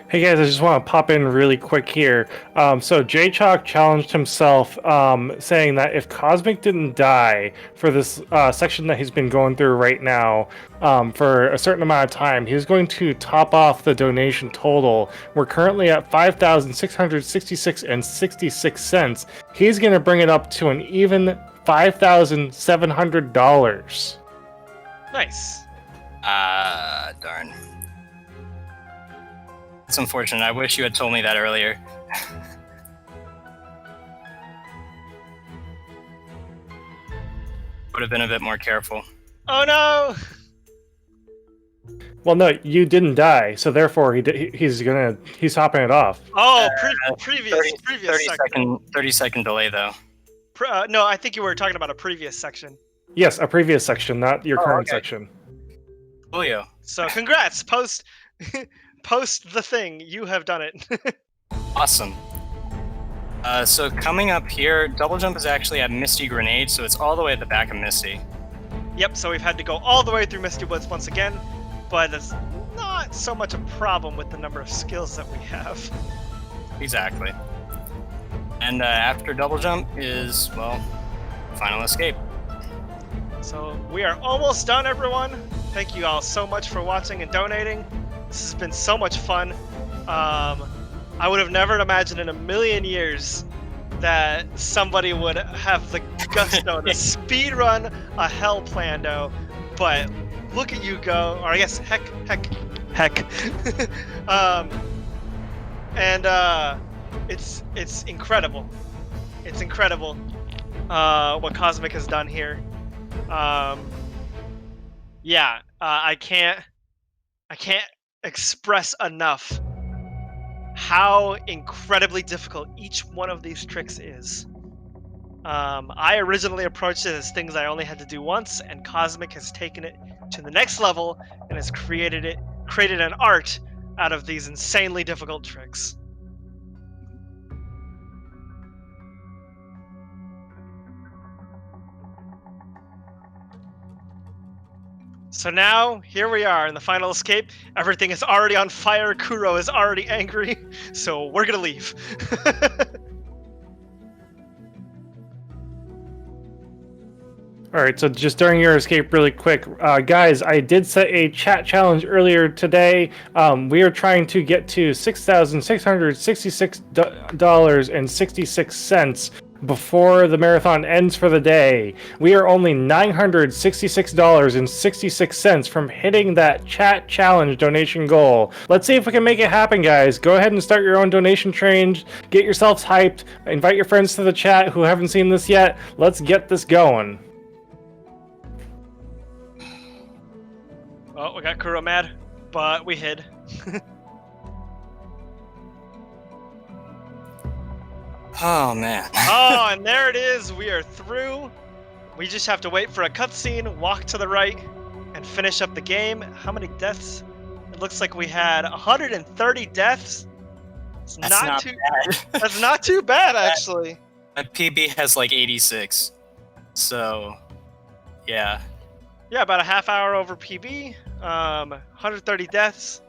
Hey guys, I just want to pop in really quick here. So J-Chalk challenged himself, saying that if Cosmic didn't die for this section that he's been going through right now for a certain amount of time, he was going to top off the donation total. We're currently at $5,666.66. He's going to bring it up to an even $5,700. Nice. Darn. It's unfortunate. I wish you had told me that earlier. Would have been a bit more careful. Oh no! Well, no, you didn't die, so therefore he's hopping it off. Oh, previous 30-second delay though. No, I think you were talking about a previous section. Yes, a previous section, not your current section. Julio. So congrats, post the thing. You have done it. Awesome. So coming up here, double jump is actually at Misty Grenade, so it's all the way at the back of Misty. Yep, so we've had to go all the way through Misty Woods once again, but it's not so much a problem with the number of skills that we have. Exactly. And after double jump is, well, final escape. So we are almost done, everyone. Thank you all so much for watching and donating. This has been so much fun. I would have never imagined in a million years that somebody would have the gusto to speed run a hell Plando, but look at you go, or I guess heck. It's incredible. It's incredible what Cosmic has done here. I can't express enough how incredibly difficult each one of these tricks is. I originally approached it as things I only had to do once, and Cosmic has taken it to the next level and has created an art out of these insanely difficult tricks. So now, here we are in the final escape. Everything is already on fire. Kuro is already angry. So we're gonna leave. All right, so just during your escape, really quick, guys, I did set a chat challenge earlier today. We are trying to get to $6,666.66 before the marathon ends for the day. We are only $966.66 from hitting that chat challenge donation goal. Let's see if we can make it happen, guys. Go ahead and start your own donation train. Get yourselves hyped. Invite your friends to the chat who haven't seen this yet. Let's get this going. Oh, we got Kuro mad, but we hid. Oh man. Oh, and there it is. We are through. We just have to wait for a cutscene, walk to the right, and finish up the game. How many deaths? It looks like we had 130 deaths. That's not bad. That's not too bad, actually. My PB has like 86. So, yeah. Yeah, about a half hour over PB. 130 deaths.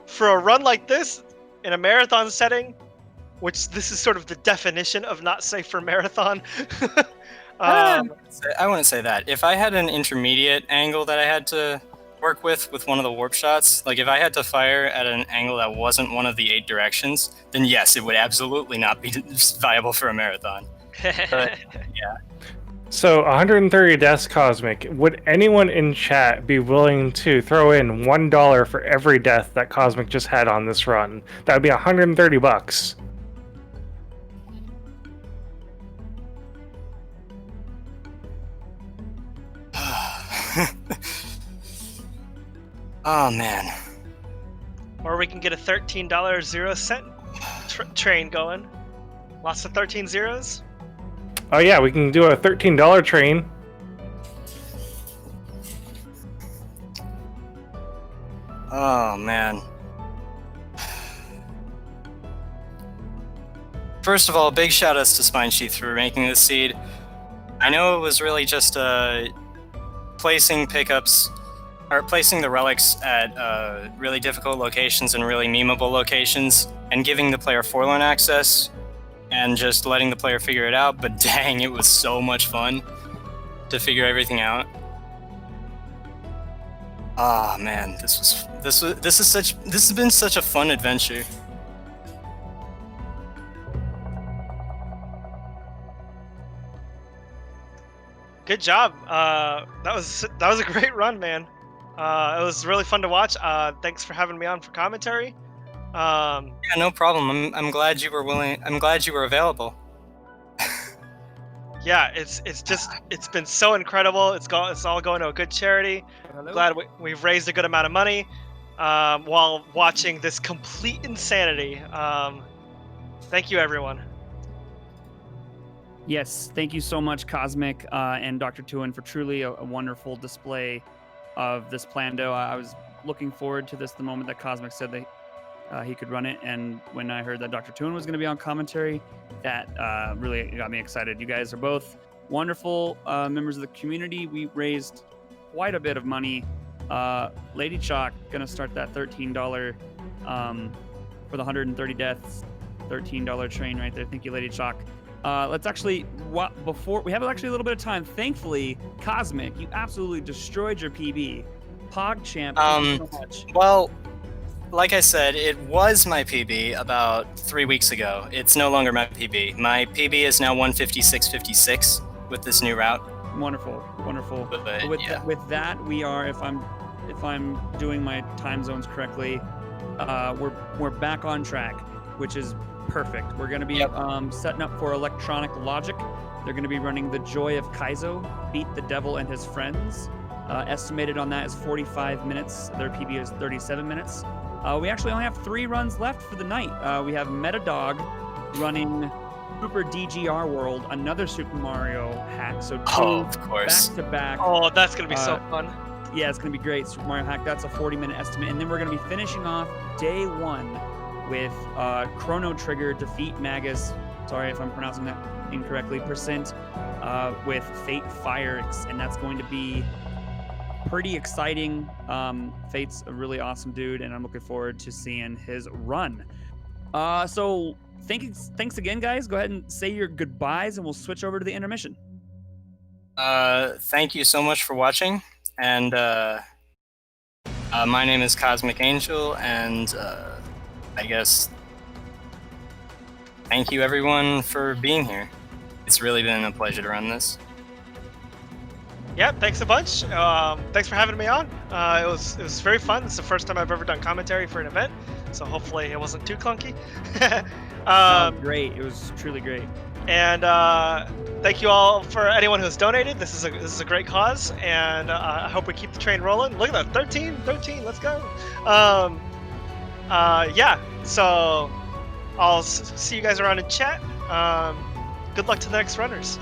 For a run like this, in a marathon setting, which this is sort of the definition of not safe for marathon. I wouldn't say that. If I had an intermediate angle that I had to work with one of the warp shots, like if I had to fire at an angle that wasn't one of the 8 directions, then yes, it would absolutely not be viable for a marathon. But, yeah. So 130 deaths, Cosmic. Would anyone in chat be willing to throw in $1 for every death that Cosmic just had on this run? That would be $130. Oh man. Or we can get a $13 0 cent train going. Lots of 13 zeros. Oh yeah, we can do a $13 train. Oh man. First of all, big shout outs to Spinesheath for making this seed. I know it was really just placing pickups, or placing the relics at really difficult locations and really memeable locations, and giving the player forlorn access, and just letting the player figure it out. But dang, it was so much fun to figure everything out. Ah man, this has been such a fun adventure. Good job. That was a great run, man. It was really fun to watch. Thanks for having me on for commentary. Yeah, no problem. I'm glad you were willing. I'm glad you were available. Yeah, it's been so incredible. It's all going to a good charity. Hello? Glad we've raised a good amount of money while watching this complete insanity. Thank you, everyone. Yes, thank you so much, Cosmic and Dr. Tuin, for truly a wonderful display of this Plando. I was looking forward to this the moment that Cosmic said that he could run it, and when I heard that Dr. Tuin was going to be on commentary, that really got me excited. You guys are both wonderful members of the community. We raised quite a bit of money. Lady Chalk going to start that $13 for the 130 deaths, $13 train right there. Thank you, Lady Chalk. Let's actually, before we have actually a little bit of time. Thankfully, Cosmic, you absolutely destroyed your PB. PogChamp, thank you so much. Well, like I said, it was my PB about 3 weeks ago. It's no longer my PB. My PB is now 156.56 with this new route. Wonderful, wonderful. But, with yeah. with that, we are, if I'm doing my time zones correctly, we're back on track, which is perfect. We're going to be setting up for Electronic Logic. They're going to be running The Joy of Kaizo, Beat the Devil and His Friends. Estimated on that is 45 minutes. Their PB is 37 minutes. We actually only have 3 runs left for the night. We have Metadog running Super DGR World, another Super Mario hack. So 2 of course. back-to-back. Oh, that's gonna be so fun. Yeah, it's going to be great. Super Mario hack, that's a 40-minute estimate. And then we're going to be finishing off day 1 with Chrono Trigger, Defeat Magus. Sorry if I'm pronouncing that incorrectly. Percent with Fate Firex. And that's going to be pretty exciting. Fate's a really awesome dude, and I'm looking forward to seeing his run. So thanks again, guys. Go ahead and say your goodbyes, and we'll switch over to the intermission. Thank you so much for watching, and my name is Cosmic Angel, and I guess thank you everyone for being here. It's really been a pleasure to run this. Yeah, thanks a bunch. Thanks for having me on. It was very fun. It's the first time I've ever done commentary for an event, so hopefully it wasn't too clunky. Great. It was truly great. And thank you all for anyone who's donated. This is a great cause, and I hope we keep the train rolling. Look at that, 13, let's go. Yeah, so I'll see you guys around in chat. Good luck to the next runners.